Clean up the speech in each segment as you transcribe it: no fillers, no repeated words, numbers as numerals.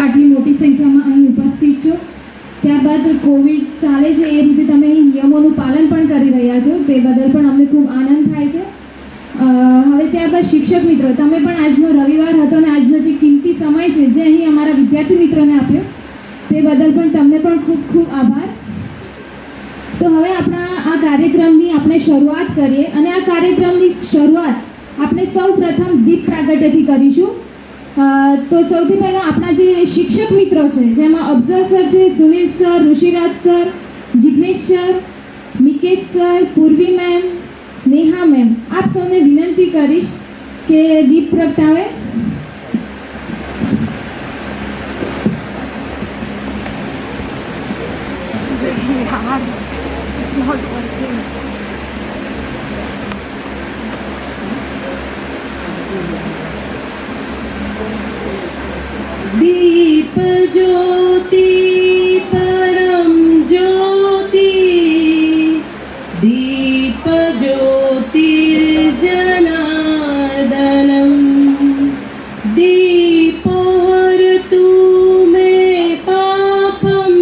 આટલી મોટી સંખ્યામાં અહીં ઉપસ્થિત છો. ત્યારબાદ કોવિડ ચાલે છે એ રીતે તમે અહીં નિયમોનું પાલન પણ કરી રહ્યા છો, તે બદલ પણ અમને ખૂબ આનંદ થાય છે. હવે ત્યારબાદ શિક્ષક મિત્રો, તમે પણ આજનો રવિવાર હતો અને આજનો જે કિંમતી સમય છે જે અહીં અમારા વિદ્યાર્થી મિત્રોને આપ્યો તે બદલ પણ તમને પણ ખૂબ ખૂબ આભાર. તો હવે આપણા આ કાર્યક્રમની આપણે શરૂઆત કરીએ અને આ કાર્યક્રમની શરૂઆત આપણે સૌ પ્રથમ દીપ પ્રાગટ્યથી કરીશું. તો સૌથી પહેલાં આપણા જે શિક્ષક મિત્રો છે જેમાં અફઝલ સર છે, Sunil sir, Rishiraj sir, Jignesh sir, Mikesh sir, Purvi ma'am, Neha ma'am, આપ સૌને વિનંતી કરીશ કે દીપ પ્રગટાવે. दीप ज्योति परम ज्योति, दीप ज्योतिर्जनार्दनम्, दीपो हरतु मे पापम्,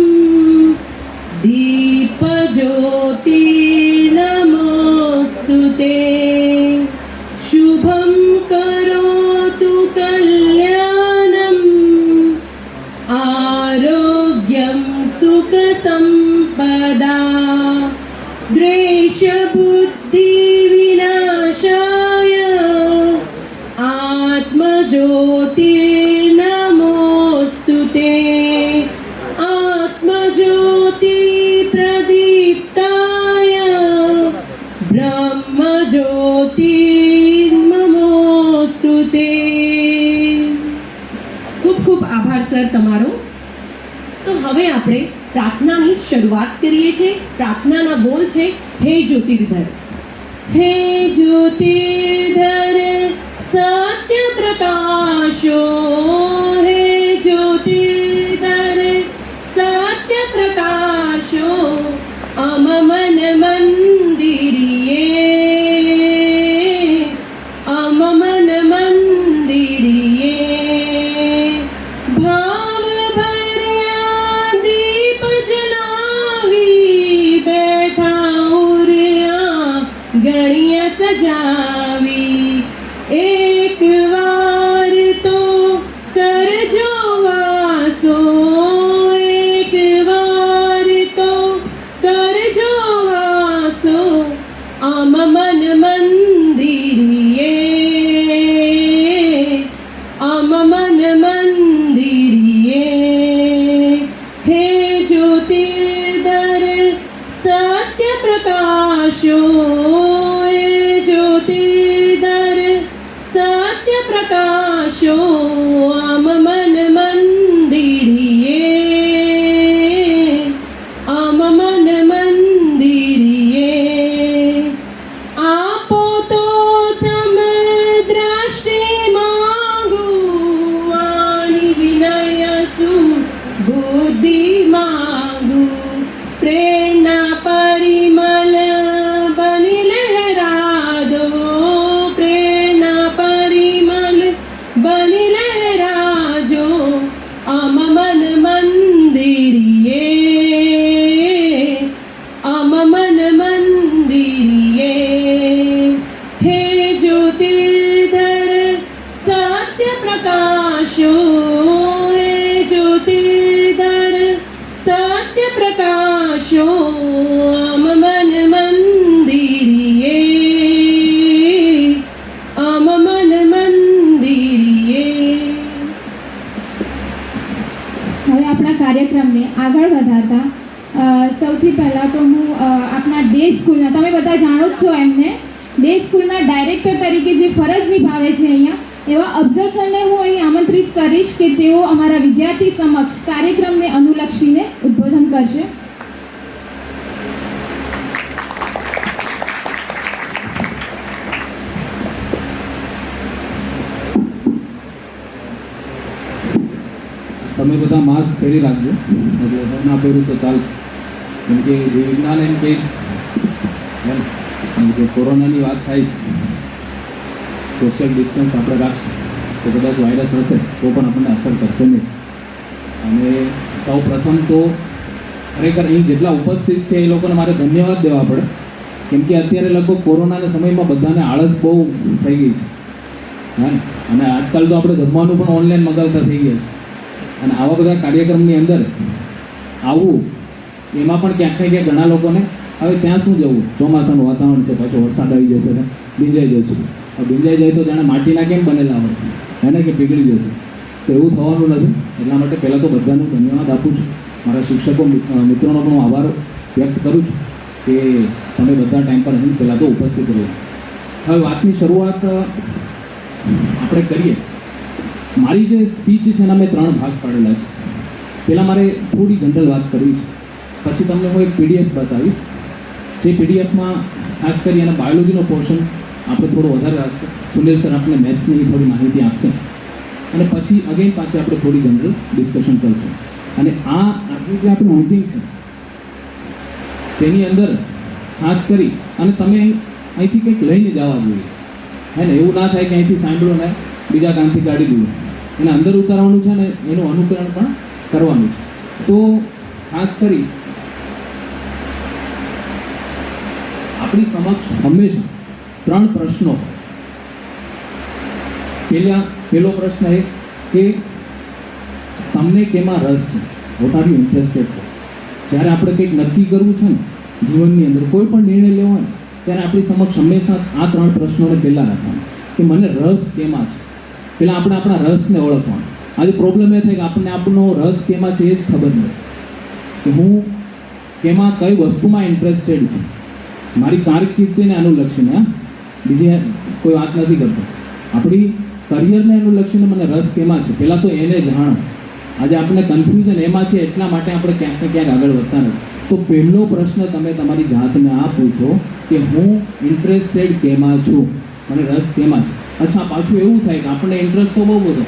दीप ज्योति नमोस्तुते, शुभं करोतु कल्याणम्, आरोग्यं सुख संपदा, द्वेष बुद्धि विनाशाय, आत्मज्योति नमोस्तुते, आत्मज्योति प्रदीप्ताय, ब्रह्मज्योति नमोस्तुते. खूब खूब आभार सर तमारो. तो हवे આપણે પ્રાર્થનાની શરૂઆત કરીએ છીએ. પ્રાર્થનાના બોલ છે હે જ્યોતિર્ધર, હે જ્યોતિર્ધર સત્ય પ્રકાશો, હે જ્યોતિર્ધર સત્ય પ્રકાશો, અમ મન મંદિરીએ, અમ મન મંદિરીએ, ભાવ ભર્યા દીપ જલાવી, બેઠા ઉર્યા ગણ્ય સજાવી, એક વાર તો કરજો વાસો, એક વાર તો કરજો વાસો, આમ મન મંદિરીએ, આમ મન મંદિરીએ, હે જ્યોતિર્ધર સત્ય પ્રકાશો, હે જ્યોતિર્ધર સત્ય પ્રકાશો, આમ મન મંદિરીએ, આમ મન મંદિરીએ, આપો તો સમદ્રષ્ટિ માંગુ, વાણી વિનય સુબુદ્ધિ માંગુ, પ્રેરણા પરિમલ બની લહેરાદો, પ્રેરણા પરિમલ બની લહેરાજો, આમ મન મંદિરીએ, આમ મન મંદિરીએ, હે જ્યોતિર્ધર સત્ય પ્રકાશો, હે જ્યોતિર્ધર સત્ય પ્રકાશો, આમ મન મંદિરીએ, આમ મન મંદિરીએ. હવે આપણા કાર્યક્રમને આગળ વધારતા સૌથી પહેલાં તો હું આપણા ડે સ્કૂલના, તમે બધા જાણો જ છો એમને, ડે સ્કૂલના ડાયરેક્ટર તરીકે જે ફરજ નિભાવે છે અહીંયા એવા અફઝલ સરને હું અહીં આમંત્રિત કરીશ કે તેઓ અમારા વિદ્યાર્થી સમક્ષ કાર્યક્રમને અનુલક્ષીને ઉદ્બોધન કરશે. તમે બધા માસ્ક પહેરી રાખજો, એટલે ના પહેર્યું તો ચાલશે, કેમ કે જે વિજ્ઞાન એમ કહે છે એમ જે કોરોનાની વાત થાય છે, સોશિયલ ડિસ્ટન્સ આપણે રાખશું તો કદાચ વાયરસ હશે તો પણ આપણને અસર કરશે નહીં. અને સૌ પ્રથમ તો ખરેખર અહીં જેટલા ઉપસ્થિત છે એ લોકોને મારે ધન્યવાદ દેવા પડે, કેમ કે અત્યારે લગભગ કોરોનાના સમયમાં બધાને આળસ બહુ થઈ ગઈ છે, હા ને. અને આજકાલ તો આપણે જમવાનું પણ ઓનલાઈન મગાવતા થઈ ગયા છે, અને આવા બધા કાર્યક્રમની અંદર આવવું એમાં પણ ક્યાંક ને ક્યાંક ઘણા લોકોને હવે ત્યાં શું જવું, ચોમાસાનું વાતાવરણ છે, પાછો વરસાદ આવી જશે ને ભીંજાઈ જશું. ભીંજાઈ જાય તો જાણે માટીના કેમ બનેલા હોય એને કે પીગળી જશે, તો એવું થવાનું નથી. એટલા માટે પહેલાં તો બધાને ધન્યવાદ આપું છું, મારા શિક્ષકો મિત્રોનો પણ હું આભાર વ્યક્ત કરું છું કે તમે બધા ટાઈમ પર અહીં પહેલાં તો ઉપસ્થિત રહ્યો. હવે વાતની શરૂઆત આપણે કરીએ. મારી જે સ્પીચ છે એના મેં 3 ભાગ પાડેલા છે. પહેલાં મારે થોડી જનરલ વાત કરવી છે, પછી તમને હું એક PDF બતાવીશ, જે PDFમાં ખાસ કરી અને બાયોલોજીનો પોર્શન આપણે થોડો વધારે રાખશું. સુનિલ સર આપણે મેથ્સની થોડી માહિતી આપશે, અને પછી અગેન પાછી આપણે થોડી જનરલ ડિસ્કશન કરશું. અને આ આજની જે આપણી મીટિંગ છે તેની અંદર ખાસ કરી અને તમે અહીંથી કંઈક લઈને જવા જોઈએ, હે ને. એવું ના થાય કે અહીંથી સાંભળો ને બીજા કામથી કાઢી દીધું. એને અંદર ઉતારવાનું છે ને એનું અનુકરણ પણ કરવાનું છે. તો ખાસ કરી આપણી સમક્ષ હંમેશા 3 પ્રશ્નો. પહેલો પ્રશ્ન એ કે તમને કેમાં રસ છે, what are you interested for. જ્યારે આપણે કંઈક નક્કી કરવું છે ને જીવનની અંદર કોઈ પણ નિર્ણય લેવો હોય ત્યારે આપણી સમક્ષ હંમેશા આ 3 પ્રશ્નોને પહેલાં રાખવાના કે મને રસ કેમાં છે. પહેલાં આપણે આપણા રસને ઓળખવાનો. આજે પ્રોબ્લેમ એ થાય કે આપણને આપણો રસ કેમાં છે એ જ ખબર નથી કે હું કેમાં કઈ વસ્તુમાં ઇન્ટરેસ્ટેડ છું. મારી કારકિર્દીને અનુલક્ષીને, બીજી કોઈ વાત નથી કરતો, આપણી કરિયરને અનુલક્ષીને મને રસ કેમાં છે, પહેલાં તો એને જાણો. આજે આપણને કન્ફ્યુઝન એમાં છે એટલા માટે આપણે ક્યાંક ને ક્યાંક આગળ વધતા નથી. તો પહેલો પ્રશ્ન તમે તમારી જાતને આ પૂછો કે હું ઇન્ટરેસ્ટેડ કેમાં છું, મને રસ કેમાં છે. અચ્છા, પાછું એવું થાય કે આપણને ઇન્ટરેસ્ટ તો બહુ બધો,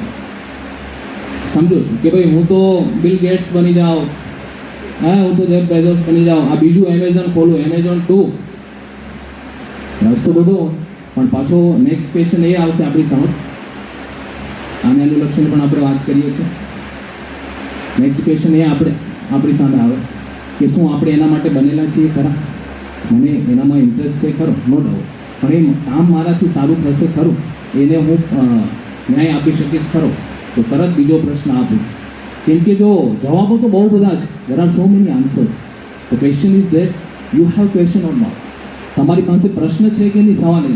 સમજો છો કે ભાઈ હું તો બિલ ગેટ્સ બની જાઉં, હા હું તો જેફ બેઝોસ બની જાઉં, આ બીજું એમેઝોન ખોલું, એમેઝોન 2, રસ તો બધો. પણ પાછો નેક્સ્ટ ક્વેશ્ચન એ આવશે આપણી સમજ, આને અનુલક્ષીને પણ આપણે વાત કરીએ છીએ. નેક્સ્ટ ક્વેશ્ચન એ આપણી સામે આવે કે શું આપણે એના માટે બનેલા છીએ ખરા, મને એનામાં ઇન્ટરેસ્ટ છે ખરો, નો ડાઉટ, પણ એ કામ મારાથી સારું થશે ખરું, એને હું ન્યાય આપી શકીશ ખરો. તો તરત બીજો પ્રશ્ન આપું, કેમ કે જો જવાબો તો બહુ બધા છે, there are so many answers. The question is that you have question or not. તમારી પાસે પ્રશ્ન છે કે નહીં, સવાલ છે.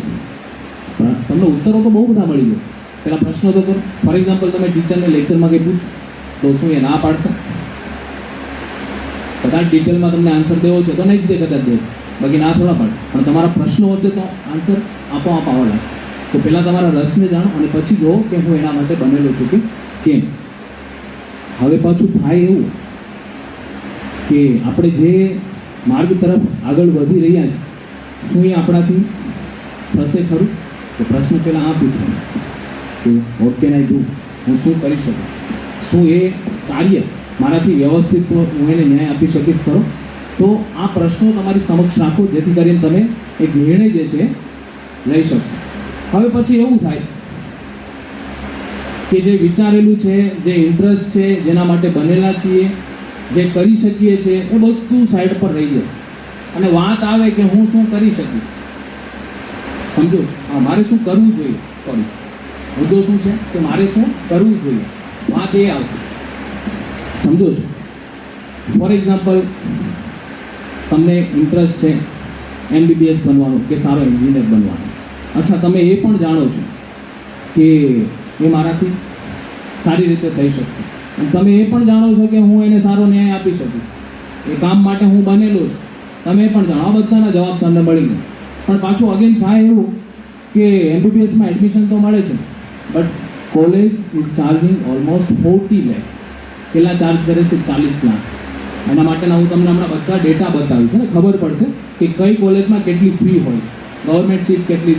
તમને ઉત્તરો તો બહુ બધા મળી જશે. પહેલાં પ્રશ્નો તો કરો. ફોર એક્ઝામ્પલ તમે ટીચરને લેક્ચરમાં કંઈ પૂછ તો શું એ ના પાડશે? કદાચ ડિટેલમાં તમને આન્સર દેવો છે તો નેક્સ્ટ ડે કદાચ દેશે, બાકી ના થોડા પાડશે. પણ તમારા પ્રશ્નો હશે તો આન્સર આપોઆપ આવવા લાગશે. તો પહેલાં તમારા રસને જાણો અને પછી જુઓ કે હું એના માટે બનેલો છું કે કેમ. હવે પાછું થાય એવું કે આપણે જે માર્ગ તરફ આગળ વધી રહ્યા છીએ શું એ આપણાથી થશે ખરું? તો પ્રશ્ન પહેલાં આ પૂછવાનો કે વોટ કેન આઈ ડુ, હું શું કરી શકું, શું એ કાર્ય મારાથી વ્યવસ્થિત હું એને ન્યાય આપી શકીશ ખરો? તો આ પ્રશ્નો તમારી સમક્ષ રાખો જેથી કરીને તમે એક નિર્ણય જે છે લઈ શકશો. હવે પછી એવું થાય કે જે વિચારેલું છે, જે ઇન્ટરેસ્ટ છે, જેના માટે બનેલા છીએ, જે કરી શકીએ છીએ એ બધું સાઈડ પર રહી જાય અને વાત આવે કે હું શું કરી શકીશ. સમજો, હા મારે શું કરવું જોઈએ, સોરી મુદ્દો શું છે કે મારે શું કરવું જોઈએ, વાત એ આવશે. સમજો છો, ફોર એક્ઝામ્પલ તમને ઇન્ટરેસ્ટ છે MBBS બનવાનો કે સારો એન્જિનિયર બનવાનો. અચ્છા, તમે એ પણ જાણો છો કે એ મારાથી સારી રીતે થઈ શકશે અને તમે એ પણ જાણો છો કે હું એને સારો ન્યાય આપી શકીશ, એ કામ માટે હું બનેલો છું, તમે એ પણ જાણો. આ બધાના જવાબ તમને મળી ગયા. પણ પાછું અગેન થાય એવું કે MBBSમાં એડમિશન તો મળે છે but college is charging almost 40 lakh. કેટલા ચાર્જ કરે છે? 40 લાખ. એના માટેના હું તમને હમણાં બધા ડેટા બતાવીશ ને ખબર પડશે કે કઈ કોલેજમાં કેટલી ફી હોય, ગવર્મેન્ટ સીટ કેટલી,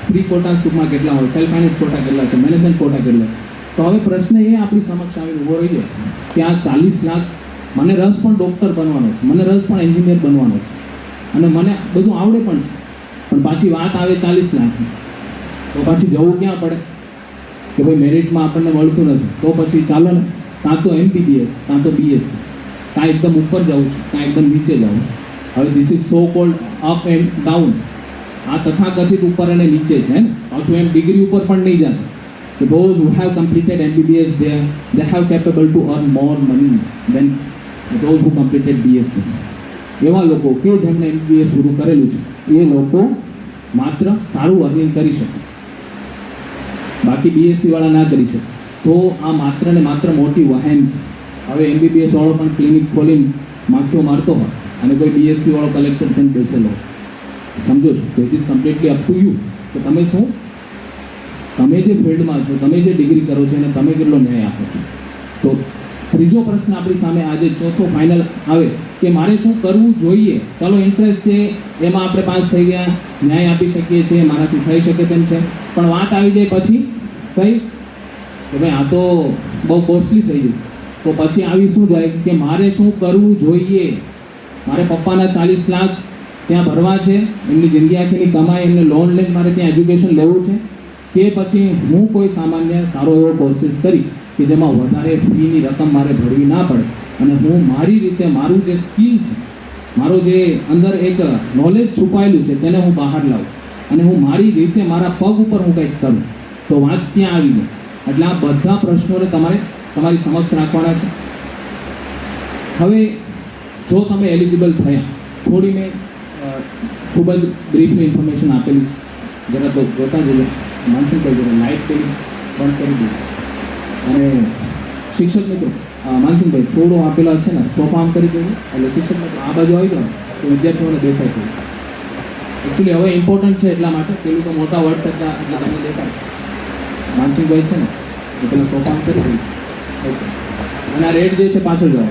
ફ્રી કોટા ટૂંકમાં કેટલા હોય, સેલ્ફ ફાઇનાન્સ કોટા કેટલા છે, મેનેજમેન્ટ કોટા કેટલા. તો હવે પ્રશ્ન એ આપણી સમક્ષ આવીને ઊભો રહી જાય કે આ 40 લાખ, મને રસ પણ ડૉક્ટર બનવાનો છે, મને રસ પણ એન્જિનિયર બનવાનો છે અને મને બધું આવડે પણ છે, પણ પાછી વાત આવે 40 લાખની તો પાછી જવું ક્યાં પડે કે ભાઈ મેરિટમાં આપણને મળતું નથી, તો પછી ચાલો ને કાં તો MBBS કાં તો BSc, કાં એકદમ ઉપર જાઉં છું કાં એકદમ નીચે જાઉં છું. હવે this is so cold up and down. આ તથાકથિત ઉપર અને નીચે છે ને, પાછું એમ ડિગ્રી ઉપર પણ નહીં જાય. So those who have completed MBBS, they have capable to earn more money than those who completed BSc. એવા લોકો કે જેમણે MBBS પૂરું કરેલું છે એ લોકો માત્ર સારું અર્નિંગ કરી શકે, બાકી BSc વાળા ના કરી શકે. તો આ માત્ર ને માત્ર મોટી વહેમ છે. હવે MBBS વાળો પણ ક્લિનિક ખોલીને માખીઓ મારતો હોય અને કોઈ BSc વાળો કલેક્ટર થઈને બેસેલો હોય, સમજો છો? તો it is completely up to you કે તમે શું, તમે જે ફિલ્ડમાં છો, તમે જે ડિગ્રી કરો છો અને તમે કેટલો ન્યાય આપો છો. તો ત્રીજો પ્રશ્ન આપણી સામે આજે ચોથો ફાઇનલ આવે કે મારે શું કરવું જોઈએ. ચાલો ઇન્ટરેસ્ટ છે એમાં આપણે પાસ થઈ ગયા, ન્યાય આપી શકીએ છીએ, મારાથી થઈ શકે તેમ છે, પણ વાત આવી જાય પછી કઈ કે ભાઈ આ તો બહુ કોસ્ટલી થઈ જશે. તો પછી આવી શું જાય કે મારે શું કરવું જોઈએ. મારે પપ્પાના 40 લાખ ત્યાં ભરવા છે, એમની જિંદગી આખીની કમાઈ, એમને લોન લઈને મારે ત્યાં એજ્યુકેશન લેવું છે, કે પછી હું કોઈ સામાન્ય સારો એવો કોર્સિસ કરી કે જેમાં વધારે ફીની રકમ મારે ભરવી ના પડે અને હું મારી રીતે મારું જે સ્કિલ છે, મારો જે અંદર એક નોલેજ છુપાયેલું છે તેને હું બહાર લાવું અને હું મારી રીતે મારા પગ ઉપર હું કંઈક કરું. તો વાત ત્યાં આવી ગઈ. એટલે આ બધા પ્રશ્નોને તમારે તમારી સમક્ષ રાખવાના છે. હવે જો તમે એલિજિબલ થયા, થોડી મેં ખૂબ જ બ્રીફલી ઇન્ફોર્મેશન આપેલી છે, જરા તો જોતા જજો. માનસિંહભાઈ જરા લાઇટ પેલી બંધ કરી દીધી. અને શિક્ષક મિત્રો, માનસિંહભાઈ થોડો આપેલા છે ને સોફા આમ કરી દેવું એટલે શિક્ષક મિત્રો આ બાજુ આવી જાઓ તો વિદ્યાર્થીઓને દેખાય છે. એકચ્યુઅલી હવે ઇમ્પોર્ટન્ટ છે એટલા માટે, પેલું તો મોટા વર્ડ્સ એટલા તમને દેખાય. માનસિંહભાઈ છે ને એ પેલા સોફા આમ કરી દઉં. ઓકે, અને આ રેડ જે છે પાછો જાઓ.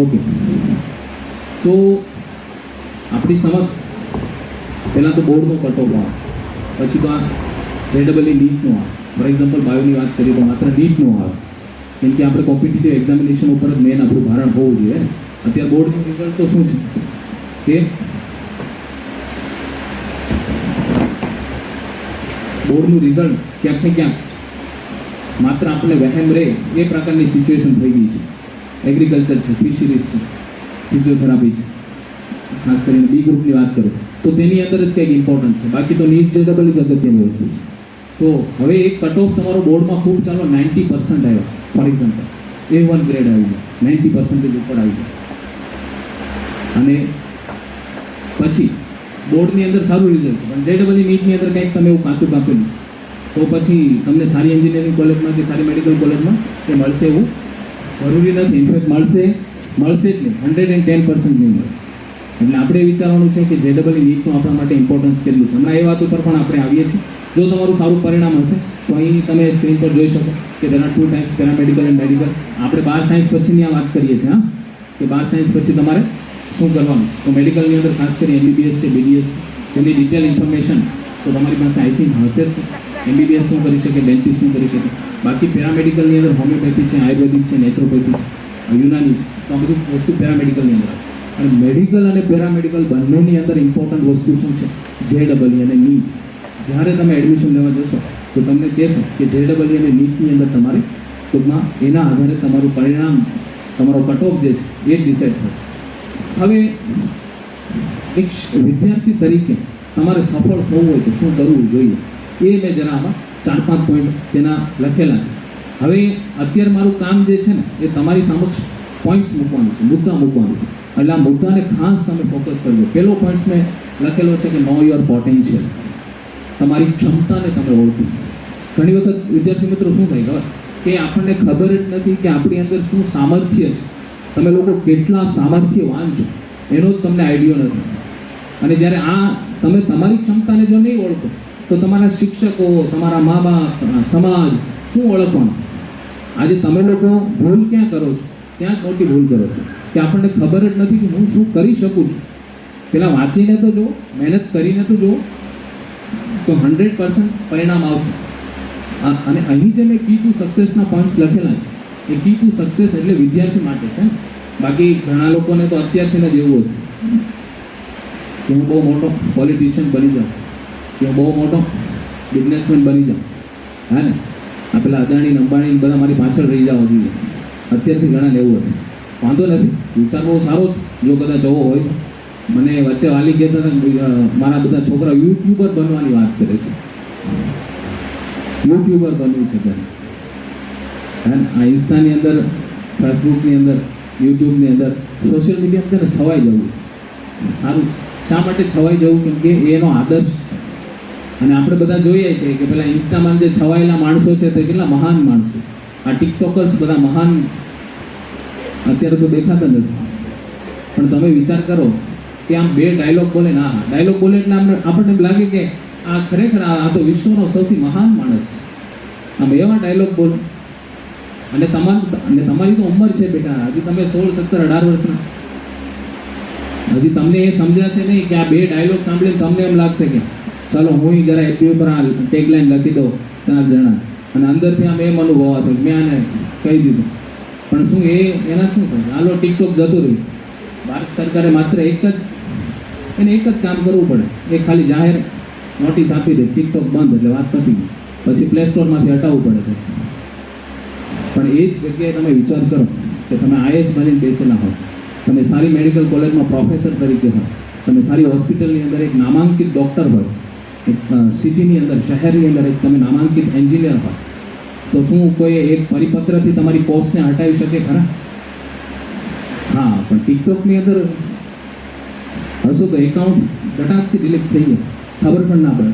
ઓકે, તો આપણી સમક્ષ પહેલાં તો બોર્ડનો કટઓફ આવે, પછી તો આ JEE નીટનું આવે. ફોર એક્ઝામ્પલ બાયોની વાત કરીએ તો માત્ર નીટનું આવે, કેમ કે આપણે કોમ્પિટિટિવ એક્ઝામિનેશન ઉપર જ મેન આપણું ભારણ હોવું જોઈએ. અત્યારે બોર્ડનું રિઝલ્ટ તો શું છે કે બોર્ડનું રિઝલ્ટ ક્યાંક ને ક્યાંક માત્ર આપણને વહેમ રહે એ પ્રકારની સિચ્યુએશન થઈ ગઈ છે. એગ્રીકલ્ચર છે, ફિશરીઝ છે, ફિઝિયોથેરાપી છે, ખાસ કરીને બી ગ્રુપની વાત કરું તો તેની અંદર જ કંઈક ઇમ્પોર્ટન્ટ છે. બાકી તો નીટ JEE અગત્યની વસ્તુ છે. તો હવે એક કટ ઓફ તમારો બોર્ડમાં ખૂબ ચાલો 90% આવ્યો, ફોર એક્ઝામ્પલ A1 ગ્રેડ આવી ગયો, 90% ઉપર આવી ગયો, અને પછી બોર્ડની અંદર સારું રિઝલ્ટ પણ JEE નીટની અંદર કંઈક તમે એવું કાચું કાપેલું, તો પછી તમને સારી એન્જિનિયરિંગ કોલેજમાં કે સારી મેડિકલ કોલેજમાં એ મળશે એવું જરૂરી નથી. ઇનફેક્ટ મળશે જ નહીં, 110% નહીં મળે. એટલે આપણે વિચારવાનું છે કે JEE નીટનું આપણા માટે ઇમ્પોર્ટન્સ કેટલું છે. હમણાં એ વાત ઉપર પણ આપણે આવીએ છીએ. જો તમારું સારું પરિણામ હશે તો અહીં તમે સ્ક્રીન પર જોઈ શકો કે તેના 2 ટાઈપ્સ, પેરામેડિકલ એન્ડ મેડિકલ. આપણે 12 સાયન્સ પછીની આ વાત કરીએ છીએ, હા, કે 12 સાયન્સ પછી તમારે શું કરવાનું. તો મેડિકલની અંદર ખાસ કરી MBBS છે, BDS છે, તેની ડિટેલ ઇન્ફોર્મેશન તો તમારી પાસે આઈ થિંક હશે જ. MBBS શું કરી શકે, ડેન્ટિસ્ટ શું કરી શકે. બાકી પેરામેડિકલની અંદર હોમિયોપેથી છે, આયુર્વેદિક છે, નેચરોપેથી છે, યુનાની છે. તો આ બધું વસ્તુ પેરામેડિકલની અંદર આવશે. અને મેડિકલ અને પેરામેડિકલ બંનેની અંદર ઇમ્પોર્ટન્ટ વસ્તુ શું છે, JEE અને નીટ. જ્યારે તમે એડમિશન લેવા જશો તો તમને કહેશે કે JEE અને નીટની અંદર તમારે ટૂંકમાં એના આધારે તમારું પરિણામ, તમારો કટ ઓફ જે છે એ ડિસાઇડ થશે. હવે એક વિદ્યાર્થી તરીકે તમારે સફળ થવું હોય તો શું કરવું જોઈએ એ મેં જરા આમાં 4-5 પોઈન્ટ તેના લખેલા છે. હવે અત્યારે મારું કામ જે છે ને એ તમારી સમક્ષ પોઈન્ટ્સ મૂકવાનું છે, મુદ્દા મૂકવાનું છે. એટલે આ મુદ્દાને ખાસ તમે ફોકસ કરજો. પહેલો પોઈન્ટ મેં લખેલો છે કે નો યોર પોટેન્શિયલ. તમારી ક્ષમતાને તમે ઓળખો. ઘણી વખત વિદ્યાર્થી મિત્રો શું થાય ખબર કે આપણને ખબર જ નથી કે આપણી અંદર શું સામર્થ્ય છે. તમે લોકો કેટલા સામર્થ્યવાન છો એનો જ તમને આઈડિયો નથી. અને જ્યારે આ તમે તમારી ક્ષમતાને જો નહીં ઓળખો તો તમારા શિક્ષકો, તમારા મા બાપ, સમાજ શું ઓળખવાનું. આજે તમે લોકો ભૂલ ક્યાં કરો છો, ત્યાં જ મોટી ભૂલ કરો છો કે આપણને ખબર જ નથી કે હું શું કરી શકું છું. પેલા વાંચીને તો જુઓ, મહેનત કરીને તો જુઓ. તો 100% પરિણામ આવશે. અને અહીં જે મેં કી ટુ સક્સેસના પોઈન્ટ્સ લખેલા છે એ કી ટુ સક્સેસ એટલે વિદ્યાર્થી માટે છે. બાકી ઘણા લોકોને તો અત્યારથી જ એવું હશે કે હું બહુ મોટો પોલિટિશિયન બની જાઉં, કે હું બહુ મોટો બિઝનેસમેન બની જાઉં, હા ને, આ પેલા અદાણી અંબાણી બધા મારી પાછળ રહી જવા જોઈએ. અત્યારથી ઘણાને એવું હશે. વાંધો નથી, વિચાર બહુ સારો છે. જો કદાચ એવો હોય તો મને વચ્ચે વાલી કહેતા હતા મારા બધા છોકરા યુટ્યુબર બનવાની વાત કરે છે. યુટ્યુબર બનવું છે ત્યારે, હા ને, આ ઇન્સ્ટાની અંદર, ફેસબુકની અંદર, યુટ્યુબની અંદર, સોશિયલ મીડિયા છે ને, છવાઈ જવું સારું. શા માટે છવાઈ જવું? કેમ કે એનો આદર્શ છે. અને આપણે બધા જોઈએ છીએ કે પેલા ઇન્સ્ટામાં જે છવાયેલા માણસો છે તે કેટલા મહાન માણસો. આ ટિકટોકર્સ બધા મહાન અત્યારે તો દેખાતા નથી. પણ તમે વિચાર કરો કે આમ બે ડાયલોગ બોલે, ના ડાયલોગ બોલે એટલે આપણને એમ લાગે કે આ ખરેખર આ તો વિશ્વનો સૌથી મહાન માણસ છે. આમ એવા ડાયલોગ બોલો. અને તમારી તો ઉંમર છે બેટા, હજી તમે 16, 17, 18 વર્ષના, હજી તમને એ સમજાશે નહીં કે આ બે ડાયલોગ સાંભળીને તમને એમ લાગશે કે ચાલો હું જરા એપી ઉપર આ ટેગલાઈન લખી દઉં 4 જણા, અને અંદરથી આમ એમ અનુભવાશે મેં આને કહી દીધું. પણ શું એના શું થશે? હાલો ટિકટોક જતું રહ્યું. ભારત સરકારે માત્ર એક જ કામ કરવું પડે, એ ખાલી જાહેર નોટિસ આપી દે ટિકટોક બંધ, એટલે વાત પતી ગઈ. પછી પ્લે સ્ટોરમાંથી હટાવવું પડે છે. પણ એ જ જગ્યાએ તમે વિચાર કરો કે તમે આઈએસ બનીને બેસેલા હો, તમે સારી મેડિકલ કોલેજમાં પ્રોફેસર તરીકે હોય, તમે સારી હોસ્પિટલની અંદર એક નામાંકિત ડૉક્ટર હોય, એક સિટીની અંદર, શહેરની અંદર એક તમે નામાંકિત એન્જિનિયર હોય, તો શું કોઈ એક પરિપત્રથી તમારી પોસ્ટને હટાવી શકે ખરા? હા, પણ ટિકટોકની અંદર હશો તો એકાઉન્ટ ચટાકથી ડિલીટ થઈ જાય, ખબર પણ ના પડે.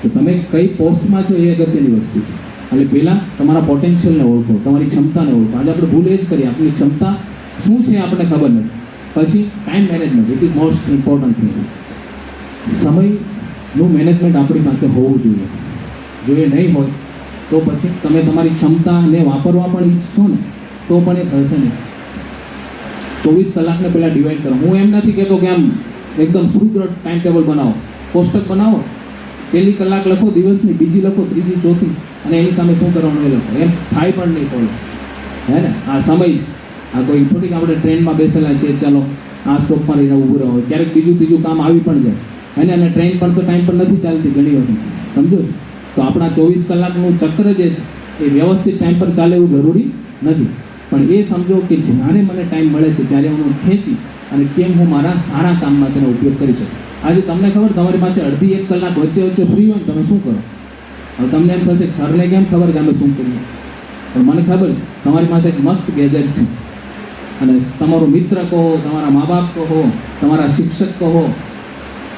તો તમે કઈ પોસ્ટમાં છો એ અગત્યની વસ્તુ છે. એટલે પહેલાં તમારા પોટેન્શિયલને ઓળખો, તમારી ક્ષમતાને ઓળખો. આજે આપણે ભૂલ એ જ કરીએ, આપણી ક્ષમતા શું છે આપણને ખબર નથી. પછી time management, it is most important thing. સમયનું મેનેજમેન્ટ આપણી પાસે હોવું જોઈએ. જો એ નહીં હોય તો પછી તમે તમારી ક્ષમતાને વાપરવા પણ ઈચ્છો ને તો પણ એ થશે નહીં. 24 કલાકને પહેલાં ડિવાઈડ કરો. હું એમ નથી કહેતો કે આમ એકદમ સુદૃઢ ટાઈમ ટેબલ બનાવો, કોષ્ટક બનાવો, પહેલી કલાક લખો દિવસની, બીજી લખો, ત્રીજી, ચોથી, અને એની સામે શું કરવાનું એ લખો. એમ થાય પણ નહીં પડે, હે ને. આ સમય જ આ કોઈ થોડીક આપણે ટ્રેનમાં બેસેલા છીએ, ચાલો આ સ્ટોપમાં રહીને ઊભું રહો, ક્યારેક બીજું ત્રીજું કામ આવી પણ જાય, હે ને. અને ટ્રેન પણ તો ટાઈમ પર નથી ચાલતી ઘણી વખત, સમજો. તો આપણા 24 કલાકનું ચક્ર જે છે એ વ્યવસ્થિત ટાઈમ પર ચાલે એવું જરૂરી નથી. પણ એ સમજો કે જ્યારે મને ટાઈમ મળે છે ત્યારે હું ખેંચી અને કેમ હું મારા સારા કામમાં તેનો ઉપયોગ કરી શકું. આજે તમને ખબર, તમારી પાસે અડધી 1 કલાક વચ્ચે ફ્રી હોય ને, તમે શું કરો? હવે તમને એમ થશે સરને કેમ ખબર કે અમે શું કરીએ? પણ મને ખબર છે તમારી પાસે એક મસ્ત ગેજેટ છે. અને તમારો મિત્ર કહો, તમારા મા બાપ કહો, તમારા શિક્ષક કહો,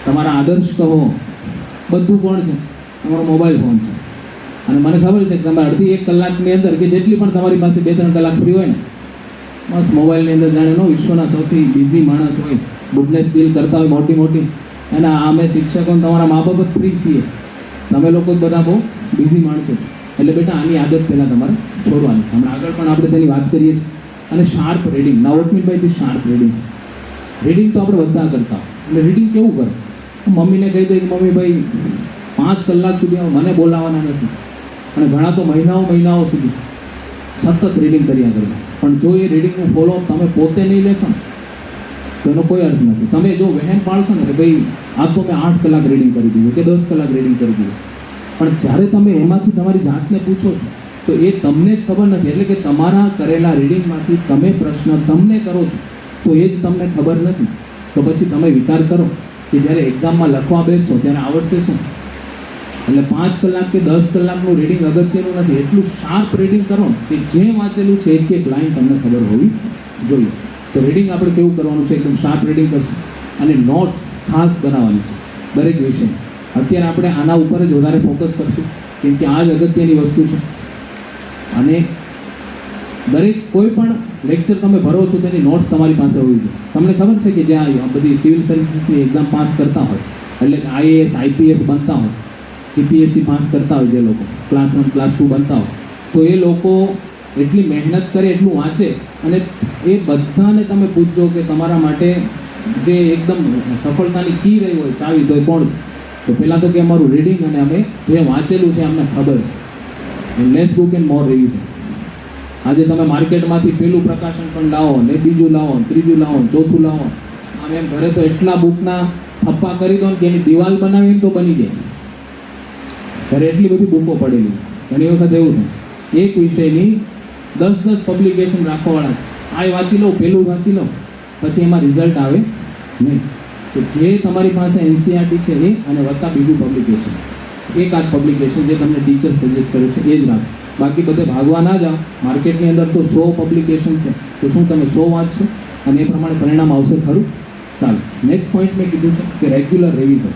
તમારા આદર્શ કહો, બધું કોણ છે? તમારો મોબાઈલ ફોન છે. અને મને ખબર છે કે તમે અડધી 1 કલાકની અંદર કે જેટલી પણ તમારી પાસે 2-3 કલાક ફ્રી હોય ને, બસ મોબાઈલની અંદર જાણે નો વિશ્વના સૌથી બિઝી માણસ હોય, બિઝનેસ ડીલ કરતા હોય મોટી, અને અમે શિક્ષકો તમારા મા બાપ જ ફ્રી છીએ. તમે લોકો જ બધા બહુ બિઝી માણસો. એટલે બેટા આની આદત પહેલાં તમારે છોડવાની. હમણાં આગળ પણ આપણે તેની વાત કરીએ છીએ. અને શાર્પ રીડિંગ, ના what mean by the sharp reading. Reading તો આપણે બધા કરતા હોય. એટલે રીડિંગ કેવું કરો? મમ્મીને કહી દે કે મમ્મી ભાઈ 5 કલાક સુધી મને બોલાવવાના નથી. અને ઘણા તો મહિનાઓ સુધી સતત રીડિંગ કર્યા કરતા. પણ જો એ રીડિંગનું ફોલોઅપ તમે પોતે નહીં લેશો ને તો એનો કોઈ અર્થ નથી. તમે જો વહેમ પાડશો ને કે ભાઈ આ તો મેં 8 કલાક રીડિંગ કરી દીધું કે 10 કલાક રીડિંગ કરી દીધું, પણ જ્યારે તમે એમાંથી તમારી જાતને પૂછો છો તો એ તમને જ ખબર નથી. એટલે કે તમારા કરેલા રીડિંગમાંથી તમે પ્રશ્ન તમને કરો છો તો એ જ તમને ખબર નથી. તો પછી તમે વિચાર કરો કે જ્યારે એક્ઝામમાં લખવા બેસશો ત્યારે આવડશે શું? એટલે 5 કલાક કે 10 કલાકનું રીડિંગ અગત્યનું નથી. એટલું શાર્પ રીડિંગ કરો કે જે વાંચેલું છે એક લાઈન તમને ખબર હોવી જોઈએ. તો રીડિંગ આપણે કેવું કરવાનું છે? એકદમ શાર્પ રીડિંગ કરશું. અને નોટ્સ ખાસ બનાવવાની છે દરેક વિષય. અત્યારે આપણે આના ઉપર જ વધારે ફોકસ કરશું કેમ કે આ જ અગત્યની વસ્તુ છે. અને દરેક કોઈ પણ લેક્ચર તમે ભરો છો તેની નોટ્સ તમારી પાસે હોવી જોઈએ. તમને ખબર છે કે જ્યાં બધી સિવિલ સર્વિસીસની એક્ઝામ પાસ કરતા હોય, એટલે કે આઈએએસ આઈપીએસ બનતા હોય, જીપીએસસી પાસ કરતા હોય, જે લોકો ક્લાસ 1 ક્લાસ 2 બનતા હોય, તો એ લોકો એટલી મહેનત કરે, એટલું વાંચે, અને એ બધાને તમે પૂછજો કે તમારા માટે જે એકદમ સફળતાની કી રહી હોય ચાવી તો એ કોણ? તો પહેલાં તો કે અમારું રીડિંગ અને અમે જે વાંચેલું છે અમને ખબર છે, less book and more revision. આજે તમે માર્કેટમાંથી પેલું પ્રકાશન પણ લાવો ને બીજું લાવો ને ત્રીજું લાવો ને ચોથું લાવો, આમ એમ ઘરે તો એટલા બુકના થપ્પા કરી દો ને કે એની દિવાલ બનાવીને તો બની જાય. ઘરે એટલી બધી બુકો પડેલી. ઘણી વખત એવું થાય એક વિષયની 10 પબ્લિકેશન રાખવાવાળા, આ વાંચી લો પેલું વાંચી લો, પછી એમાં રિઝલ્ટ આવે નહીં. તો જે તમારી પાસે એનસીઆરટી છે એ અને વત્તા બીજું પબ્લિકેશન, એક આધ પબ્લિકેશન જે તમને ટીચર સજેસ્ટ કરે છે એ જ રાખો. બાકી બધે ભાગવા ના જાઓ. માર્કેટની અંદર તો 100 પબ્લિકેશન છે, તો શું તમે 100 વાંચશો અને એ પ્રમાણે પરિણામ આવશે ખરું? ચાલો, નેક્સ્ટ પોઈન્ટ મેં કીધું છે કે રેગ્યુલર રિવિઝન.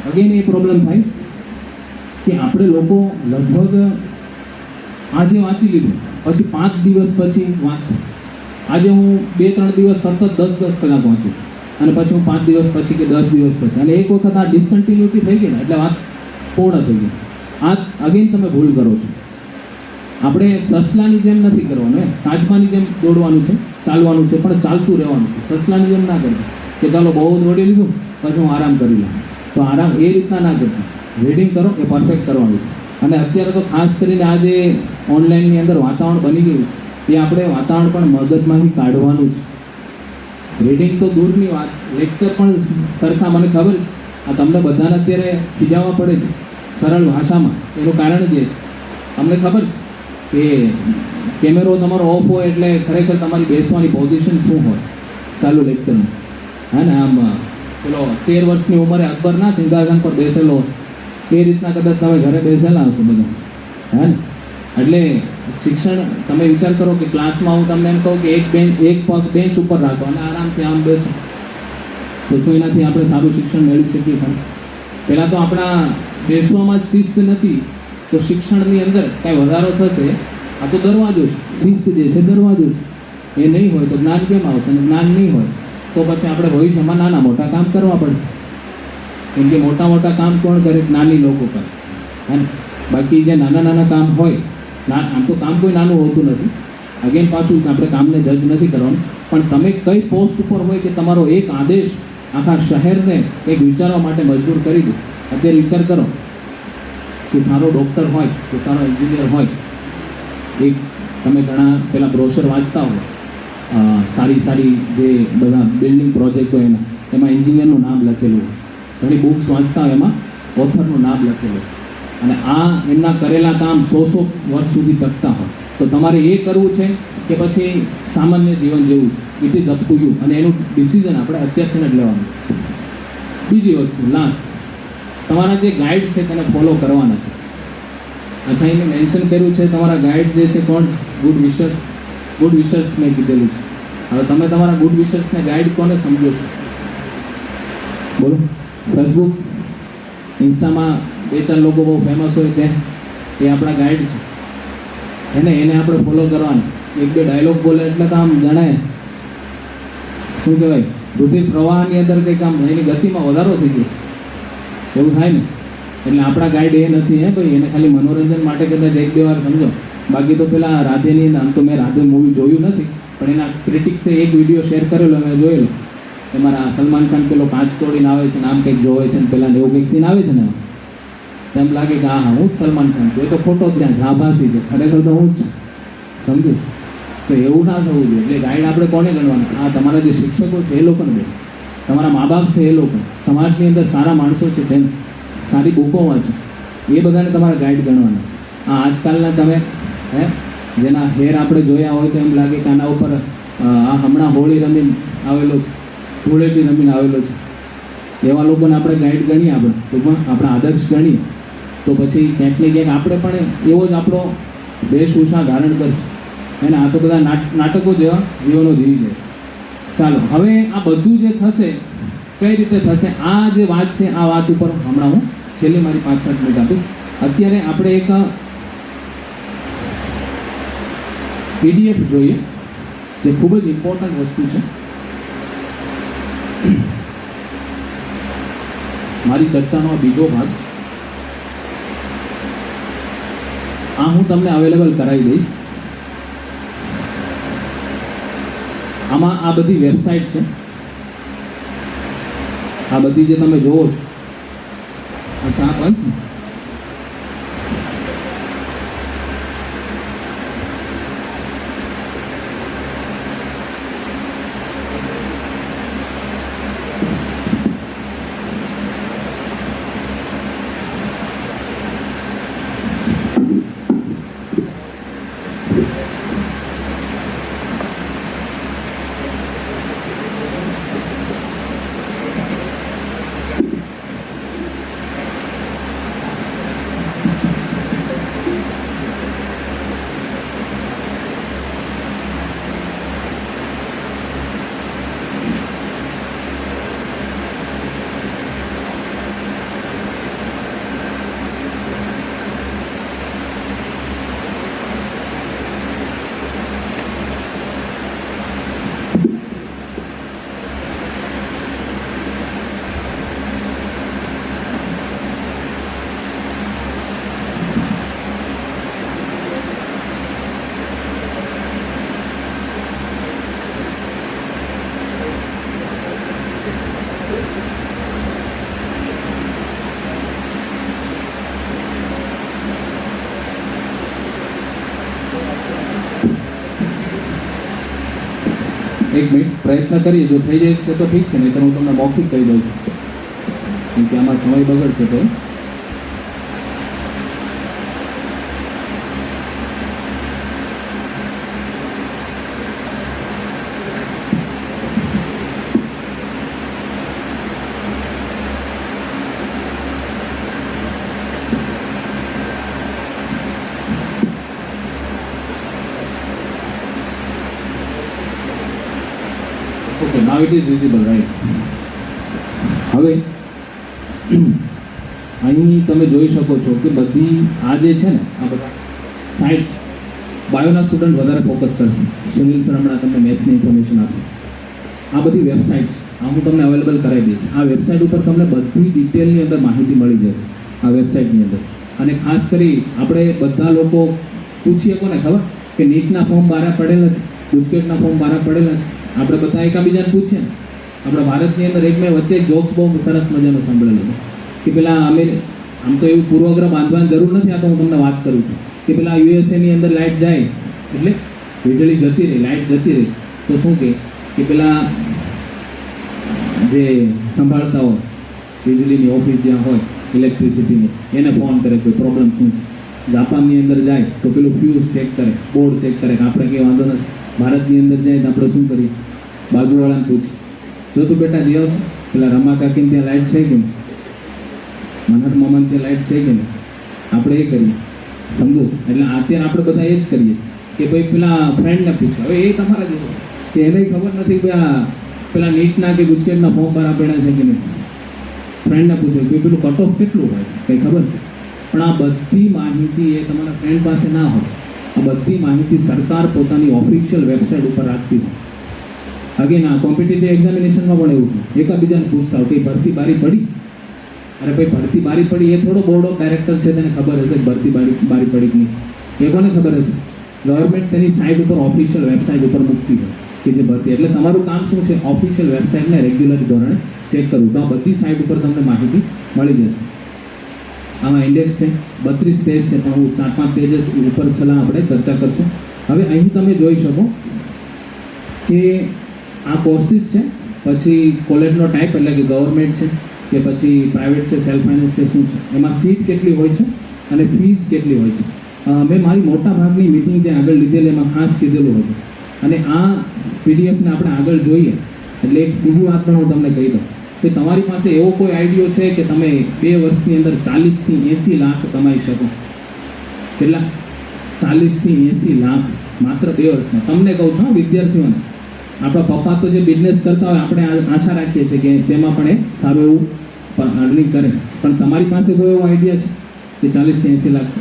અગેન એ પ્રોબ્લેમ થાય કે આપણે લોકો લગભગ આજે વાંચી લીધું પછી 5 દિવસ પછી વાંચું. આજે હું 2-3 દિવસ સતત 10 કલાક વાંચું અને પછી હું 5 દિવસ પછી કે 10 દિવસ પછી, અને એક વખત આ ડિસકન્ટિન્યુટી થઈ ગઈ ને એટલે વાત પૂર્ણ થઈ ગઈ. આ અગેન તમે ભૂલ કરો છો. આપણે સસલાની જેમ નથી કરવાનું, કાચબાની જેમ દોડવાનું છે, ચાલવાનું છે, પણ ચાલતું રહેવાનું છે. સસલાની જેમ ના કરવું કે ચાલો બહુ દોડી લીધું પછી હું આરામ કરી લઉં. તો આરામ એ રીતના ના કરતા. રીડિંગ કરો એ પરફેક્ટ કરવાનું છે. અને અત્યારે તો ખાસ કરીને આ જે ઓનલાઈનની અંદર વાતાવરણ બની ગયું એ આપણે વાતાવરણ પણ મગજમાંથી કાઢવાનું છે. રીડિંગ તો દૂરની વાત, લેક્ચર પણ સરખા, મને ખબર છે આ તમને બધાને અત્યારે ખીજાવવા પડે છે સરળ ભાષામાં. એનું કારણ જે છે અમને ખબર છે કે કેમેરો તમારો ઓફ હોય એટલે ખરેખર તમારી બેસવાની પોઝિશન શું હોય ચાલુ લેક્ચરમાં. હા ને, આમ પેલો 13 વર્ષની ઉંમરે અકબરના સિંહાસન પર બેસેલો એ રીતના કદાચ તમે ઘરે બેસેલા હશો બધા. હા ને, એટલે શિક્ષણ તમે વિચાર કરો કે ક્લાસમાં હું તમને એમ કહું કે એક પગ બેન્ચ ઉપર રાખો અને આરામથી આમ બેસો, તો શું એનાથી આપણે સારું શિક્ષણ મેળવી શકીએ ખરું? પહેલાં તો આપણા બેસવામાં જ શિસ્ત નથી તો શિક્ષણની અંદર કાંઈ વધારો થશે? આ તો દરવાજો છે. શિસ્ત જે છે દરવાજો છે. એ નહીં હોય તો જ્ઞાન કેમ આવશે? અને જ્ઞાન નહીં હોય તો પછી આપણે ભવિષ્યમાં નાના મોટા કામ કરવા પડશે. કેમ કે મોટા મોટા કામ કોણ કરે? જ્ઞાની લોકો કરે. હા, બાકી જે નાના કામ હોય, આમ તો કામ કોઈ નાનું હોતું નથી. અગેન પાછું આપણે કામને જજ નથી કરવાનું, પણ તમે કઈ પોસ્ટ ઉપર હોય કે તમારો એક આદેશ આખા શહેરને એક વિચારવા માટે મજબૂર કરી દે. અત્યારે વિચાર કરો કે સારો ડૉક્ટર હોય કે સારો એન્જિનિયર હોય, એક તમે ઘણા પેલા બ્રોશર વાંચતા હોય, સારી જે બધા બિલ્ડિંગ પ્રોજેક્ટ હોય એમાં એન્જિનિયરનું નામ લખેલું હોય. ઘણી બુક્સ વાંચતા હોય એમાં ઓથરનું નામ લખેલું હોય. અને આ એમના કરેલા કામ 100 વર્ષ સુધી ટકતા હોય. તો તમારે એ કરવું છે કે પછી સામાન્ય જીવન જેવું it is up to you, અને એનું ડિસિઝન આપણે અત્યારથી જ લેવાનું. બીજી વસ્તુ લાસ્ટ, તમારા જે ગાઈડ છે તેને ફોલો કરવાના છે. અચ્છા, એને મેન્શન કર્યું છે તમારા ગાઈડ જે છે કોણ? ગુડ વિશર્સ મેં કીધેલું છે. હવે તમે તમારા ગુડ વિશર્સને ગાઈડ કોને સમજો છો? બોલો. ફેસબુક, ઇન્સ્ટામાં 2-4 લોકો બહુ ફેમસ હોય તે એ આપણા ગાઈડ છે. એને આપણે ફોલો કરવાના. 1-2 ડાયલોગ બોલે એટલે તો આમ જણાય શું કહેવાય, રુધિર પ્રવાહની અંદર કંઈક આમ એની ગતિમાં વધારો થઈ ગયો એવું થાય ને. એટલે આપણા ગાઈડ એ નથી હે ભાઈ, એને ખાલી મનોરંજન માટે કદાચ 1-2 વાર સમજો. બાકી તો પેલા રાધેની, આમ તો મેં રાધે મૂવી જોયું નથી, પણ એના ક્રિટિક્સે એક વિડીયો શેર કરેલો, મેં જોયેલો. એમાં સલમાન ખાન પેલો કાચ તોડીને આવે છે ને આમ કંઈક જોવે છે ને પેલા એવું કંઈક સીન આવે છે ને, એમ લાગે કે હા હું જ સલમાન ખાન છું. એ તો ખોટો ત્યાં ઝાભાસી છે, ખરેખર તો હું જ છું. સમજુ? તો એવું ના થવું જોઈએ. એટલે ગાઈડ આપણે કોને ગણવાના? આ તમારા જે શિક્ષકો છે એ લોકોને બે, તમારા મા બાપ છે એ લોકો, સમાજની અંદર સારા માણસો છે તેમ, સારી બુકો વાંચો, એ બધાને તમારા ગાઈડ ગણવાના. આ આજકાલના તમે જેના હેર આપણે જોયા હોય તો એમ લાગે કે આના ઉપર આ હમણાં હોળી રમીને આવેલો છે, ધૂળેટી રમીને આવેલો છે, એવા લોકોને આપણે ગાઈડ ગણીએ, આપણે ટૂંકમાં આપણા આદર્શ ગણીએ, તો પછી ક્યાંક ને ક્યાંક આપણે પણ એવો જ આપણો વેશભૂષા ધારણ કરીશું. અને આ તો બધા નાટકો જેવા જીવનો જીવી જશે. ચાલો, હવે આ બધું જે થશે કઈ રીતે થશે? આ જે વાત છે આ વાત ઉપર હમણાં હું છેલ્લી મારી 5-7 મિનિટ આપીશ. અત્યારે આપણે એક PDF જોઈએ જે ખૂબ જ ઇમ્પોર્ટન્ટ વસ્તુ છે. મારી ચર્ચાનો આ બીજો ભાગ, આ હું તમને અવેલેબલ કરાવી દઈશ. આમાં આ બધી વેબસાઇટ છે, આ બધી જે તમે જોવો છો અચ્છા આ બંધ છે? એક મિનિટ પ્રયત્ન કરીએ, જો થઈ જાય છે તો ઠીક છે, નહીં તો હું તમને મૌખિક કહી દઉં છું, કેમ કે આમાં સમય બગડશે તો. Okay, now it is visible, right. હવે અહીં તમે જોઈ શકો છો કે બધી આ જે છે ને આ બધા સાઇટ બાયોના સ્ટુડન્ટ વધારે ફોકસ કરશે. સુનિલ સર હમણાં તમને મેથ્સની ઇન્ફોર્મેશન આપશે. આ બધી વેબસાઇટ આ હું તમને અવેલેબલ કરાવી દઈશ. આ વેબસાઇટ ઉપર તમને બધી ડિટેલની અંદર માહિતી મળી જશે આ વેબસાઇટની અંદર. અને ખાસ કરી આપણે બધા લોકો પૂછીએ કોને ખબર કે નીટના ફોર્મ બહાર પડેલા છે, ગુજકેટના ફોર્મ બહાર પડેલા છે. આપણે બધા એકબીજાને પૂછીએ ને, આપણા ભારતની અંદર એક મેં વચ્ચે જોક્સ બહુ સરસ મજાનો સાંભળેલો કે પેલા અમે આમ તો એવું પૂર્વગ્રહ બાંધવાની જરૂર નથી, આ તો હું તમને વાત કરું છું કે પેલા યુએસએની અંદર લાઇટ જાય એટલે વીજળી જતી રહી, લાઇટ જતી રહી તો શું કે પેલા જે સંભાળતા હોય વીજળીની ઓફિસ જ્યાં હોય ઇલેક્ટ્રિસિટીની એને ફોન કરે કોઈ પ્રોબ્લેમ શું છે. જાપાનની અંદર જાય તો પેલું ફ્યુઝ ચેક કરે, બોર્ડ ચેક કરે કે આપણે કંઈ વાંધો નથી. ભારતની અંદર જાય તો આપણે શું કરીએ, બાજુવાળાને પૂછીએ, જો તું બેટા જીઓ પેલા રમા કાકીને ત્યાં લાઇટ છે કે નહીં, મનહર મામાને ત્યાં લાઇટ છે કે નહીં, આપણે એ કરીએ. સમજો? એટલે અત્યારે આપણે બધા એ જ કરીએ કે ભાઈ પેલા ફ્રેન્ડને પૂછે. હવે એ તમારા જેવો કે એને ખબર નથી કે આ પેલા નીટના કે ગુજકેટના ફોર્મ બહાર આપેલા છે કે નહીં. ફ્રેન્ડને પૂછે કે પેલું કટ ઓફ કેટલું હોય કંઈ ખબર છે, પણ આ બધી માહિતી એ તમારા ફ્રેન્ડ પાસે ના હોય. આ બધી માહિતી સરકાર પોતાની ઓફિશિયલ વેબસાઇટ ઉપર રાખતી હોય. અગેન આ કોમ્પિટિટિવ એક્ઝામિનેશનમાં પણ એવું છે, એકબીજાને પૂછતા હોય કે ભરતી બારી પડી, અરે ભાઈ ભરતી બારી પડી એ થોડો બોર્ડ ઓફ ડાયરેક્ટર છે તેને ખબર હશે ભરતી બારી પડી કે નહીં, એ કોને ખબર હશે? ગવર્મેન્ટ તેની સાઇટ ઉપર ઓફિશિયલ વેબસાઇટ ઉપર મૂકતી હોય કે જે ભરતી. એટલે તમારું કામ શું છે, ઓફિશિયલ વેબસાઇટને રેગ્યુલર ધોરણે ચેક કરવું. તો આ બધી સાઇટ ઉપર તમને માહિતી મળી જશે. આમાં ઇન્ડેક્સ છે, 32 પેજ છે, પણ હું 4-5 પેજીસ ઉપર છેલ્લા આપણે ચર્ચા કરશું. હવે અહીં તમે જોઈ શકો કે આ કોર્સિસ છે, પછી કોલેજનો ટાઈપ એટલે કે ગવર્મેન્ટ છે કે પછી પ્રાઇવેટ છે, સેલ્ફ ફાઇનાન્સ છે, શું છે, એમાં સીટ કેટલી હોય છે અને ફીસ કેટલી હોય છે. મેં મારી મોટા ભાગની મિટિંગ જે આગળ લીધેલી એમાં ખાસ કીધેલું હતું. અને આ પીડીએફને આપણે આગળ જોઈએ એટલે એક બીજી વાત પણ હું તમને કહી દઉં કે તમારી પાસે એવો કોઈ આઈડિયો છે કે તમે 2 વર્ષની અંદર 40 થી 80 લાખ કમાઈ શકો? કેટલા? 40 થી 80 લાખ માત્ર 2 વર્ષમાં. તમને કહું છું વિદ્યાર્થીઓને, આપણા પપ્પા તો જે બિઝનેસ કરતા હોય આપણે આશા રાખીએ છીએ કે તેમાં પણ એ સારું એવું અર્નિંગ કરે, પણ તમારી પાસે કોઈ એવો આઈડિયા છે કે 40 થી 80 લાખ?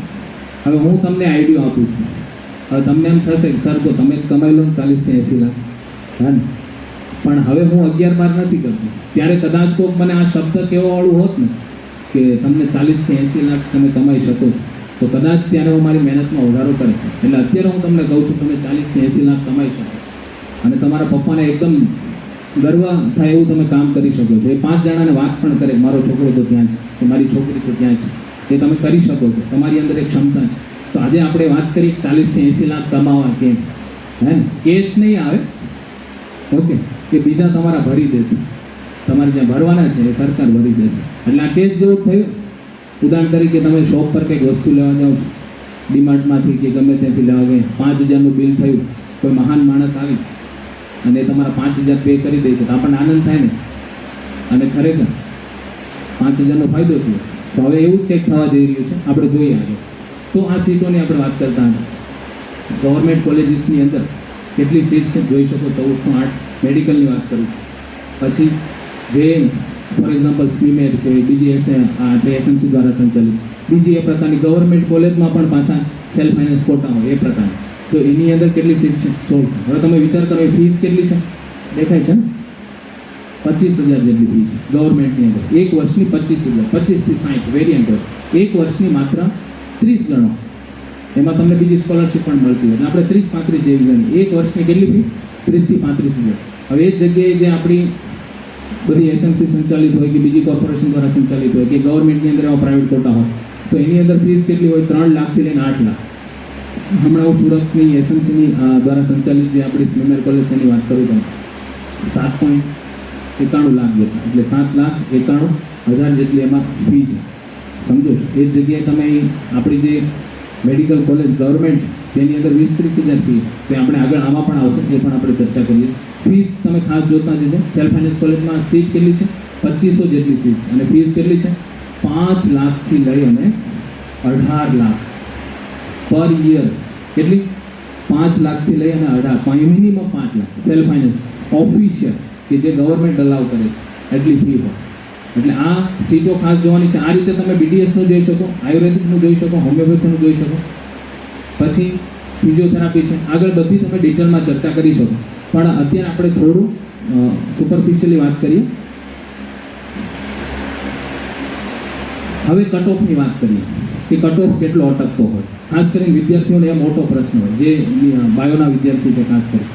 હવે હું તમને આઈડિયો આપું છું. હવે તમને એમ થશે કે સર તો તમે જ કમાઈ લો 40 થી 80 લાખ, હા ને? પણ હવે હું 11-12 નથી કરતો, ત્યારે કદાચ કોઈક મને આ શબ્દ કહેવાવાળું હોત ને કે તમને 40 થી 80 લાખ તમે કમાઈ શકો તો કદાચ ત્યારે હું મારી મહેનતમાં વધારો કરે. એટલે અત્યારે હું તમને કહું છું તમે 40 થી 80 લાખ કમાઈ શકો અને તમારા પપ્પાને એકદમ ગર્વ થાય એવું તમે કામ કરી શકો છો. એ 5 જણાને વાત પણ કરે મારો છોકરો તો ત્યાં છે કે મારી છોકરી તો ત્યાં છે, એ તમે કરી શકો છો. તમારી અંદર એક ક્ષમતા છે. તો આજે આપણે વાત કરી 40 થી 80 લાખ કમાવા કેમ, હે ને? કેશ નહીં આવે, ઓકે, કે બીજા તમારા ભરી દેશે. તમારે જ્યાં ભરવાના છે એ સરકાર ભરી દેશે. એટલે આ કેસ જેવું જ થયું. ઉદાહરણ તરીકે તમે શોપ પર કંઈક વસ્તુ લેવા જાઓ છો, ડીમાર્ટમાંથી કે ગમે ત્યાંથી લેવા ગયા, 5000નું બિલ થયું, કોઈ મહાન માણસ આવી અને તમારા 5000 પે કરી દે છે, તો આપણને આનંદ થાય ને, અને ખરેખર 5000નો ફાયદો થયો. તો હવે એવું જ કંઈક થવા જઈ રહ્યું છે, આપણે જોઈએ આગળ. તો આ સીટોની આપણે વાત કરતા હતા. ગવર્મેન્ટ કોલેજીસની અંદર કેટલી સીટ છે જોઈ શકો, 1408. મેડિકલની વાત કરું, પછી જે ફોર એક્ઝામ્પલ સ્વીમેર છે, બીજી એસએમસી દ્વારા સંચાલિત, બીજી એ પ્રકારની ગવર્મેન્ટ કોલેજમાં પણ પાછા સેલ્ફ ફાઇનાન્સ કોટા હોય એ પ્રકારની. તો એની અંદર કેટલી સીટ છે? 16. હવે તમે વિચાર કરો એ ફીસ કેટલી છે, દેખાય છે ને? 25,000 જેટલી ફીસ ગવર્મેન્ટની અંદર. એક વર્ષની 25,000, 25 થી 60 વેરિયન્ટ હોય. એક વર્ષની માત્ર 30 ગણો, એમાં તમને બીજી સ્કોલરશીપ પણ મળતી હોય. એટલે આપણે 30-35 જેવી ગણી. એક વર્ષની કેટલી ફી? 30 થી 35,000. હવે એ જ જગ્યાએ જે આપણી બધી એસએમસી સંચાલિત હોય કે બીજી કોર્પોરેશન દ્વારા સંચાલિત હોય કે ગવર્મેન્ટની અંદર એવા પ્રાઇવેટ કોટા હોય, તો એની અંદર ફીસ કેટલી હોય? 3 લાખથી લઈને 8 લાખ. હમણાં હું સુરતની એસએમસીની દ્વારા સંચાલિત જે આપણી સ્વીમેર કોલેજ છે એની વાત કરું તો 7.91 લાખ જેટલા, એટલે 7,91,000 જેટલી એમાં ફી છે. સમજો છો? એ જ જગ્યાએ તમે આપણી જે મેડિકલ કોલેજ ગવર્મેન્ટ તેની અંદર 20-30,000 ફી, તો આપણે આગળ આમાં પણ આવશે, એ પણ આપણે ચર્ચા કરીએ. ફીસ તમે ખાસ જોતા જજો. સેલ્ફ ફાઇનાન્સ કોલેજમાં સીટ કેટલી છે? 2500 જેટલી સીટ, અને ફીસ કેટલી છે? 5 લાખથી લઈ અને 18 લાખ પર યર. કેટલી? 5 લાખથી લઈ અને 18, minimum 5 lakh self finance official કે જે ગવર્મેન્ટ અલાઉ કરે છે એટલી ફી હોય. એટલે આ સીટો ખાસ જોવાની છે. આ રીતે તમે બીડીએસનું જોઈ શકો, આયુર્વેદિકનું જોઈ શકો, હોમિયોપેથીનું જોઈ શકો, પછી ફિઝિયોથેરાપી છે. આગળ બધી તમે ડિટેલમાં ચર્ચા કરી શકો, પણ અત્યારે આપણે થોડું સુપરફિશિયલી વાત કરીએ. હવે કટ ઓફની વાત કરીએ કે કટ ઓફ કેટલો અટકતો હોય. ખાસ કરીને વિદ્યાર્થીઓને એ મોટો પ્રશ્ન હોય, જે બાયોના વિદ્યાર્થી છે ખાસ કરી.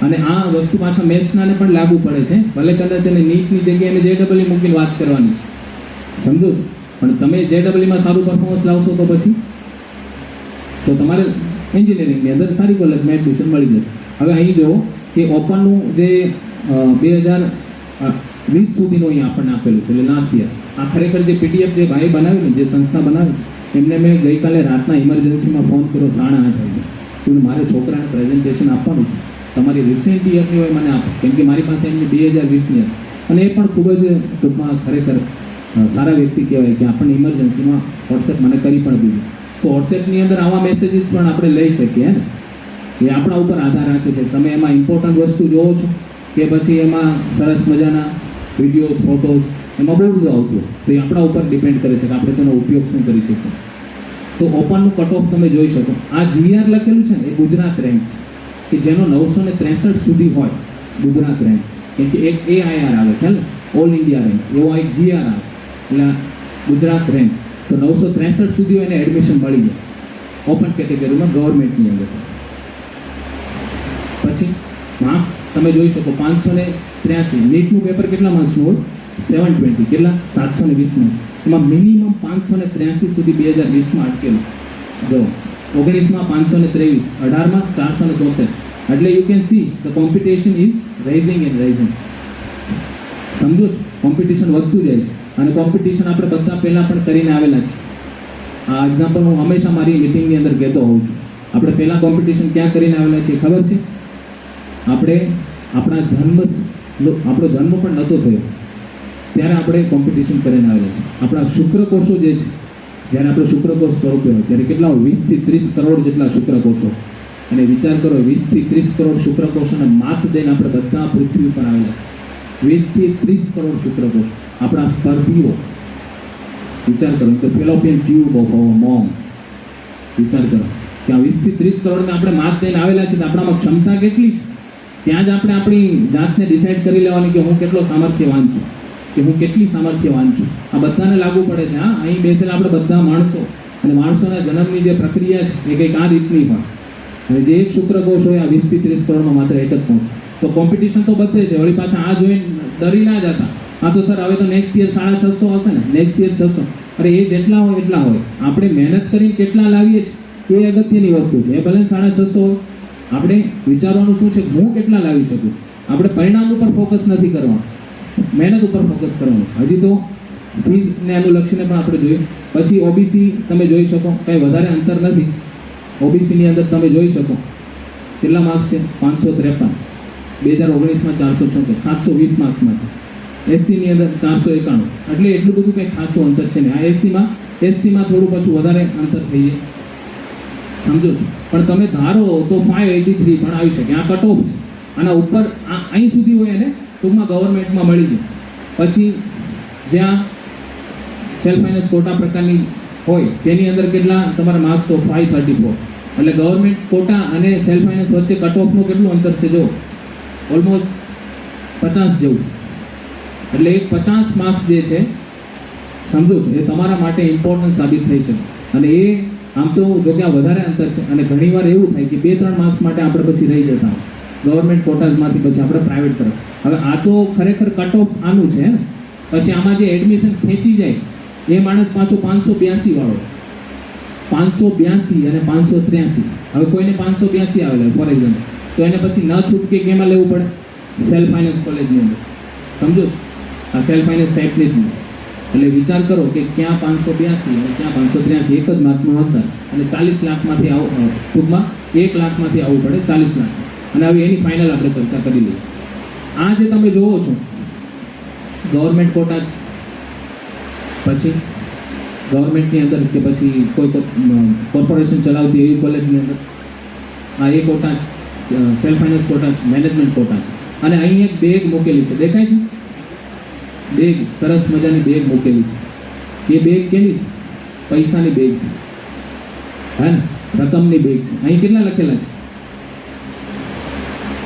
અને આ વસ્તુ પાછા મેથ્સનાને પણ લાગુ પડે છે. ભલે કદાચ એને નીટની જગ્યાએ એને JEE મૂકીને વાત કરવાની છે, સમજો છો? પણ તમે JEEમાં સારું પરફોર્મન્સ લાવશો તો પછી તો તમારે એન્જિનિયરિંગની અંદર સારી કોલેજમાં એડમિશન મળી જશે. હવે અહીં જુઓ કે ઓપનનું જે 2020 સુધીનું અહીં આપણને આપેલું છે, એટલે લાસ્ટ યર. આ ખરેખર જે PDF જે ભાઈ બનાવ્યું ને, જે સંસ્થા બનાવી, એમને મેં ગઈકાલે રાતના ઇમરજન્સીમાં ફોન કર્યો 8:30 વાગે, કે મારે છોકરાને પ્રેઝન્ટેશન આપવાનું છે, તમારી રિસેન્ટ યરની હોય મને આપો, કેમ કે મારી પાસે એમની 2020ની હતી. અને એ પણ ખૂબ જ ટૂંકમાં ખરેખર સારા વ્યક્તિ કહેવાય કે આપણને ઇમરજન્સીમાં વોટ્સએપ મને કરી પણ દીધું. તો વોટ્સએપની અંદર આવા મેસેજીસ પણ આપણે લઈ શકીએ ને, એ આપણા ઉપર આધાર રાખે છે. તમે એમાં ઇમ્પોર્ટન્ટ વસ્તુ જોવો છો કે પછી એમાં સરસ મજાના વિડીયોઝ, ફોટોઝ, એમાં બહુ બધું આવતું, તો એ આપણા ઉપર ડિપેન્ડ કરે છે કે આપણે તેનો ઉપયોગ શું કરી શકીએ. તો ઓપનનું કટ ઓફ તમે જોઈ શકો. આ GR લખેલું છે ને, એ ગુજરાત રેન્ક છે, કે જેનો 963 સુધી હોય ગુજરાત રેન્ક. કેમ કે એક AIR આવે છે ને, ઓલ ઇન્ડિયા રેન્ક, એવો એક GR આવે, એટલે ગુજરાત રેન્ક. તો 963 સુધી હોય એને એડમિશન મળી જાય ઓપન કેટેગરીમાં ગવર્મેન્ટની અંદર. પછી માર્ક્સ તમે જોઈ શકો 583. નીટનું પેપર કેટલા માર્ક્સનું હોય? 720. કેટલા? 720 એમાં મિનિમમ 583 સુધી 2020માં અટકેલું. જો 19માં 523, 18માં 473. એટલે you can see the competition is rising and rising. સમજો છો? કોમ્પિટિશન વધતું જાય છે, અને કોમ્પિટિશન આપણે બધા પહેલાં પણ કરીને આવેલા છે. આ એક્ઝામ્પલ હું હંમેશા મારી મિટિંગની અંદર કહેતો હોઉં છું. આપણે પહેલાં કોમ્પિટિશન ક્યાં કરીને આવેલા છીએ ખબર છે? આપણે આપણો જન્મ પણ નહોતો થયો ત્યારે આપણે કોમ્પિટિશન કરીને આવેલા છે. આપણા શુક્રકોષો જે છે, જ્યારે આપણે શુક્રકોષ સ્વરૂપે હોય ત્યારે કેટલા હોય? 20 થી 30 કરોડ જેટલા શુક્રકોષો. અને વિચાર કરો, 20 થી 30 કરોડ શુક્રકોષોને માત દઈને આપણે બધા પૃથ્વી ઉપર આવેલા છે. 20 થી 30 કરોડ શુક્રકોષ. આપણા સ્પર્ધીઓ વિચાર કરો, તો ફેલોપિયન ટ્યુબ ઓફ મોમ. વિચાર કરો કે આ 20 થી 30 કરોડને આપણે માત દઈને આવેલા છે, તો આપણામાં ક્ષમતા કેટલી છે? ત્યાં જ આપણે આપણી જાતને ડિસાઇડ કરી લેવાની કે હું કેટલો સામર્થ્યવાન છું, કે હું કેટલી સામર્થ્યવાન છું. આ બધાને લાગુ પડે છે. હા, અહીં બેસેલા આપણે બધા માણસો, અને માણસોના જન્મની જે પ્રક્રિયા છે એ કંઈક આ રીતની હોય. અને જે એક શુક્રકોષ હોય આ 20 થી 30 કરોડમાં માત્ર એક જ પહોંચે. તો કોમ્પિટિશન તો બધે છે. વળી પાછા આ જોઈને ડરી ના જતા, હા તો સર હવે તો નેક્સ્ટ યર 650 હશે ને, નેક્સ્ટ યર 600. અરે એ જેટલા હોય એટલા હોય, આપણે મહેનત કરીને કેટલા લાવીએ છીએ એ અગત્યની વસ્તુ છે. એ ભલે 650 હોય, આપણે વિચારવાનું શું છે, હું કેટલા લાવી શકું. આપણે પરિણામ ઉપર ફોકસ નથી કરવાનું, મહેનત ઉપર ફોકસ કરવાનું. હજી તો ફીને અનુલક્ષીને પણ આપણે જોઈએ. પછી ઓબીસી તમે જોઈ શકો, કંઈ વધારે અંતર નથી. ઓબીસીની અંદર તમે જોઈ શકો કેટલા માર્ક્સ છે, 553. 2019માં 476, 720 માર્ક્સમાંથી. એસસીની અંદર 491, એટલે એટલું બધું કંઈ ખાસું અંતર છે ને. આ એસટીમાં થોડું પાછું વધારે અંતર થઈ જાય, સમજો છો. પણ તમે ધારો તો 583 પણ આવી શકે. આ કટ ઓફ આના ઉપર અહીં સુધી હોય એને ટૂંકમાં ગવર્મેન્ટમાં મળી જાય. પછી જ્યાં સેલ્ફ ફાઇનાન્સ કોટા પ્રકારની હોય તેની અંદર કેટલા તમારા માર્ક્સ તો 534. એટલે ગવર્મેન્ટ કોટા અને સેલ્ફ ફાઇનાન્સ વચ્ચે કટ ઓફનું કેટલું અંતર છે જો, ઓલમોસ્ટ 50 જેવું. એટલે એક 50 માર્ક્સ જે છે, સમજો છો, એ તમારા માટે ઇમ્પોર્ટન્ટ સાબિત થઈ શકે. અને એ આમ તો જો કે આ વધારે અંતર છે, અને ઘણીવાર એવું થાય કે 2-3 માર્ક્સ માટે આપણે પછી રહી જતા ગવર્મેન્ટ કોટાઝમાંથી પછી આપણે પ્રાઇવેટ તરફ. હવે આ તો ખરેખર કટ ઓફ આનું છે ને. પછી આમાં જે એડમિશન ખેંચી જાય એ માણસ પાછો 582 વાળો, 582 અને 583. હવે કોઈને 582 આવેલા ફોર એક્ઝામ્પલ, તો એને પછી ન છૂટકે કેમાં લેવું પડે, સેલ્ફ ફાઇનાન્સ કોલેજની અંદર. સમજો, આ સેલ્ફ ફાઇનાન્સ ટાઈપની જ નહીં. એટલે વિચાર કરો કે ક્યાં 582 અને ક્યાં 583, એક જ માર્કનું અંતર, અને 40 લાખમાંથી આવું, ટૂંકમાં 1 લાખમાંથી આવવું પડે 40 લાખ. અને હવે એની ફાઇનલ આપણે ચર્ચા કરી લઈએ. આ જે તમે જોવો છો ગવર્મેન્ટ કોટા, પછી ગવર્મેન્ટની અંદર કે પછી કોઈ કોર્પોરેશન ચલાવતી એવી કોલેજની અંદર આ એ quota self finance quota, management quota છે. અને અહીં એક બેગ મૂકેલી છે, દેખાય છે બેગ, સરસ મજાની બેગ મૂકેલી છે. એ બેગ કેની છે, પૈસાની બેગ છે, હે ને, રકમની બેગ છે. અહીં કેટલા લખેલા છે,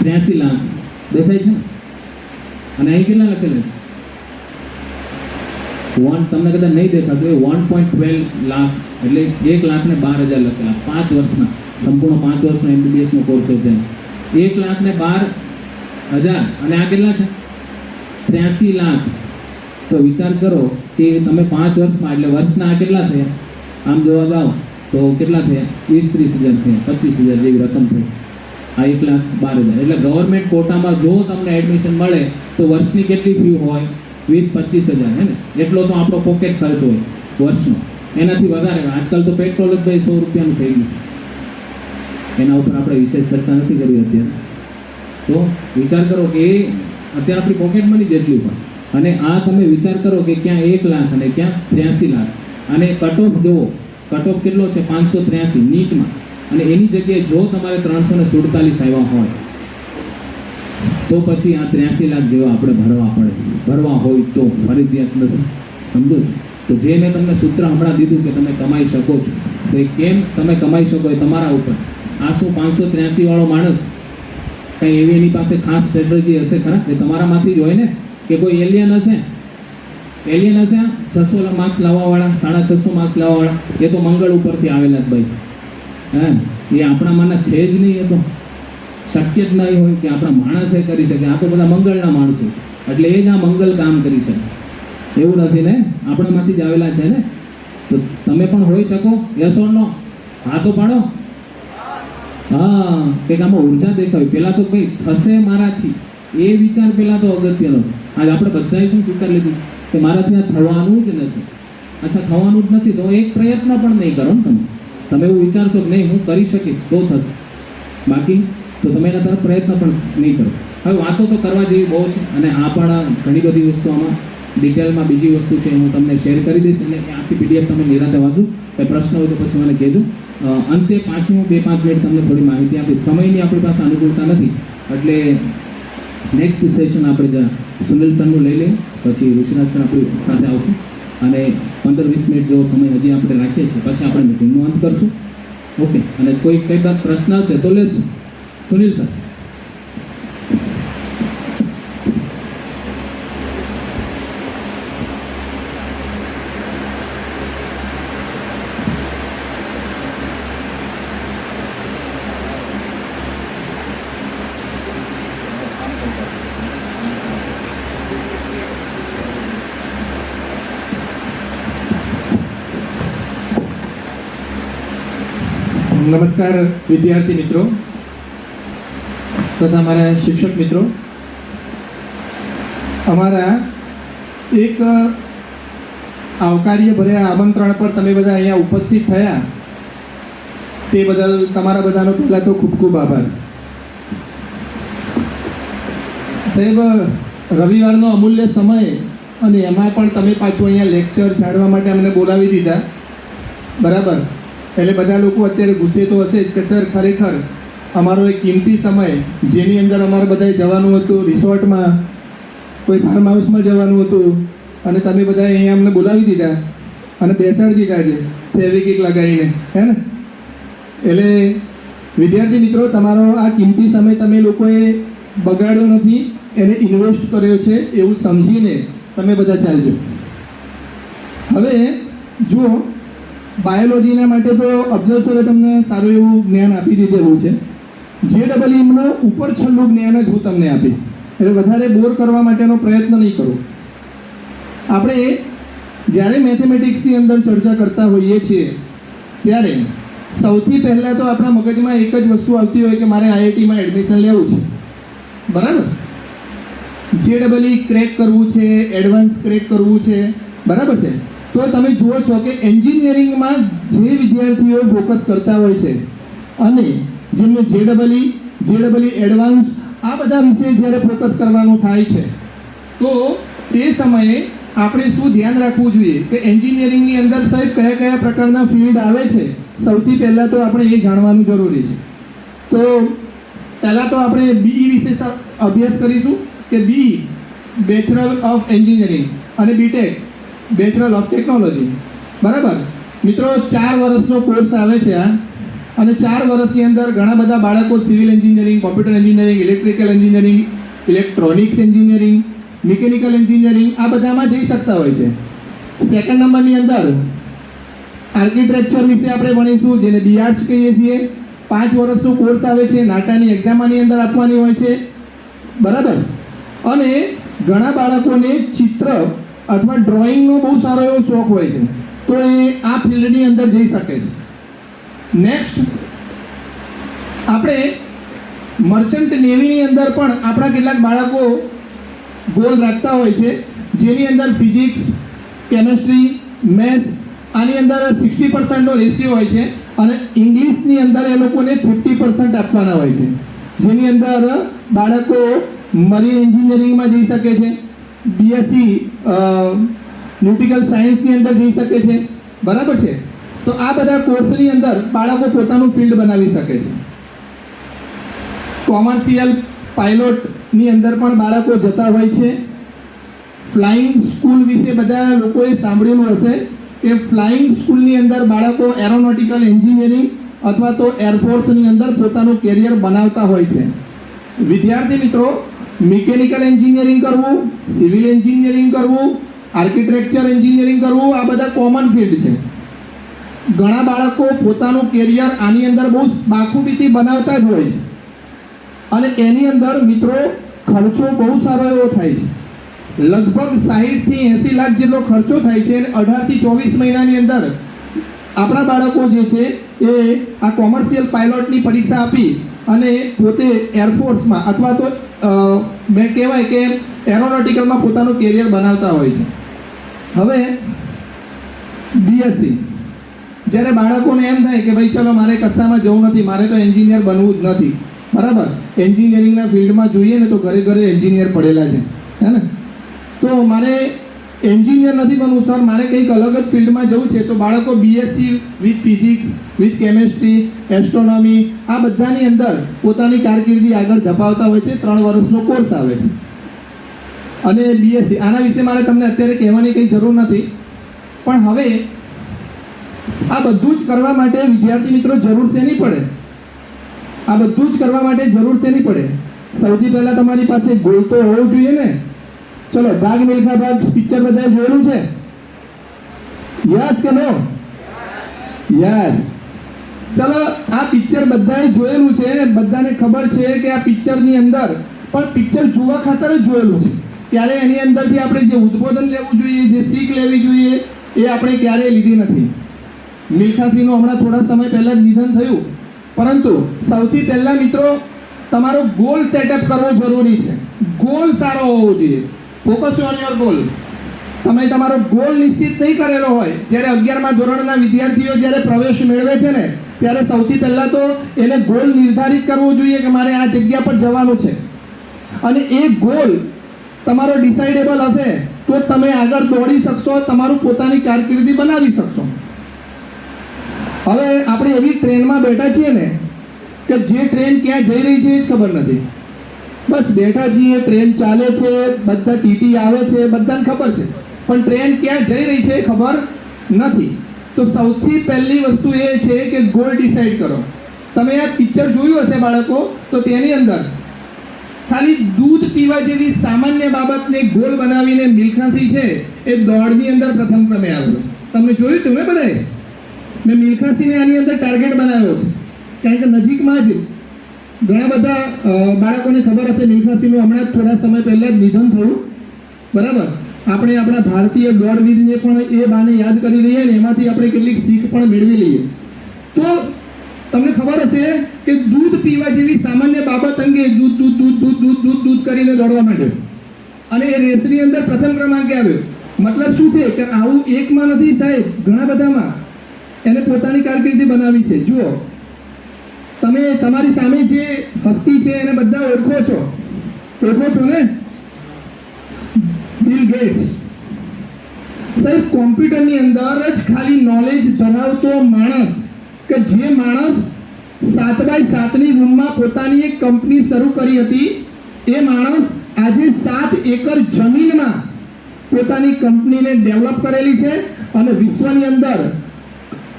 83 લાખ દેખાય છે ને. અને અહીં કેટલા લખેલા છે, તમને કદાચ નહીં દેખાતું એ 1.12 લાખ, એટલે 1,12,000 લખેલા. 5 વર્ષના, સંપૂર્ણ 5 વર્ષનો MBBS નો કોર્સ હોય છે. 1,12,000 અને આ કેટલા છે, 83 લાખ. તો વિચાર કરો કે તમે 5 વર્ષમાં, એટલે વર્ષના આ કેટલા થયા, આમ જોવા જાઓ તો કેટલા થયા, 20-30 હજાર થયા, 25,000 જેવી રકમ થઈ. આ 1,12,000. એટલે ગવર્મેન્ટ કોટામાં જો તમને એડમિશન મળે તો વર્ષની કેટલી ફી હોય, 20-25 હજાર, હે ને. એટલો તો આપણો પોકેટ ખર્ચ હોય વર્ષનો. એનાથી વધારે આજકાલ તો પેટ્રોલ જ ભાઈ 100 રૂપિયાનું થઈ ગયું છે. એના ઉપર આપણે વિશેષ ચર્ચા નથી કરવી અત્યારે. તો વિચાર કરો કે એ અત્યારે આપણી પોકેટ મની જેટલી હોય. અને આ તમે વિચાર કરો કે ક્યાં 1 લાખ અને ક્યાં 83 લાખ. અને કટ ઓફ જુઓ, કટ ઓફ કેટલો છે, 583 નીટમાં. અને એની જગ્યાએ જો તમારે 347 આવ્યા હોય તો પછી આ 83 લાખ જેવા આપણે ભરવા હોય તો ફરજિયાત નથી, સમજો છો. તો જે મેં તમને સૂત્ર હમણાં દીધું કે તમે કમાઈ શકો છો, તો એ કેમ તમે કમાઈ શકો એ તમારા ઉપર. આ શું 583 વાળો માણસ કંઈ એવી એની પાસે ખાસ સ્ટ્રેટેજી હશે ખરા, એ તમારામાંથી જ હોય ને. કે કોઈ એલિયન હશે 600 માર્ક્સ લાવવાવાળા, 650 માર્ક્સ લાવવાવાળા, એ તો મંગળ ઉપરથી આવેલા જ ભાઈ, હે. એ આપણામાંના છે જ નહીં. એ તો શક્ય જ નહીં હોય કે આપણા માણસે કરી શકે. આ તો બધા મંગળના માણસો, એટલે એ જ આ મંગલ કામ કરી શકે. એવું નથી ને, આપણામાંથી જ આવેલા છે ને. તો તમે પણ હોઈ શકો, યસ ઓર નો, હા તો પાડો. હા, કંઈક આમાં ઉર્જા દેખાવી. પહેલાં તો કંઈ થશે મારાથી, એ વિચાર પહેલાં તો અગત્યનો. આજ આપણે બધાએ શું સ્વીકાર લીધું કે મારાથી આ થવાનું જ નથી. અચ્છા, થવાનું જ નથી તો એક પ્રયત્ન પણ નહીં કરો ને. તમે એવું વિચારશો કે નહીં હું કરી શકીશ તો થશે, બાકી તો તમે એના તરફ પ્રયત્ન પણ નહીં કરો. હવે વાતો તો કરવા જેવી બહુ છે, અને આ પણ ઘણી બધી વસ્તુ આમાં ડિટેલમાં બીજી વસ્તુ છે હું તમને શેર કરી દઈશ. અને આખી PDF તમે નિરાંતે વાંચો. કંઈ પ્રશ્ન હોય તો પછી મને કહેજો. અંતે પાછી હું 2-5 મિનિટ તમને થોડી માહિતી આપીશ. સમયની આપણી પાસે અનુકૂળતા નથી, એટલે નેક્સ્ટ સેશન આપણે જ્યાં સુનિલ સરનું લઈ લઈએ, પછી ઋષિરાજ સર આપણી સાથે આવશે. અને 15-20 મિનિટ જેવો સમય હજી આપણે રાખીએ છીએ, પછી આપણે મિટિંગનો અંત કરશું. ઓકે. અને કોઈ કંઈ બાદ પ્રશ્ન હશે તો લેશું. સુનિલ સર. નમસ્કાર વિદ્યાર્થી મિત્રો તથા અમારા શિક્ષક મિત્રો. અમારા એક આવકાર્ય ભર્યા આમંત્રણ પર તમે બધા અહીંયા ઉપસ્થિત થયા તે બદલ તમારા બધાનો પહેલાં તો ખૂબ ખૂબ આભાર. સાહેબ, રવિવારનો અમૂલ્ય સમય અને એમાં પણ તમે પાછું અહીંયા લેક્ચર જાણવા માટે અમને બોલાવી દીધા, બરાબર. એટલે બધા લોકો અત્યારે ગુસ્સે તો હશે જ કે સર ખરેખર અમારો એક કિંમતી સમય જેની અંદર અમારે બધાએ જવાનું હતું, રિસોર્ટમાં કોઈ ફાર્મ હાઉસમાં જવાનું હતું, અને તમે બધા અહીંયા અમને બોલાવી દીધા અને બેસાડી દીધા છે ફેવિકિક લગાવીને, હે ને. એટલે વિદ્યાર્થી મિત્રો, તમારો આ કિંમતી સમય તમે લોકોએ બગાડ્યો નથી, એને ઇન્વેસ્ટ કર્યો છે એવું સમજીને તમે બધા ચાલજો. હવે જુઓ, બાયોલોજીના માટે તો અફઝલ સરે તમને સારું એવું જ્ઞાન આપી દીધેલું છે. JEEનું ઉપર છેલ્લું જ્ઞાન જ હું તમને આપીશ, એટલે વધારે બોર કરવા માટેનો પ્રયત્ન નહીં કરું. આપણે જ્યારે મેથેમેટિક્સની અંદર ચર્ચા કરતા હોઈએ છીએ ત્યારે સૌથી પહેલાં તો આપણા મગજમાં એક જ વસ્તુ આવતી હોય કે મારે IITમાં એડમિશન લેવું છે, બરાબર. JEE ક્રેક કરવું છે, એડવાન્સ ક્રેક કરવું છે, બરાબર છે. તો તમે જુઓ છો કે એન્જિનિયરિંગમાં જે વિદ્યાર્થીઓ ફોકસ કરતા હોય છે અને જેમને JEE એડવાન્સ આ બધા વિશે જ્યારે ફોકસ કરવાનું થાય છે તો તે સમયે આપણે શું ધ્યાન રાખવું જોઈએ કે એન્જિનિયરિંગની અંદર સાહેબ કયા કયા પ્રકારના ફિલ્ડ આવે છે, સૌથી પહેલાં તો આપણે એ જાણવાનું જરૂરી છે. તો પહેલાં તો આપણે BE વિશે અભ્યાસ કરીશું કે BE બેચલર ઓફ એન્જિનિયરિંગ અને BTech બેચલર ઓફ ટેકનોલોજી, બરાબર. મિત્રો 4 વર્ષનો કોર્સ આવે છે આ, અને 4 વર્ષની અંદર ઘણા બધા બાળકો civil engineering, computer engineering, electrical engineering, electronics engineering, mechanical engineering આ બધામાં જઈ શકતા હોય છે. સેકન્ડ નંબરની અંદર આર્કિટેક્ચર વિશે આપણે ભણીશું, જેને BArts કહીએ છીએ. 5 વર્ષનો કોર્સ આવે છે, નાટાની એક્ઝામ આની અંદર આપવાની હોય છે, બરાબર. અને ઘણા બાળકોને ચિત્ર અથવા ડ્રોઈંગનો બહુ સારો એવો શોખ હોય છે, તો એ આ ફિલ્ડની અંદર જઈ શકે છે. નેક્સ્ટ આપણે મર્ચન્ટ નેવીની અંદર પણ આપણા કેટલાક બાળકો ગોલ રાખતા હોય છે, જેની અંદર ફિઝિક્સ, કેમેસ્ટ્રી, મેથ્સ આની અંદર 60% રેશિયો હોય છે, અને ઇંગ્લિશની અંદર એ લોકોને 50% આપવાના હોય છે, જેની અંદર બાળકો મરીન એન્જિનિયરિંગમાં જઈ શકે છે, BSc ન્યુટ્રિકલ સાયન્સની અંદર જઈ શકે છે, બરાબર છે. તો આ બધા કોર્સની અંદર બાળકો પોતાનું ફિલ્ડ બનાવી શકે છે. કોમર્શિયલ પાયલોટની અંદર પણ બાળકો જતા હોય છે. ફ્લાઇંગ સ્કૂલ વિશે બધા લોકોએ સાંભળેલું હશે કે ફ્લાઇંગ સ્કૂલની અંદર બાળકો એરોનોટિકલ એન્જિનિયરિંગ અથવા તો એરફોર્સની અંદર પોતાનું કેરિયર બનાવતા હોય છે. વિદ્યાર્થી મિત્રો, મિકેનિકલ એન્જિનિયરિંગ કરવું, સિવિલ એન્જિનિયરિંગ કરવું, આર્કિટેક્ચર એન્જિનિયરિંગ કરવું આ બધા કોમન ફિલ્ડ છે. ઘણા બાળકો પોતાનું કેરિયર આની અંદર બહુ બાખૂબીથી બનાવતા જ હોય છે, અને એની અંદર મિત્રો ખર્ચો બહુ સારો એવો થાય છે. લગભગ 60 થી 80 લાખ જેટલો ખર્ચો થાય છે, અને 18 થી 24 મહિનાની અંદર આપણા બાળકો જે છે એ આ કોમર્શિયલ પાયલોટની પરીક્ષા આપી અને પોતે એરફોર્સમાં અથવા તો મેં કહેવાય કે એરોનોટિકલમાં પોતાનું કેરિયર બનાવતા હોય છે. હવે BSc, જ્યારે બાળકોને એમ થાય કે ભાઈ ચલો મારે કશામાં જવું નથી, મારે તો એન્જિનિયર બનવું જ નથી, બરાબર. એન્જિનિયરિંગના ફિલ્ડમાં જોઈએ ને તો ઘરે ઘરે એન્જિનિયર પડેલા છે, હે ને. તો મારે એન્જિનિયર નથી બનવું સર, મારે કંઈક અલગ જ ફિલ્ડમાં જવું છે, તો બાળકો BSc with physics, with chemistry, astronomy આ બધાની અંદર પોતાની કારકિર્દી આગળ ધપાવતા હોય છે. 3 વર્ષનો કોર્સ આવે છે, અને BSc આના વિશે મારે તમને અત્યારે કહેવાની કંઈ જરૂર નથી. પણ હવે આ બધું જ કરવા માટે વિદ્યાર્થી મિત્રો જરૂર શેની પડે? આ બધું જ કરવા માટે જરૂર શેની પડે? સૌથી પહેલાં તમારી પાસે ગોલ તો હોવો જોઈએ ને. ચલો, ભાગ મિલ્ખા ભાગ પિક્ચર બધાએ જોયેલું છે? યસ કે નો? યસ. ચલો, આ પિક્ચર બધાએ જોયેલું છે, બધાને ખબર છે કે આ પિક્ચરની અંદર પણ પિક્ચર જોવા ખાતર જ જોયેલું છે. ત્યારે એની અંદરથી આપણે જે ઉદ્બોધન લેવું જોઈએ, જે શીખ લેવી જોઈએ એ આપણે ક્યારેય લીધી નથી. મિલ્ખાસિંહનું હમણાં થોડા સમય પહેલા જ નિધન થયું, પરંતુ સૌથી પહેલા મિત્રો તમારો ગોલ સેટઅપ કરવો જરૂરી છે. ગોલ સારો હોવો જોઈએ. Focus on your goal. તમે તમારો ગોલ નિશ્ચિત નહીં કરેલો હોય, જ્યારે 11મા ધોરણના વિદ્યાર્થીઓ જ્યારે પ્રવેશ મેળવે છે ને, ત્યારે સૌથી પહેલાં તો એને ગોલ નિર્ધારિત કરવો જોઈએ કે મારે આ જગ્યા પર જવાનું છે. અને એ ગોલ તમારો ડિસાઇડેબલ હશે તો તમે આગળ દોડી શકશો, તમારું પોતાની કારકિર્દી બનાવી શકશો. હવે આપણે એવી ટ્રેનમાં બેઠા છીએ ને કે જે ટ્રેન ક્યાં જઈ રહી છે એ જ ખબર નથી. બસ બેઠા છીએ, ટ્રેન ચાલે છે, બધા ટીટી આવે છે, બધાને ખબર છે, પણ ટ્રેન ક્યાં જઈ રહી છે એ ખબર નથી. તો સૌથી પહેલી વસ્તુ એ છે કે ગોલ ડિસાઇડ કરો. તમે આ પિક્ચર જોયું હશે બાળકો, તો તેની અંદર ખાલી દૂધ પીવા જેવી સામાન્ય બાબતને ગોલ બનાવીને મિલ્ખાસિંહ છે એ દોડની અંદર પ્રથમ ક્રમે આવ્યો. તમે જોયું હતું ને બધાએ? મેં મિલ્ખાસિંહને આની અંદર ટાર્ગેટ બનાવ્યો છે, કારણ કે નજીકમાં જ ઘણા બધા બાળકોને ખબર હશે મિલ્ખાસિંહનું હમણાં થોડા સમય પહેલાં જ નિધન થયું, બરાબર. આપણે આપણા ભારતીય દોડવીરને પણ એ બાને યાદ કરી લઈએ ને એમાંથી આપણે કેટલીક શીખ પણ મેળવી લઈએ. તો તમને ખબર હશે કે દૂધ પીવા જેવી સામાન્ય બાબત અંગે દૂધ દૂધ દૂધ દૂધ દૂધ દૂધ દૂધ કરીને દોડવા માંડ્યો અને એ રેસની અંદર પ્રથમ ક્રમાંકે આવ્યો. મતલબ શું છે કે આવું એકમાં નથી સાહેબ, ઘણા બધામાં એને પોતાની કારકિર્દી બનાવી છે. જુઓ, તમે તમારી સામે જે હસ્તી છે એને બધા ઓળખો છો ને? બિલ ગેટ્સ સાહેબ, કોમ્પ્યુટરની અંદર જ ખાલી નોલેજ ધરાવતો માણસ, કે જે માણસ 7x7ની રૂમમાં પોતાની એક કંપની શરૂ કરી હતી, એ માણસ આજે 7 એકર જમીનમાં પોતાની કંપનીને ડેવલપ કરેલી છે અને વિશ્વની અંદર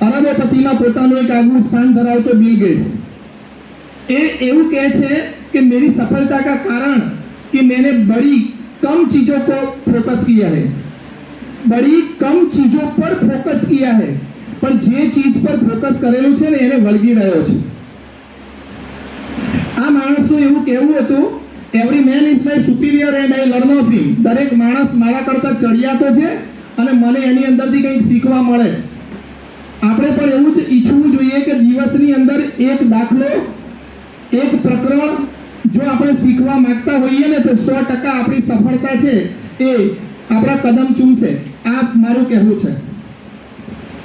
અરબોપતિમાં પોતાનું એક આગવું સ્થાન ધરાવતો બિલ ગેટ્સ એ એવું કહે છે કે मेरी सफलता का कारण कि मैंने बड़ी कम चीजों को फोकस किया है, बड़ी कम चीजों पर फोकस किया है, પણ જે ચીજ પર ફોકસ કરેલું છે ને એને વળગી રહ્યો છે. આ માણસનું એવું કહેવું હતું, every main is my superior and I learn of him. દરેક માણસ મારા કરતા ચડિયાતો છે અને મને એની અંદરથી કંઈક શીખવા મળે છે. આપણે પણ એવું જ ઈચ્છવું જોઈએ કે દિવસની અંદર એક દાખલો, એક પ્રકરણ જો આપણે શીખવા માંગતા હોઈએ ને તો 100% આપણી સફળતા છે એ આપણા કદમ ચૂમશે. આ મારું કહેવું છે.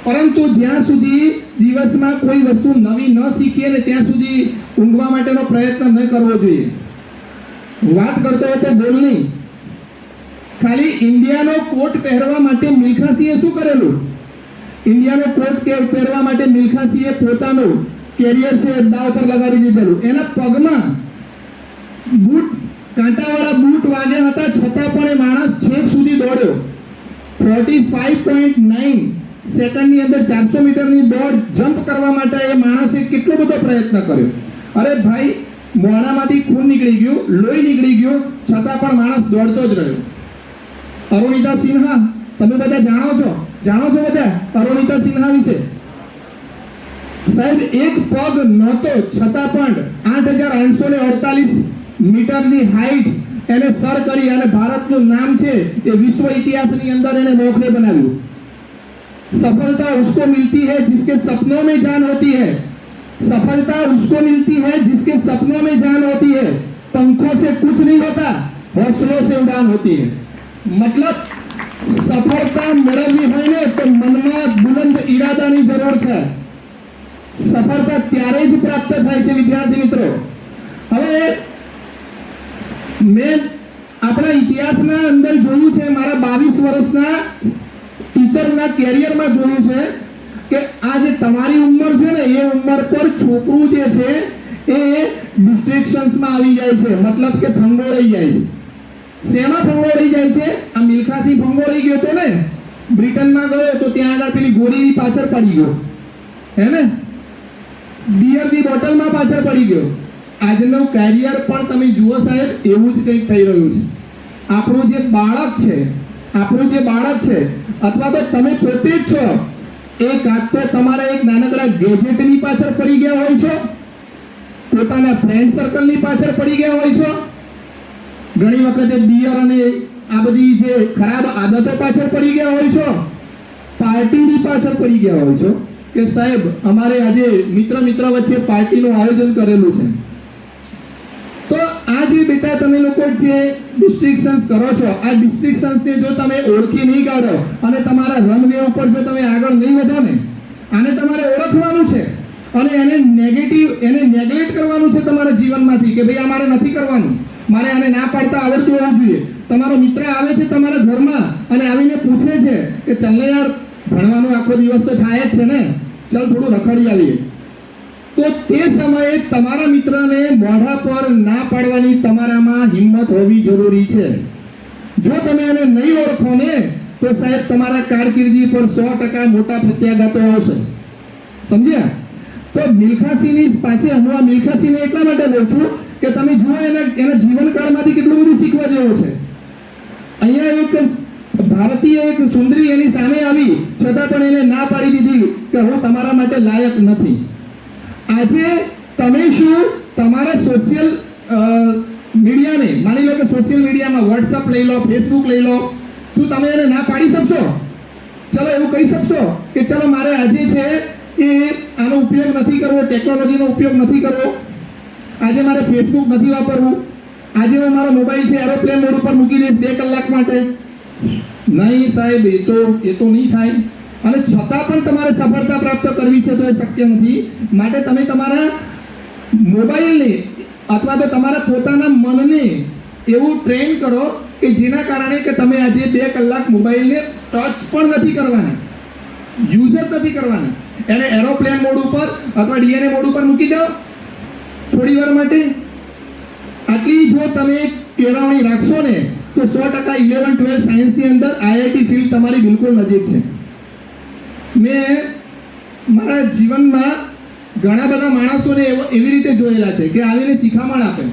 પરંતુ જ્યાં સુધી દિવસમાં કોઈ વસ્તુ નવી ન શીખીએ ને ત્યાં સુધી ઊંઘવા માટેનો પ્રયત્ન ન કરવો જોઈએ. વાત કરતો હોય તો બોલ નહીં. ખાલી ઇન્ડિયાનો કોટ પહેરવા માટે મિલ્ખાસિંહે શું કરેલું? ઇન્ડિયાનો કોટ પહેરવા માટે મિલ્ખાસિંહે પોતાનું કેરિયર છે દાવ પર લગાડી દીધેલું. એના પગમાં બૂટ, કાંટાવાળા બૂટ વાગ્યા હતા, છતાં પણ એ માણસ છેક સુધી દોડ્યો. 45.9 સેકન્ડની અંદર 400 મીટરની દોડ જમ્પ કરવા માટે એ માણસે કેટલો બધો પ્રયત્ન કર્યો. અરે ભાઈ, મોઢામાંથી ખૂન નીકળી ગયું, લોહી નીકળી ગયું, છતાં પણ માણસ દોડતો જ રહ્યો. અરુણિતા સિન્હા, તમે બધા જાણો છો બધા અરુણિતા સિન્હા વિશે? સાહેબ, એક પગ નહોતો છતાં પણ 8,848 મીટરની હાઈટ એને સર કરી અને ભારતનું નામ છે એ વિશ્વ ઇતિહાસની અંદર એને મોખરે બનાવ્યું. सफलता उसको मिलती है जिसके सपनों में जान होती है, सफलता उसको मिलती है जिसके सपनों में जान होती है. पंखों से कुछ नहीं होता, हौसलों से उड़ान होती है. मतलब સફળતા મેળવવી હોય ને તો મનમાં બુલંદ ઈરાદાની જરૂર છે. સફળતા ત્યારે જ પ્રાપ્ત થાય છે વિદ્યાર્થી મિત્રો. હવે મેં આપણા ઇતિહાસના અંદર જોયું છે, મારા 22 વર્ષના ટીચરના કેરિયરમાં જોયું છે કે આ જે તમારી ઉંમર છે ને એ ઉંમર પર છોકરું જે છે એ ડિસ્ટ્રેક્શન્સમાં આવી જાય છે, મતલબ કે ભંગોળાઈ જાય છે. શેમાં ભંગોળાઈ જાય છે? આ મિલ્ખાસિંહ ભંગોળાઈ ગયો તો ને, બ્રિટનમાં ગયો તો ત્યાં આગળ પેલી ગોળીની પાછળ પડી ગયો, હે ને, બિયરની બોટલમાં પાછળ પડી ગયો. આજનું કેરિયર પણ તમે જુઓ સાહેબ, એવું જ કંઈક થઈ રહ્યું છે. આપણું જે બાળક છે અથવા તો તમે પોતે જ છો, એ કાં તો તમારા એક નાનકડા ગેજેટની પાછળ પડી ગયા હોય છો, પોતાના ફ્રેન્ડ સર્કલની પાછળ પડી ગયા હોય છો, ઘણી વખતે બિયર અને આ બધી જે ખરાબ આદતો પાછળ પડી ગયા હોય છો, પાર્ટીની પાછળ પડી ગયા હોય છો, કે સાહેબ અમારે આજે મિત્ર વચ્ચે પાર્ટીનું આયોજન કરેલું છે, તો આ જે બેટા તમે લોકો જે ડિસ્ટ્રિક્શન્સ કરો છો, આ ડિસ્ટ્રિક્શન્સને જો તમે ઓળખી નહીં કાઢો અને તમારા રનવે ઉપર જો તમે આગળ નહીં વધો ને, આને તમારે ઓળખવાનું છે અને એને નેગ્લેક્ટ કરવાનું છે તમારા જીવનમાંથી કે ભાઈ અમારે નથી કરવાનું, મારે આને ના પાડતા આવડતું હોવું જોઈએ. તમારો મિત્ર આવે છે તમારા ઘરમાં અને આવીને પૂછે છે કે ચાલ ને યાર ભણવાનું આખો દિવસ તો થાય જ છે ને, ચાલ થોડું રખડી આવીએ, તો તે સમયે તમારા મિત્રને મોઢા પર ના પાડવાની તમારામાં હિંમત હોવી જરૂરી છે. જો તમે એને નહીં ઓળખો ને તો સાહેબ તમારા કારકિર્દી પર 100% મોટા પ્રત્યાઘાતો આવશે. સમજ્યા? તો મિલ્ખાસિંહની પાછળ હું આ મિલ્ખાસિંહને એટલા માટે બોલું છું કે તમે જુઓ એના જીવનકાળમાંથી કેટલું બધું શીખવા જેવું છે. અહીંયા એક ભારતીય એક સુંદરી એની સામે આવી છતાં પણ એને ના પાડી દીધી કે હું તમારા માટે લાયક નથી. આજે તમે શું તમારા સોશિયલ મીડિયાને માની લો કે સોશિયલ મીડિયામાં વોટ્સઅપ લઈ લો, ફેસબુક લઈ લો, શું તમે એને ના પાડી શકશો? ચલો એવું કહી શકશો કે ચલો મારે આજે છે એ આનો ઉપયોગ નથી કરવો, ટેકનોલોજીનો ઉપયોગ નથી કરવો, આજે મારે ફેસબુક નથી વાપરવું, આજે હું મારો મોબાઈલ છે એરોપ્લેન મોડ ઉપર મૂકી દઈશ 2 કલાક માટે? નહીં સાહેબ, એ તો નહીં થાય. અને છતાં પણ તમારે સફળતા પ્રાપ્ત કરવી છે તો એ શક્ય નથી. માટે તમે તમારા મોબાઈલને અથવા તો તમારા પોતાના મનને એવું ટ્રેન કરો કે જેના કારણે કે તમે આજે 2 કલાક મોબાઈલને ટચ પણ નથી કરવાના, યુઝ જ નથી કરવાના. એને એરોપ્લેન મોડ ઉપર અથવા ડીએનએ મોડ ઉપર મૂકી દો થોડી વાર માટે. આટલી જો તમે કેળવણી રાખશો ને તો 100% 11-12 સાયન્સની અંદર આઈઆઈટી ફિલ્ડ તમારી બિલકુલ નજીક છે. મેં મારા જીવનમાં ઘણા બધા માણસોને એવી રીતે જોયેલા છે કે આવીને શિખામણ આપે.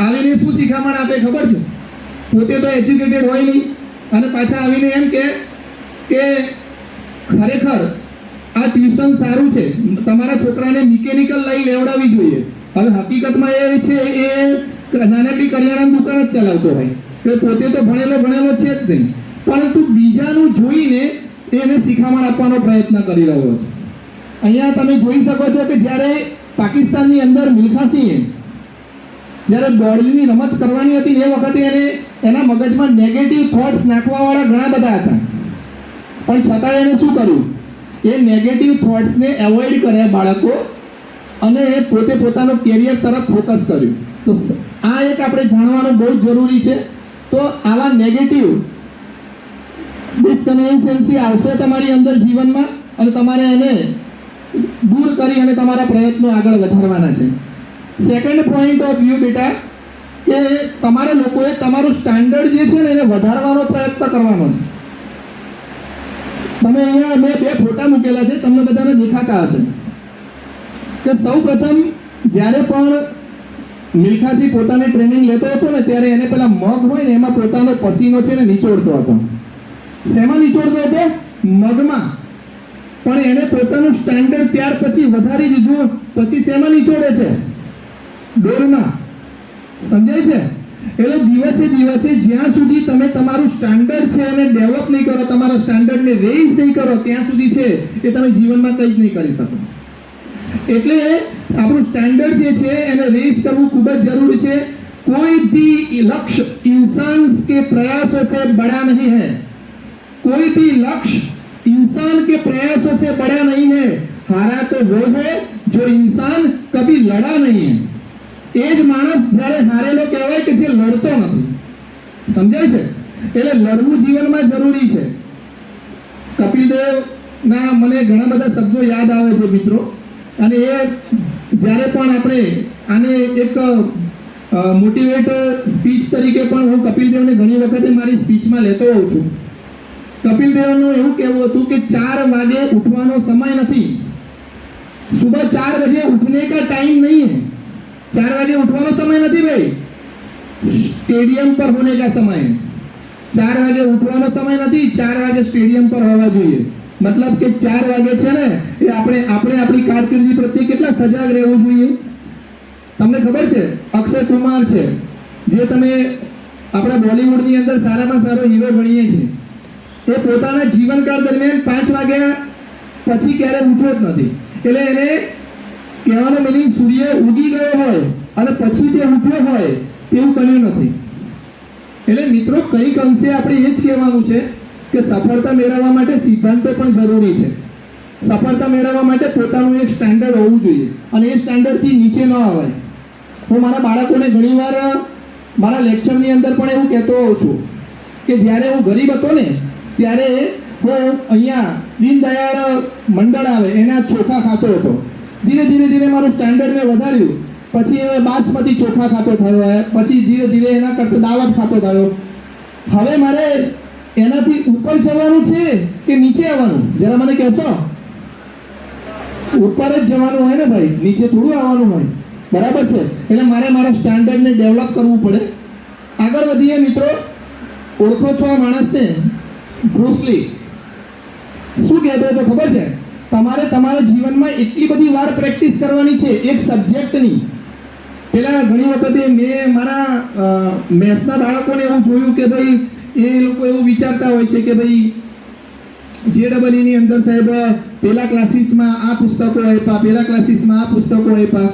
આવીને શું શિખામણ આપે ખબર છે? પોતે તો એજ્યુકેટેડ હોય નહીં અને પાછા આવીને એમ કે ખરેખર આ ટ્યુશન સારું છે, તમારા છોકરાને મિકેનિકલ લાઈન લેવડાવવી જોઈએ. હવે હકીકતમાં એ છે એ નાનકડી કરિયાણાની દુકાન જ ચલાવતો હોય કે પોતે તો ભણેલો છે જ નહીં, પરંતુ બીજાનું જોઈને એને શિખામણ આપવાનો પ્રયત્ન કરી રહ્યો છે. અહીંયા તમે જોઈ શકો છો કે જ્યારે પાકિસ્તાનની અંદર મિલ્ખાસિંહે જ્યારે દોડની રમત કરવાની હતી એ વખતે એના મગજમાં નેગેટિવ થોટ્સ નાખવાવાળા ઘણા બધા હતા, પણ છતાં એને શું કર્યું? એ નેગેટિવ થોટ્સને એવોઇડ કર્યા બાળકો અને પોતે પોતાનો કેરિયર તરફ ફોકસ કર્યું. તો આ એક આપણે જાણવાનું બહુ જ જરૂરી છે. તો આવા નેગેટિવ ડિસકન્વેન્સન્સી આવશે તમારી અંદર જીવનમાં અને તમારે એને દૂર કરી અને તમારા પ્રયત્નો આગળ વધારવાના છે. સેકન્ડ પોઈન્ટ ઓફ વ્યૂ બેટા કે તમારે લોકોએ તમારું સ્ટાન્ડર્ડ જે છે ને એને વધારવાનો પ્રયત્ન કરવાનો છે. તમે અહીંયા મેં 2 ફોટા મૂકેલા છે, તમને બધાને દેખાતા હશે કે સૌ પ્રથમ જ્યારે પણ મિલ્ખાસિંહ પોતાની ટ્રેનિંગ લેતો હતો ને ત્યારે એને પેલા મગ હોય ને એમાં પોતાનો પસીનો છે ને નીચોડતો હતો. શેમાં નીચોડતો હતો? મગમાં. પણ એને પોતાનું સ્ટાન્ડર્ડ ત્યાર પછી વધારી દીધું. પછી શેમાં નીચોડે છે? ડોલમાં. સમજાય છે? એટલે દિવસે જ્યાં સુધી તમે તમારું સ્ટાન્ડર્ડ છે એને ડેવલપ નહીં કરો, તમારા સ્ટાન્ડર્ડને રેઇઝ નહીં કરો, ત્યાં સુધી છે એ તમે જીવનમાં કંઈ જ નહીં કરી શકો. એટલે આપણું સ્ટાન્ડર્ડ જે છે એને રેઇઝ કરવું ખૂબ જ જરૂરી છે. કોઈ भी लक्ष्य इंसान के प्रयासों से बड़ा नहीं है, कोई भी लक्ष्य इंसान के प्रयासों से बड़ा नहीं है. हारा तो वो है जो इंसान कभी लड़ा नहीं है. એ જ માણસ જ્યારે હારેલો કહેવાય કે જે લડતો નથી. સમજાય છે? એટલે લડવું જીવનમાં જરૂરી છે. કપિલદેવના મને ઘણા બધા શબ્દો યાદ આવે છે મિત્રો, અને એ જ્યારે પણ આપણે આને એક મોટિવેટ સ્પીચ તરીકે પણ હું કપિલદેવને ઘણી વખતે મારી સ્પીચમાં લેતો હોઉં છું. કપિલદેવનું એવું કહેવું હતું કે 4 વાગે ઉઠવાનો સમય નથી. સુબહ 4 बजे उठने का टाइम नहीं है. 4 वागे उठवानो समय नहीं भाई, स्टेडियम पर होने का समय है. 4 वागे उठवानो समय नहीं, 4 वागे स्टेडियम पर होवा જોઈએ. मतलब કે 4 વાગે છે ને એ આપણે આપણી કારકિર્દી પ્રત્યે કેટલા સજાગ રહેવું જોઈએ. તમને ખબર છે અક્ષય કુમાર છે જે તમે આપણા બોલિવૂડની અંદર સારામાં સારો હીરો ગણીએ છીએ, એ પોતાના જીવનકાળ દરમિયાન 5 વાગ્યા પછી ક્યારે ઉઠ્યો જ નથી. એટલે એને કહેવાનો મિનિંગ સૂર્ય ઉગી ગયો હોય અને પછી તે ઉઠ્યો હોય તેવું બન્યું નથી. એટલે મિત્રો કંઈક અંશે આપણે એ જ કહેવાનું છે કે સફળતા મેળવવા માટે સિદ્ધાંતો પણ જરૂરી છે. સફળતા મેળવવા માટે પોતાનું એક સ્ટાન્ડર્ડ હોવું જોઈએ અને એ સ્ટાન્ડર્ડથી નીચે ન અવાય. હું મારા બાળકોને ઘણીવાર મારા લેક્ચરની અંદર પણ એવું કહેતો હોઉં છું કે જ્યારે હું ગરીબ હતો ને ત્યારે હું અહીંયા દીનદયાળ મંડળ આવે એના ચોખા ખાતો હતો. ધીરે ધીરે ધીરે મારું સ્ટાન્ડર્ડ મેં વધાર્યું. પછી હવે બાસમતી ચોખા ખાતો થયો, પછી ધીરે ધીરે એના કરતાં દાવત ખાતો થયો. હવે મારે એનાથી ઉપર જવાનું છે કે નીચે આવવાનું? જરા મને કહેશો. ઉપર જ જવાનું હોય ને ભાઈ, નીચે થોડું આવવાનું હોય. બરાબર છે. એટલે મારે મારા સ્ટાન્ડર્ડને ડેવલપ કરવું પડે. આગળ વધીએ મિત્રો. ઓળખો છો આ માણસને? બ્રુસ લી. શું કહેતો હતો ખબર છે? તમારે તમારા જીવનમાં એટલી બધી વાર પ્રેક્ટિસ કરવાની છે એક સબ્જેક્ટની. પેલા ઘણી વખતે મેં મારા મેથ્સના બાળકોને એવું જોયું કે ભાઈ એ લોકો એવું વિચારતા હોય છે કે ભાઈ JEE અંદર સાહેબ પેલા ક્લાસીસમાં આ પુસ્તકો આપ્યા, પેલા ક્લાસીસમાં આ પુસ્તકો આપ્યા.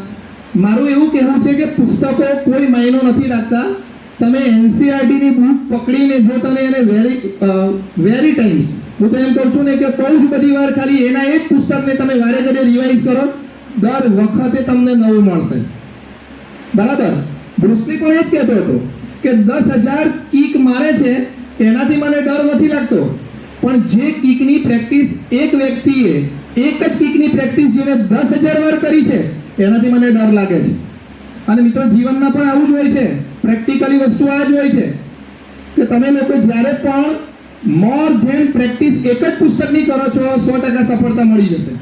મારું એવું કહેવું છે કે પુસ્તકો કોઈ માયનો નથી રાખતા. તમે NCERTની બુક પકડીને જો તમે એને વેરી ટાઈમ્સ, હું તો એમ કહું છું ને કે બહુ જ બધી વાર ખાલી એના એક પુસ્તકને તમે વારે ઘડે રિવાઇઝ કરો, દર વખતે તમને નવું મળશે. બરાબર. બ્રુસ લી પણ એ જ કહેતો હતો કે 10,000 કિક મારે છે એનાથી મને ડર નથી લાગતો, પણ જે કિકની પ્રેક્ટિસ એક વ્યક્તિએ એક જ કિકની પ્રેક્ટિસ જેને 10,000 વાર કરી છે એનાથી મને ડર લાગે છે. અને મિત્રો જીવનમાં પણ આવું જ હોય છે. પ્રેક્ટિકલી વસ્તુ આ જ હોય છે કે તમે લોકો જ્યારે પણ મોર ધેન પ્રેક્ટિસ એક જ પુસ્તકની કરો છો 100% સફળતા મળી જશે.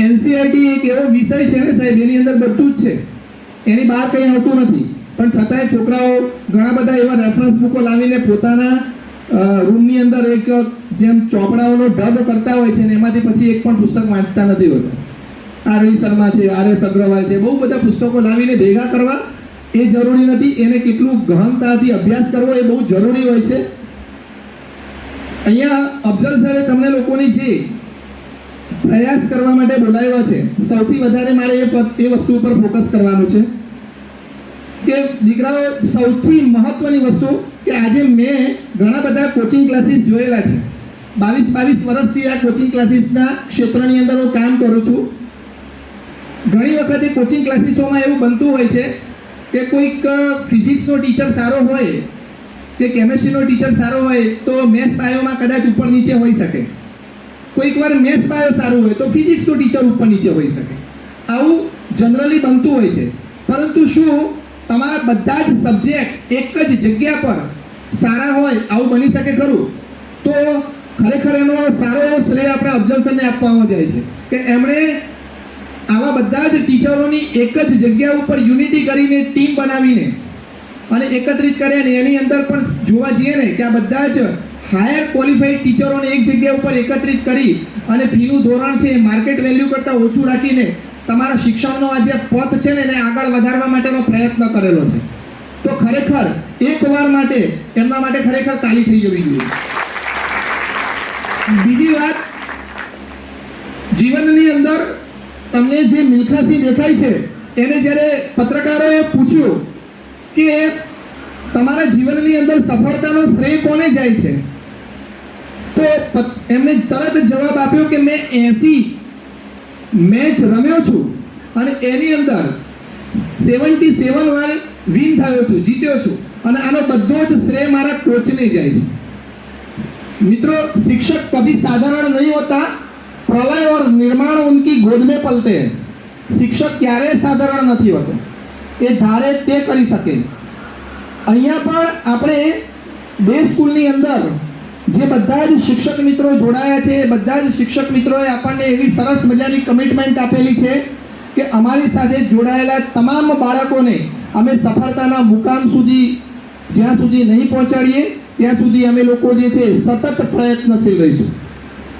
NCERT એક એવો વિષય છે ને સાહેબ, એની અંદર બધું જ છે, એની બહાર કંઈ આવતું નથી. પણ છતાંય છોકરાઓ ઘણા બધા એવા રેફરન્સ બુકો લાવીને પોતાના રૂમની અંદર એક જેમ ચોપડાઓનો ઢબ કરતા હોય છે ને એમાંથી પછી એક પણ પુસ્તક વાંચતા નથી હોતા. RD શર્મા છે, RS અગ્રવાલ છે, બહુ બધા પુસ્તકો લાવીને ભેગા કરવા એ જરૂરી નથી. એને કેટલું ગહનતાથી અભ્યાસ કરવો એ બહુ જરૂરી હોય છે. અહીંયા અફઝલ સરે તમને લોકોની જે પ્રયાસ કરવા માટે બોલાવ્યો છે, સૌથી વધારે મારે એ વસ્તુ ઉપર ફોકસ કરવાનું છે કે દીકરાઓ સૌથી મહત્વની વસ્તુ કે આજે મેં ઘણા બધા કોચિંગ ક્લાસીસ જોયેલા છે. 22 વર્ષથી આ કોચિંગ ક્લાસીસના ક્ષેત્રની અંદર હું કામ કરું છું. ઘણી વખત કોચિંગ ક્લાસીસોમાં એવું બનતું હોય છે કે કોઈક ફિઝિક્સનો ટીચર સારો હોય કે કેમેસ્ટ્રીનો ટીચર સારો હોય તો મેથ્સ બાયોમાં કદાચ ઉપર નીચે હોઈ શકે. કોઈક વાર મેથ્સ બાયો સારું હોય તો ફિઝિક્સનો ટીચર ઉપર નીચે હોઈ શકે. આવું જનરલી બનતું હોય છે. પરંતુ શું તમારા બધા જ સબ્જેક્ટ એક જ જગ્યા પર સારા હોય આવું બની શકે ખરું? તો ખરેખર એનો સારો એવો શ્રેય આપણે અફઝલ સરને આપવામાં જાય છે કે એમણે આવા બધા જ ટીચરોની એક જ જગ્યા ઉપર યુનિટી કરીને ટીમ બનાવીને અને એકત્રિત કર્યા ને એની અંદર પણ જોવા જઈએ ને કે આ બધા જ હાયર ક્વોલિફાઈડ ટીચરોને એક જગ્યા ઉપર એકત્રિત કરી અને ફીનું ધોરણ છે એ માર્કેટ વેલ્યુ કરતાં ઓછું રાખીને તમારા શિક્ષણનો આ જે પથ છે ને એને આગળ વધારવા માટેનો પ્રયત્ન કરેલો છે. તો ખરેખર એકવાર માટે એમના માટે ખરેખર તાળી થઈ જવી જોઈએ. બીજી વાત, જીવનની અંદર તમને જે મિલ્ખાસિંહ દેખાય છે એને જ્યારે પત્રકારોએ પૂછ્યું કે તમારા જીવનની અંદર સફળતાનો શ્રેય કોને જાય છે, તો એમને તરત જવાબ આપ્યો કે મેં 80 મેચ રમ્યો છું અને એની અંદર 77 વાર વિન થયો છું, જીત્યો છું, અને આનો બધો જ શ્રેય મારા કોચને જાય છે. મિત્રો शिक्षक कभी साधारण नहीं होता, प्रलय और निर्माण उनकी गोद में पलते हैं. શિક્ષક ક્યારેય સાધારણ નથી હોતો, એ ધારે તે કરી શકે. અહીંયા પણ આપણે બે સ્કૂલની અંદર જે બધા જ શિક્ષક મિત્રો જોડાયા છે એ બધા જ શિક્ષક મિત્રોએ આપણને એવી સરસ મજાની કમિટમેન્ટ આપેલી છે કે અમારી સાથે જોડાયેલા તમામ બાળકોને અમે સફળતાના મુકામ સુધી જ્યાં સુધી નહીં પહોંચાડીએ ત્યાં સુધી અમે લોકો જે છે સતત પ્રયત્નશીલ રહીશું.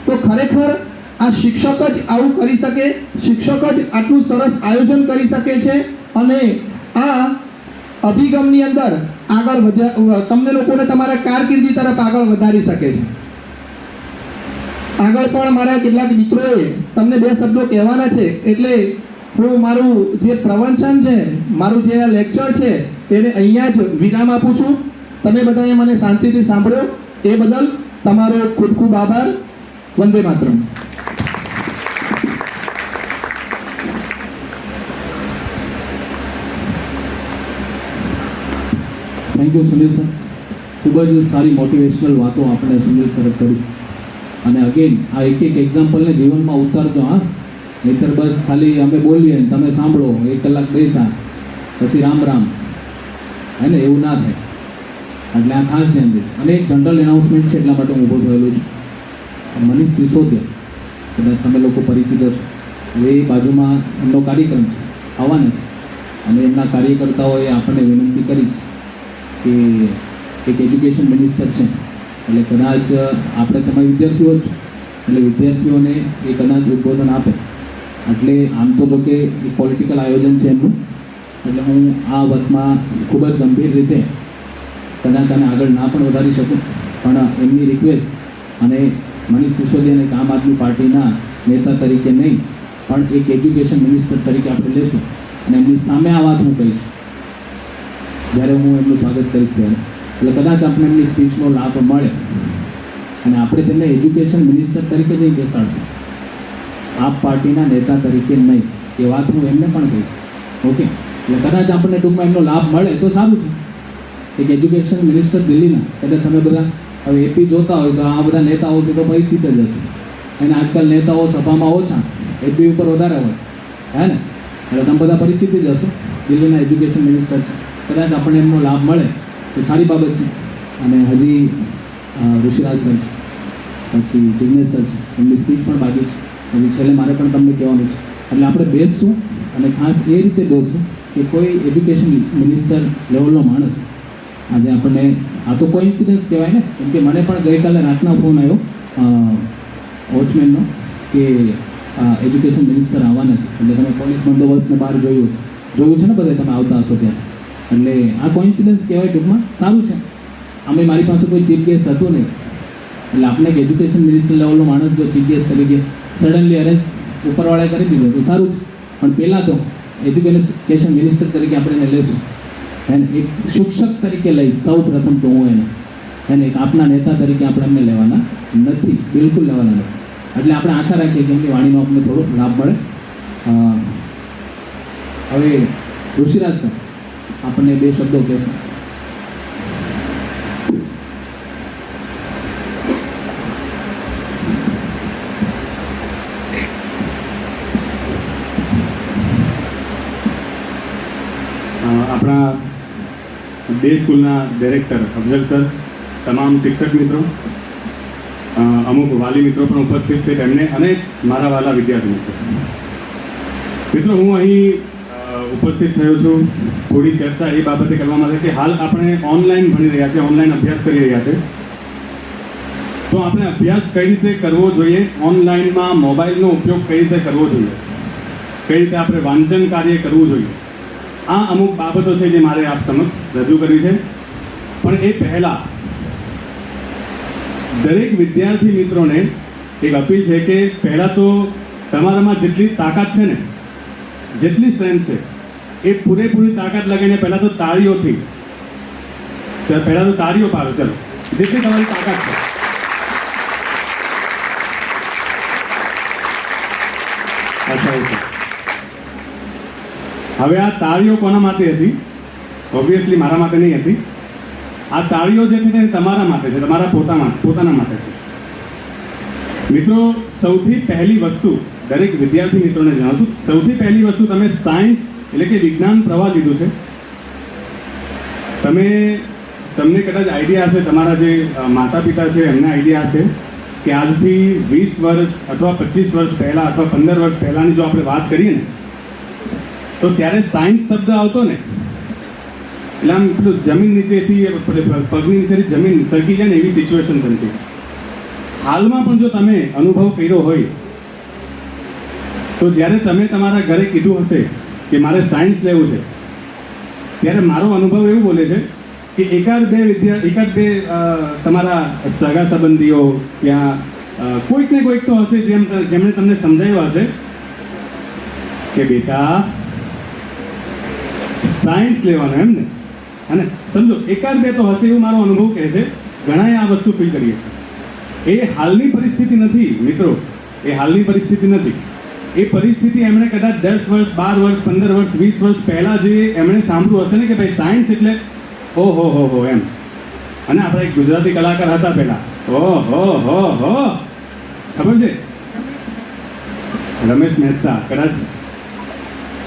તો ખરેખર આ શિક્ષક જ આવું કરી શકે, શિક્ષક જ આટલું સરસ આયોજન કરી શકે છે અને આ અભિગમની અંદર આગળ વધ્યા તમને લોકોને તમારા કારકિર્દી તરફ આગળ વધારી શકે છે. આગળ પણ મારા કેટલાક મિત્રોએ તમને બે શબ્દો કહેવાના છે, એટલે હું મારું જે પ્રવચન છે, મારું જે આ લેક્ચર છે એને અહીંયા જ વિરામ આપું છું. તમે બધાએ મને શાંતિથી સાંભળ્યો એ બદલ તમારો ખૂબ ખૂબ આભાર. Vande Mataram. Thank you Sunil sir. ખૂબ જ સારી મોટિવેશનલ વાતો આપણે સુનિલ સરે કરી. અને અગેન આ એક એક એક્ઝામ્પલને જીવનમાં ઉતારજો. હા, નહીતર બસ ખાલી અમે બોલીએ ને તમે સાંભળો, 1 કલાક બેસા પછી રામ રામ, હે ને, એવું ના થાય. એટલે આ ખાસ ધ્યાન દે. અને એક જનરલ એનાઉન્સમેન્ટ છે, એટલા માટે હું ઊભો થયેલો છું. મનીષ સિસોદિયા, કદાચ તમે લોકો પરિચિત હશો, એ બાજુમાં એમનો કાર્યક્રમ છે, આવવાના છે. અને એમના કાર્યકર્તાઓએ આપણને વિનંતી કરી છે કે એક એજ્યુકેશન મિનિસ્ટર છે, એટલે કદાચ આપણે તમારા વિદ્યાર્થીઓ જ, એટલે વિદ્યાર્થીઓને એ કદાચ ઉદ્બોધન આપે. એટલે આમ તો જો કે એક પોલિટિકલ આયોજન છે એમનું, એટલે હું આ વાતમાં ખૂબ જ ગંભીર રીતે કદાચ આને આગળ ના પણ વધારી શકું, પણ એમની રિક્વેસ્ટ અને મનીષ સિસોદિયાને આમ આદમી પાર્ટીના નેતા તરીકે નહીં પણ એક એજ્યુકેશન મિનિસ્ટર તરીકે આપણે લેશું અને એમની સામે આ વાત હું કહીશ જ્યારે હું એમનું સ્વાગત કરીશ ત્યારે. એટલે કદાચ આપણે એમની સ્પીચનો લાભ મળે અને આપણે તેમને એજ્યુકેશન મિનિસ્ટર તરીકે જ બેસાડશું, આપ પાર્ટીના નેતા તરીકે નહીં. એ વાત હું એમને પણ કહીશ. ઓકે, એટલે કદાચ આપણને ટૂંકમાં એમનો લાભ મળે તો સારું છે. એક એજ્યુકેશન મિનિસ્ટર દિલ્હીના, કદાચ તમે બધા હવે એપી જોતા હોય તો આ બધા નેતાઓ તો પરિચિત જ હશે. અને આજકાલ નેતાઓ સભામાં ઓછા, એપી ઉપર વધારે હોય, હે ને, એટલે તમે બધા પરિચિત જ હશો. દિલ્હીના એજ્યુકેશન મિનિસ્ટર છે. કદાચ આપણને એમનો લાભ મળે તો સારી બાબત છે. અને હજી ઋષિરાજ સર છે, પછી જિગ્નેશ સર છે, એમની સ્પીચ પણ બાકી છે. હજી છેલ્લે મારે પણ તમને કહેવાનું છે. એટલે આપણે બેસશું અને ખાસ એ રીતે બોલશું કે કોઈ એજ્યુકેશન મિનિસ્ટર લેવલનો માણસ આજે આપણને, આ તો કોઇન્સિડન્સ કહેવાય ને, કેમ કે મને પણ ગઈકાલે રાતના ફોન આવ્યો વોચમેનનો કે એજ્યુકેશન મિનિસ્ટર આવવાના છે. એટલે તમે પોલીસ બંદોબસ્તને બહાર જોયું છે ને બધે, તમે આવતા હશો ત્યાં. એટલે આ કોઇન્સિડન્સ કહેવાય. ટૂંકમાં સારું છે. અમે મારી પાસે કોઈ ચીફ ગેસ્ટ હતું નહીં, એટલે આપણે એક એજ્યુકેશન મિનિસ્ટર લેવલનો માણસ જો ચીફ ગેસ્ટ તરીકે સડનલી અરેન્જ ઉપરવાળાએ કરી દીધો તો સારું છે. પણ પહેલાં તો એજ્યુકેશન મિનિસ્ટર તરીકે આપણે એને લઈશું, એને એક શિક્ષક તરીકે લઈશ સૌ પ્રથમ તો હું એને એક આપના નેતા તરીકે આપણે એમને લેવાના નથી, બિલકુલ લેવાના નથી. એટલે આપણે આશા રાખીએ કે એમની વાણીનો આપણને થોડો લાભ મળે. હવે ઋષિરાજ સર આપણને 2 શબ્દો કહેશે. આપણા 2 સ્કૂલના ડિરેક્ટર અફઝલ સર, તમામ શિક્ષક મિત્રો, અમુક વાલી મિત્રો પણ ઉપસ્થિત છે તેમને, અને મારા વાલા વિદ્યાર્થી મિત્રો, હું અહીં ઉપસ્થિત થયો છું થોડી ચર્ચા એ બાબતે કરવા માટે કે હાલ આપણે ઓનલાઈન ભણી રહ્યા છે, ઓનલાઈન અભ્યાસ કરી રહ્યા છે. તો આપણે અભ્યાસ કઈ રીતે કરવો જોઈએ, ઓનલાઈનમાં મોબાઈલનો ઉપયોગ કઈ રીતે કરવો જોઈએ, કઈ રીતે આપણે વાંચન કાર્ય કરવું જોઈએ, આ અમુક બાબતો છે જે મારે આપ સમક્ષ રજૂ કરવી છે. પણ એ પહેલાં દરેક વિદ્યાર્થી મિત્રોને એક અપીલ છે કે પહેલાં તો તમારામાં જેટલી તાકાત છે ને, જેટલી સ્ટ્રેન્થ છે, એ પૂરેપૂરી તાકાત લગાવીને પહેલાં તો તાળીઓથી, પહેલાં તો તાળીઓ પાડો. ચલો, જેટલી તમારી તાકાત છે. અચ્છા, ઓકે. હવે આ તાળીઓ કોના માટે હતી? ઓબ્વિયસલી મારા માટે નહીં હતી. આ તાળીઓ જે છે તે તમારા માટે છે, તમારા પોતાના માટે છે. મિત્રો, સૌથી પહેલી વસ્તુ દરેક વિદ્યાર્થી મિત્રોને જણાવું છું. સૌથી પહેલી વસ્તુ, તમે સાયન્સ એટલે કે વિજ્ઞાન પ્રવાહ લીધું છે. તમને કદાચ આઈડિયા હશે, તમારા જે માતા પિતા છે એમને આઈડિયા હશે કે આજથી 20 વર્ષ અથવા 25 વર્ષ પહેલાં અથવા 15 વર્ષ પહેલાંની જો આપણે વાત કરીએ ને, તો ત્યારે સાયન્સ શબ્દ આવતો ને એટલે આમ પેલું જમીન નીચેથી પગની નીચેથી જમીન સરકી જાય ને એવી સિચ્યુએશન બનતી. હાલમાં પણ જો તમે અનુભવ કર્યો હોય તો જ્યારે તમે તમારા ઘરે કીધું હશે કે મારે સાયન્સ લેવું છે, ત્યારે મારો અનુભવ એવું બોલે છે કે એકાદ બે તમારા સગા સંબંધીઓ ત્યાં કોઈક ને કોઈક તો હશે જેમણે તમને સમજાવ્યું હશે કે બેટા સાયન્સ લેવાનું એમ ને. અને સમજો એકાદ બે તો હશે એવું મારો અનુભવ કહે છે. ઘણાએ આ વસ્તુ ફીલ કરીએ. એ હાલની પરિસ્થિતિ નથી મિત્રો, એ હાલની પરિસ્થિતિ નથી. એ પરિસ્થિતિ એમણે કદાચ 10 વર્ષ 12 વર્ષ 15 વર્ષ 20 વર્ષ પહેલા જે એમણે સાંભળ્યું હશે ને કે ભાઈ સાયન્સ એટલે ઓહો હો હો એમ. અને આપણે એક ગુજરાતી કલાકાર હતા પહેલા, ઓહો હો હો, ખબર છે રમેશ મહેતા, કદાચ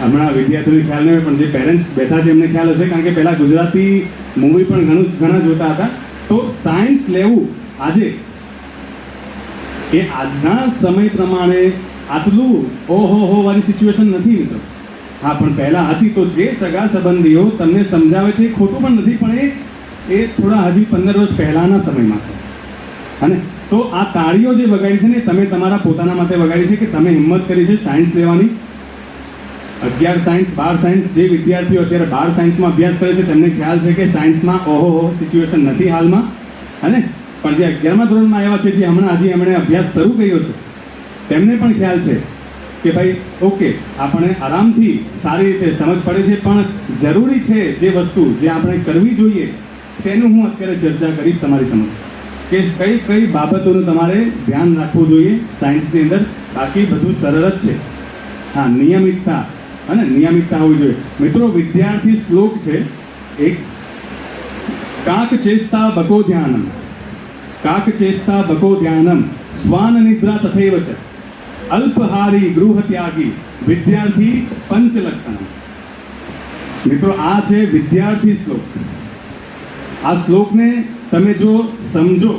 હમણાં વિદ્યાર્થીઓને ખ્યાલ નહીં હોય પણ જે પેરેન્ટ્સ બેઠા છે એમને ખ્યાલ હશે, કારણ કે પહેલા ગુજરાતી મૂવી પણ ઘણા જોતા હતા. તો સાયન્સ લેવું આજે એ આજના સમય પ્રમાણે આટલું ઓહો હો વાળી સિચ્યુએશન નથી મિત્રો. હા, પણ પહેલા હતી. તો જે સગા સંબંધીઓ તમને સમજાવે છે એ ખોટું પણ નથી, પણ એ થોડા હજી 15 વર્ષ પહેલાના સમયમાં છે. અને તો આ તાળીઓ જે વગાડી છે ને તમે તમારા પોતાના માટે વગાડી છે કે તમે હિંમત કરી છે સાયન્સ લેવાની. 11 સાયન્સ 12 સાયન્સ જે વિદ્યાર્થીઓ અત્યારે 12 સાયન્સમાં અભ્યાસ કરે છે તેમને ખ્યાલ છે કે સાયન્સમાં ઓહો હો સિચ્યુએશન નથી હાલમાં. અને પણ જે 11મા ધોરણમાં આવ્યા છે, જે હમણાં હજી એમણે અભ્યાસ શરૂ કર્યો છે, તેમને પણ ખ્યાલ છે કે ભાઈ ઓકે આપણે આરામથી સારી રીતે સમજ પડે છે, પણ જરૂરી છે જે વસ્તુ જે આપણે કરવી જોઈએ તેનું હું અત્યારે ચર્ચા કરીશ તમારી સમક્ષ કે કઈ કઈ બાબતોનું તમારે ધ્યાન રાખવું જોઈએ સાયન્સની અંદર. બાકી બધું સરળ જ છે. હા, નિયમિતતા અને નિયમિતતા હોવી જોઈએ મિત્રો. વિદ્યાર્થી શ્લોક છે એક, કાક ચેષ્ટા બકો ધ્યાનમ, કાક ચેષ્ટા બકો ધ્યાનમ શ્વાન નિદ્રા તથૈવ ચ અલ્પહારી ગૃહ ત્યાગી વિદ્યાર્થી પંચલક્ષણમ. મિત્રો આ છે વિદ્યાર્થી શ્લોક. આ શ્લોકને તમે જો સમજો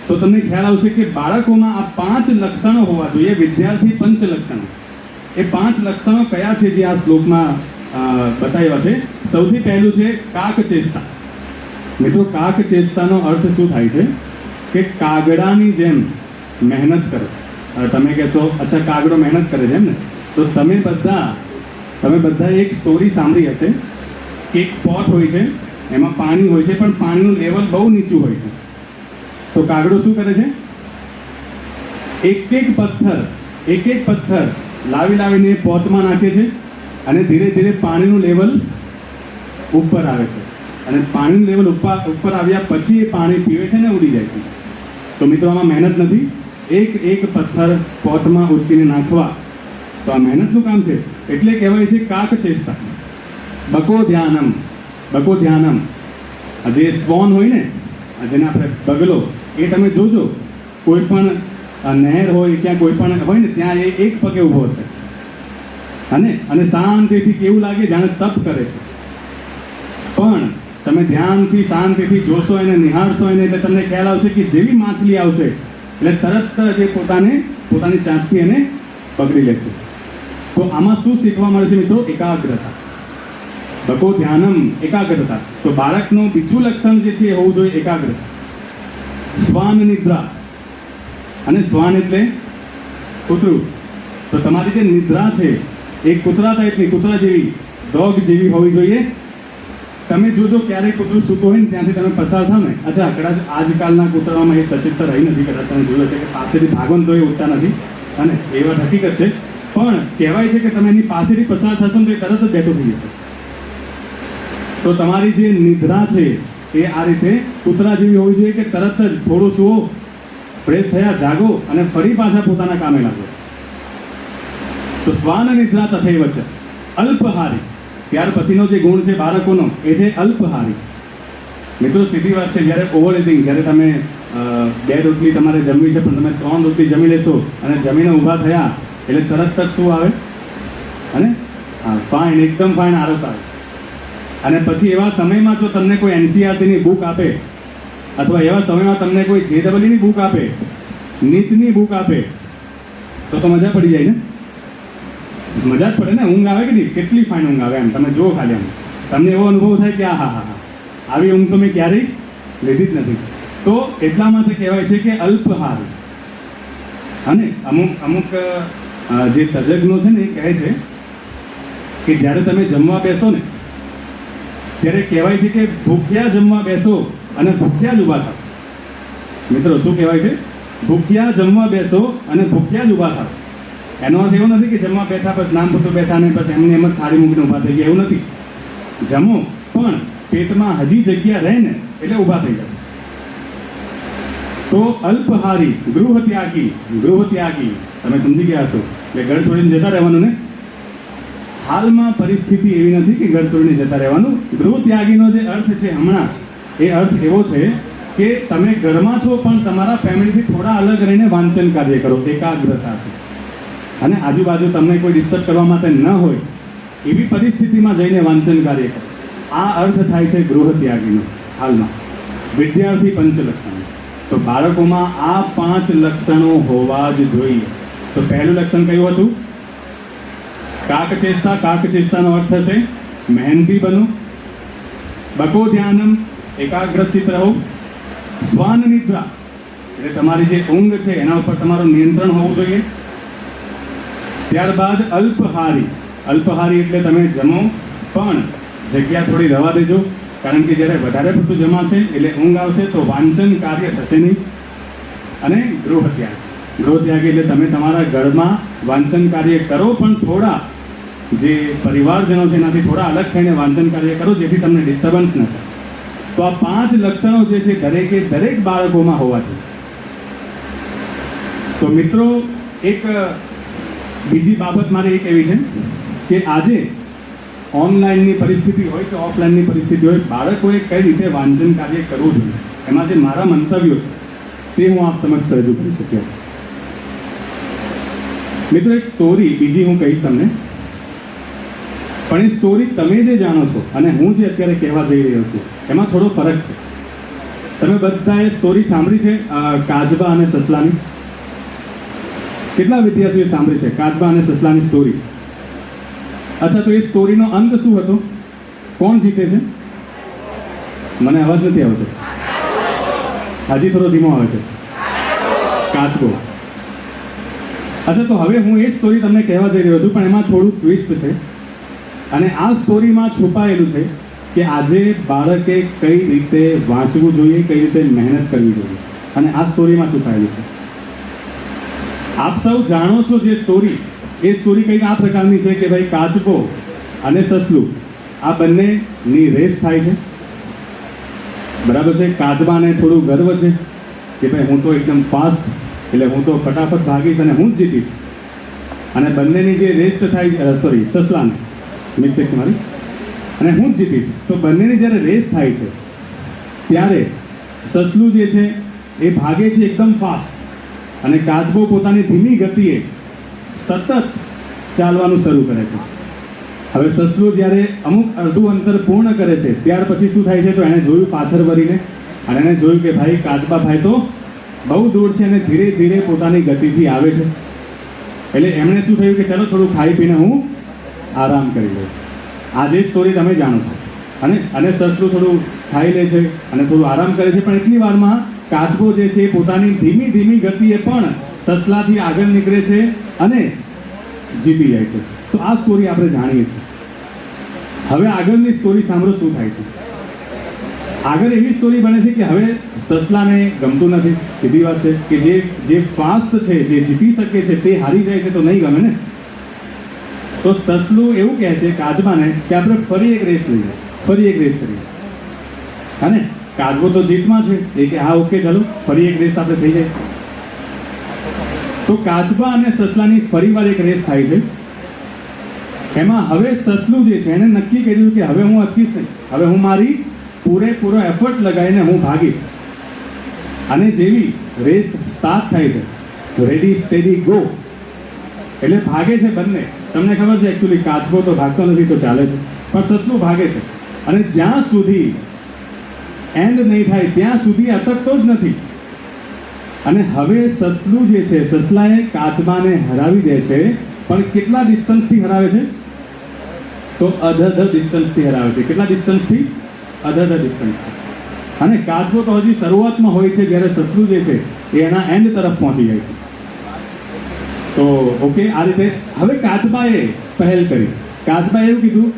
તો તમને ખ્યાલ આવશે કે બાળકોમાં આ 5 લક્ષણો હોવા જોઈએ. વિદ્યાર્થી પંચ લક્ષણો. એ 5 લક્ષણો કયા છે જે આ શ્લોકમાં બતાવ્યા છે? સૌથી પહેલું છે કાક ચેષ્ટા. મિત્રો કાક ચેષ્ટાનો અર્થ શું થાય છે કે કાગડાની જેમ મહેનત કરો. હવે તમે કહેશો અચ્છા કાગડો મહેનત કરે છે એમ ને? તો તમે બધા એક સ્ટોરી સાંભળી હશે કે એક પોટ હોય છે, એમાં પાણી હોય છે, પણ પાણીનું લેવલ બહુ નીચું હોય છે. તો કાગડો શું કરે છે? એક એક પથ્થર લાવીને પોટમાં નાખે છે અને ધીરે ધીરે પાણીનું લેવલ ઉપર આવે છે. અને પાણીનું લેવલ ઉપર આવ્યા પછી એ પાણી પીવે છે ને ઉડી જાય છે. તો મિત્રો આમાં મહેનત નથી. એક પથ્થર પોટમાં ઉછીને નાખવા, તો આ મહેનતનું કામ છે. એટલે કહેવાય છે કાક ચેષ્ટા. બકો ધ્યાનમ. આ જે સ્વોન હોય ને, જેને આપણે બગલો, એ તમે જોજો કોઈ પણ નહેર હોય ક્યાં કોઈ પણ હોય ને ત્યાં એ એક પગે ઊભો હશે અને શાંતિથી કેવું લાગે જાણે તપ કરે છે. પણ તમે ધ્યાનથી શાંતિથી જોશો એને, નિહાળશો એને, એટલે તમને ખ્યાલ આવશે કે જેવી માછલી આવશે એટલે તરત જ એ પોતાની ચાંચથી એને પકડી લેશે. તો આમાં શું શીખવા મળે છે મિત્રો? એકાગ્રતા. બકો ધ્યાનમ, એકાગ્રતા. તો બાળકનું બીજું લક્ષણ જે છે એ હોવું જોઈએ એકાગ્રતા. શ્વાન નિદ્રા. અને શ્વાન એટલે કૂતરું. તો તમારી જે નિદ્રા છે એ કૂતરા ટાઈપની, કૂતરા જેવી, ડોગ જેવી હોવી જોઈએ. તમે જોજો ક્યારેક કૂતરું સૂતું હોય ને ત્યાંથી તમે પસાર થાવ ને, અચ્છા કદાચ આજકાલના કૂતરામાં એ સચેતતા રહી નથી, કદાચ તમે જોયું છે કે પાસેથી ભાગો તો એ ઉઠતા નથી, અને એ વાત હકીકત છે. પણ કહેવાય છે કે તમે એની પાસેથી પસાર થશો ને તો એ તરત જ બેઠો થઈ જશે. તો તમારી જે નિદ્રા છે એ આ રીતે કૂતરા જેવી હોવી જોઈએ કે તરત જ થોડું સુવો, ફ્રેશ થયા, જાગો અને ફરી પાછા પોતાના કામે લાગો. તો શ્વાન નિદ્રા તથૈવ ચ અલ્પહારી. ત્યાર પછીનો જે ગુણ છે બાળકોનો એ છે અલ્પહારી. મિત્રો સીધી વાત છે, જ્યારે ઓવર ઇટિંગ, જ્યારે તમે 2 રોટલી તમારે જમવી છે પણ તમે 3 રોટલી જમી લેશો અને જમીને ઊભા થયા એટલે તરત જ શું આવે? અને ફાઇન, એકદમ ફાઇન આરસ આવે. અને પછી એવા સમયમાં જો તમને કોઈ NCERTની બુક આપે અથવા એવા સમયમાં તમને કોઈ JEEની બુક આપે, નીટની બુક આપે, તો મજા પડી જાય ને? મજા જ પડે ને? ઊંઘ આવે કે નહીં? કેટલી ફાઇન ઊંઘ આવે એમ તમે જુઓ ખાલી. આમ તમને એવો અનુભવ થાય કે હા આવી ઊંઘ તો મેં ક્યારેય લીધી જ નથી. તો એટલા માટે કહેવાય છે કે અલ્પહાર. અને અમુક જે તજજ્ઞો છે ને એ કહે છે કે જ્યારે તમે જમવા બેસો ને ત્યારે કહેવાય છે કે ભૂખ્યા જમવા બેસો અને ભૂખ્યા જ ઊભા થાવ. મિત્રો શું કહેવાય છે? ભૂખ્યા જમવા બેસો અને ભૂખ્યા જ ઊભા થાવ. એનો અર્થ એવો નથી કે જમવા બેઠા પછી નામ પૂરતું બેઠા ને પછી એમને એમ જ થાળી મૂકીને ઊભા થઈ ગયા, એવું નથી. જમો પણ પેટમાં હજી જગ્યા રહે ને એટલે ઊભા થઈ જાય. તો અલ્પહારી ગૃહત્યાગી, ગૃહત્યાગી તમે સમજી ગયા છો એટલે ઘર છોડીને જતા રહેવાનું ને. હાલમાં પરિસ્થિતિ એવી નથી કે ઘર છોડીને જતા રહેવાનું. ગૃહત્યાગીનો જે અર્થ છે હમણાં, એ અર્થ એવો છે કે તમે ઘરમાં છો પણ તમારા ફેમિલીથી થોડા અલગ રહીને વાંચન કાર્ય કરો એકાગ્રતાથી, અને આજુબાજુ તમને કોઈ ડિસ્ટર્બ કરવા માટે ન હોય એવી પરિસ્થિતિમાં જઈને વાંચન કાર્ય કરો. આ અર્થ થાય છે ગૃહત્યાગીનો હાલમાં. વિદ્યાર્થી પંચલક્ષણ, તો બાળકોમાં આ 5 લક્ષણો હોવા જ જોઈએ. તો પહેલું લક્ષણ કયું હતું? કાકચેષ્ટા. કાકચેષ્ટાનો અર્થ થશે મહેનતી બનો. બકો ધ્યાનમ, એકાગ્રચિત રહો. શ્વાન નિદ્રા, એટલે તમારી જે ઊંઘ છે એના ઉપર તમારું નિયંત્રણ હોવું જોઈએ. ત્યારબાદ અલ્પહારી. અલ્પહારી એટલે તમે જમો પણ જગ્યા થોડી રહેવા દેજો, કારણ કે જ્યારે વધારે પડતું જમાશે એટલે ઊંઘ આવશે તો વાંચન કાર્ય થશે નહીં. અને ગૃહત્યાગ. ગૃહત્યાગ એટલે તમે તમારા ઘરમાં વાંચન કાર્ય કરો પણ થોડા જે પરિવારજનો છે એનાથી થોડા અલગ થઈને વાંચન કાર્ય કરો, જેથી તમને ડિસ્ટર્બન્સ ન થાય. તો આ 5 લક્ષણો જે છે દરેકે દરેક બાળકોમાં હોવા જોઈએ. તો મિત્રો, એક બીજી બાબત મારે એ કહેવી છે કે આજે ઓનલાઈનની પરિસ્થિતિ હોય કે ઓફલાઈનની પરિસ્થિતિ હોય, બાળકોએ કઈ રીતે વાંચન કાર્ય કરવું જોઈએ, એમાં જે મારા મંતવ્યો છે તે હું આપ સમક્ષ રજૂ કરી શક્યો. મિત્રો, એક સ્ટોરી બીજી હું કહીશ તમને, પણ એ સ્ટોરી તમે જે જાણો છો અને હું જે અત્યારે કહેવા જઈ રહ્યો છું એમાં થોડો ફરક છે. તમે બધાએ સ્ટોરી સાંભળી છે કાચબા અને સસલાની? કેટલા વિદ્યાર્થીઓએ સાંભળી છે કાચબા અને સસલાની સ્ટોરી? અચ્છા, તો એ સ્ટોરીનો અંત શું હતો? કોણ જીતે છે? મને અવાજ નથી આવતો, હજી થોડો ધીમો આવે છે. કાચબો. અચ્છા, તો હવે હું એ સ્ટોરી તમને કહેવા જઈ રહ્યો છું, પણ એમાં થોડું ટ્વિસ્ટ છે. અને આ સ્ટોરીમાં છુપાયેલું છે કે આજે બાળકે કઈ રીતે વાંચવું જોઈએ, કઈ રીતે મહેનત કરવી જોઈએ, અને આ સ્ટોરીમાં છુપાયેલું છે. આપ સૌ જાણો છો જે સ્ટોરી, એ સ્ટોરી કંઈક આ પ્રકારની છે કે ભાઈ કાચબો અને સસલું આ બંનેની રેસ થાય છે. બરાબર છે? કાચબાને થોડું ગર્વ છે કે ભાઈ હું તો એકદમ ફાસ્ટ, એટલે હું તો ફટાફટ ભાગીશ અને હું જ જીતીશ. અને બંનેની જે રેસ થાય, સોરી, સસલાને મિસ્ટેક છે મારી, અને હું જ જીતીશ. તો બંનેની જ્યારે રેસ થાય છે ત્યારે સસલું જે છે એ ભાગે છે એકદમ ફાસ્ટ, અને કાચબો પોતાની ધીમી ગતિએ સતત ચાલવાનું શરૂ કરે છે. હવે સસલું જ્યારે અમુક અડધું અંતર પૂર્ણ કરે છે ત્યાર પછી શું થાય છે, તો એણે જોયું પાછળ વળીને, અને એણે જોયું કે ભાઈ કાચબા ભાઈ તો બહુ દૂર છે અને ધીરે ધીરે પોતાની ગતિથી આવે છે. એટલે એમણે શું થયું કે ચલો થોડું ખાઈ પીને હું આરામ કરી લઉં. આ જે સ્ટોરી તમે જાણો છો. અને સસલું થોડું ખાઈ લે છે અને થોડું આરામ કરે છે, પણ એટલી વારમાં કાચબો જે છે એ પોતાની ધીમી ધીમી ગતિએ પણ સસલાથી આગળ નીકળે છે અને જીતી જાય છે. તો આ સ્ટોરી આપણે જાણીએ છીએ. હવે આગળની સ્ટોરી સાંભળો શું થાય છે. આગળ એવી સ્ટોરી બને છે કે હવે સસલાને ગમતું નથી, સીધી વાત છે, કે જે ફાસ્ટ છે, જે જીતી શકે છે તે હારી જાય છે તો નહીં ગમે ને. તો સસલું એવું કહે છે કાચબાને કે આપણે ફરી એક રેસ લઈએ, ફરી એક રેસ કરીએ. અને કાચબો તો જીતમાં છે, એ કે હા ઓકે ચાલો ફરી એક રેસ આપણે થઈ જાય. તો કાચબા અને સસલાની ફરીવાર એક રેસ થાય છે. એમાં હવે સસલું જે છે એને નક્કી કર્યું કે હવે હું અટકીશ નહીં, હવે હું મારી પૂરેપૂરો એફર્ટ લગાવીને હું ભાગીશ. અને જેવી રેસ સ્ટાર્ટ થાય છે, રેડી સ્ટેડી ગો, એટલે ભાગે છે બંને. તમને ખબર છે એકચ્યુઅલી કાચબો તો ભાગતો નથી તો ચાલે છે, પણ સસલું ભાગે છે. અને જ્યાં સુધી એન્ડ નહીં થાય ત્યાં સુધી અટકતો જ નથી. અને હવે સસલું જે છે, સસલાએ કાચબાને હરાવી દે છે, પણ કેટલા ડિસ્ટન્સથી હરાવે છે? તો અધધ ડિસ્ટન્સથી હરાવે છે. કેટલા ડિસ્ટન્સથી? અધધ ડિસ્ટન્સથી. અને કાચબો તો હજી શરૂઆતમાં હોય છે, જ્યારે સસલું જે છે એ એના એન્ડ તરફ પહોંચી જાય છે. તો ઓકે, આ રીતે હવે કાચબાએ પહેલ કરી. કાચબાએ એવું કીધું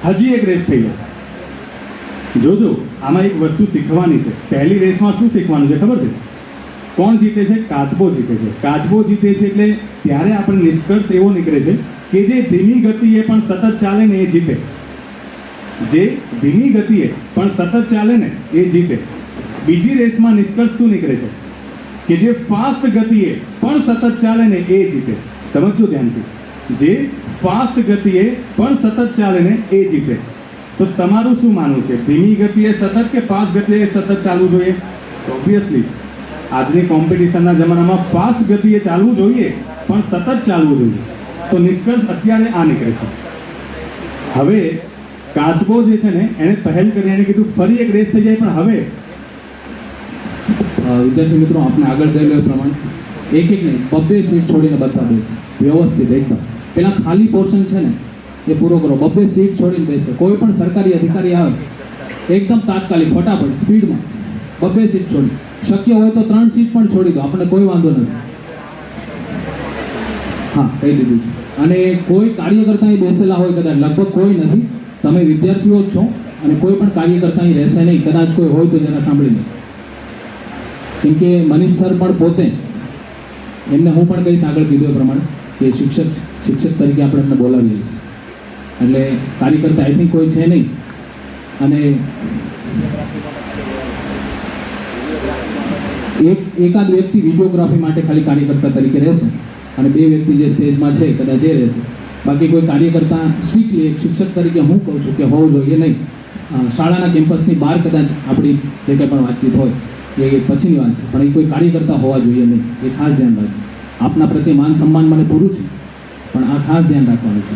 હજી એક રેસ થઈ જાય. જોજો, આમાં એક વસ્તુ શીખવાની છે. પહેલી રેસમાં શું શીખવાનું છે ખબર છે? કોણ જીતે છે? કાચબો જીતે છે. કાચબો જીતે છે એટલે ત્યારે આપણે નિષ્કર્ષ એવો નીકળે છે કે જે ધીમી ગતિએ પણ સતત ચાલે ને એ જીતે. જે ધીમી ગતિએ પણ સતત ચાલે ને એ જીતે. બીજી રેસમાં નિષ્કર્ષ શું નીકળે છે કે જે ફાસ્ટ ગતિએ પણ સતત ચાલે ને એ જીતે. સમજજો ધ્યાનથી, જે ફાસ્ટ ગતિએ પણ સતત ચાલે ને એ જીતે. તો તમારું શું માનવું છે? ધીમી ગતિએ સતત કે ફાસ્ટ ગતિએ સતત ચાલવું જોઈએ? ઓબ્વિયસલી આજની કોમ્પિટિશનના જમાનામાં ફાસ્ટ ગતિએ ચાલવું જોઈએ પણ સતત ચાલવું જોઈએ. તો નિષ્કર્ષ અત્યારે આ નીકળે છે. હવે કાચબો જે છે ને એને પહેલ કરી, એને કીધું ફરી એક રેસ થઈ જાય, પણ હવે વિદ્યાર્થી મિત્રો, આપણે આગળ ગયેલો એ પ્રમાણે એક નહીં, 2 સીટ છોડીને બધા બેસે વ્યવસ્થિત એકદમ. પેલા ખાલી પોર્શન છે ને એ પૂરો કરો. 2 સીટ છોડીને બેસે. કોઈ પણ સરકારી અધિકારી આવે એકદમ તાત્કાલિક ફટાફટ સ્પીડમાં 2 સીટ છોડી, શક્ય હોય તો 3 સીટ પણ છોડી દો, આપણને કોઈ વાંધો નથી. હા, કહી દીધું છે. અને કોઈ કાર્યકર્તા અહીં બેસેલા હોય કદાચ, લગભગ કોઈ નથી, તમે વિદ્યાર્થીઓ જ છો અને કોઈ પણ કાર્યકર્તા અહીં રહેશે નહીં. કદાચ કોઈ હોય તો જરા સાંભળી લો. કેમ કે મનીષ સર પણ પોતે, એમને હું પણ કહીશ આગળ કીધું એ પ્રમાણે કે શિક્ષક તરીકે આપણે એમને બોલાવીએ છીએ. એટલે કાર્યકર્તા આઈ થિંક કોઈ છે નહીં. અને એકાદ વ્યક્તિ વિડીયોગ્રાફી માટે ખાલી કાર્યકર્તા તરીકે રહેશે અને 2 વ્યક્તિ જે સ્ટેજમાં છે કદાચ એ રહેશે. બાકી કોઈ કાર્યકર્તા સ્ટ્રિક્ટલી એક શિક્ષક તરીકે હું કહું છું કે હોવું જોઈએ નહીં. શાળાના કેમ્પસની બહાર કદાચ આપણી જે કંઈ પણ વાતચીત હોય એ પછીની વાત છે, પણ એ કોઈ કાર્યકર્તા હોવા જોઈએ નહીં. એ ખાસ ધ્યાન રાખજો. આપના પ્રત્યે માન સન્માન મને પૂરું છે, પણ આ ખાસ ધ્યાન રાખવાનું છે.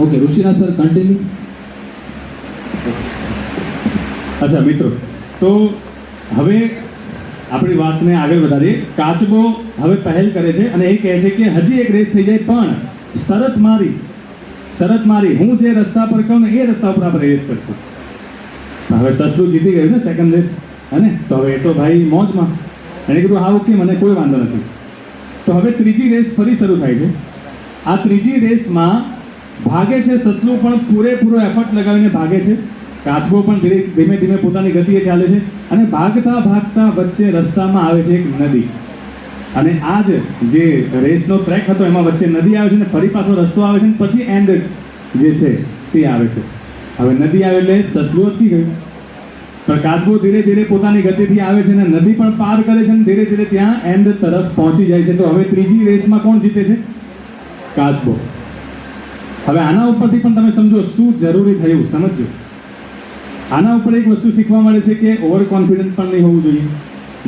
Okay, Rishiraj sir continue. અચ્છા મિત્રો, તો હવે આપણી વાતને આગળ વધારીએ. કાચબો હવે પહેલ કરે છે અને એ કહે છે કે હજી એક રેસ થઈ જાય, પણ શરત મારી હું જે રસ્તા પર કહું ને એ રસ્તા પર આપણે રેસ કરશું. હવે સસલું જીતી ગયું ને સેકન્ડ રેસ, હે ને? તો હવે એ તો ભાઈ મોજમાં. એને કીધું હા ઓકે, મને કોઈ વાંધો નથી. તો હવે ત્રીજી રેસ ફરી શરૂ થાય છે. આ ત્રીજી રેસમાં ભાગે છે સસલું, પણ પૂરેપૂરો એફર્ટ લગાવીને ભાગે છે. કાચબો પણ ધીમે ધીમે પોતાની ગતિએ ચાલે છે અને ભાગતા વચ્ચે રસ્તામાં આવે છે એક નદી. અને આ જ જે રેસનો ટ્રેક હતો એમાં વચ્ચે નદી આવે છે ને ફરી પાછો રસ્તો આવે છે ને પછી એન્ડ જે છે તે આવે છે. હવે નદી આવે એટલે સસલું અટકી ગયું, પણ કાચબો ધીરે ધીરે પોતાની ગતિથી આવે છે ને નદી પણ પાર કરે છે ને ધીરે ધીરે ત્યાં એન્ડ તરફ પહોંચી જાય છે. તો હવે ત્રીજી રેસમાં કોણ જીતે છે? કાચબો. હવે આના ઉપરથી પણ તમે સમજો શું જરૂરી થયું, સમજો. આના ઉપર એક વસ્તુ શીખવા મળે છે કે ઓવર કોન્ફિડન્સ પણ નહીં હોવું જોઈએ.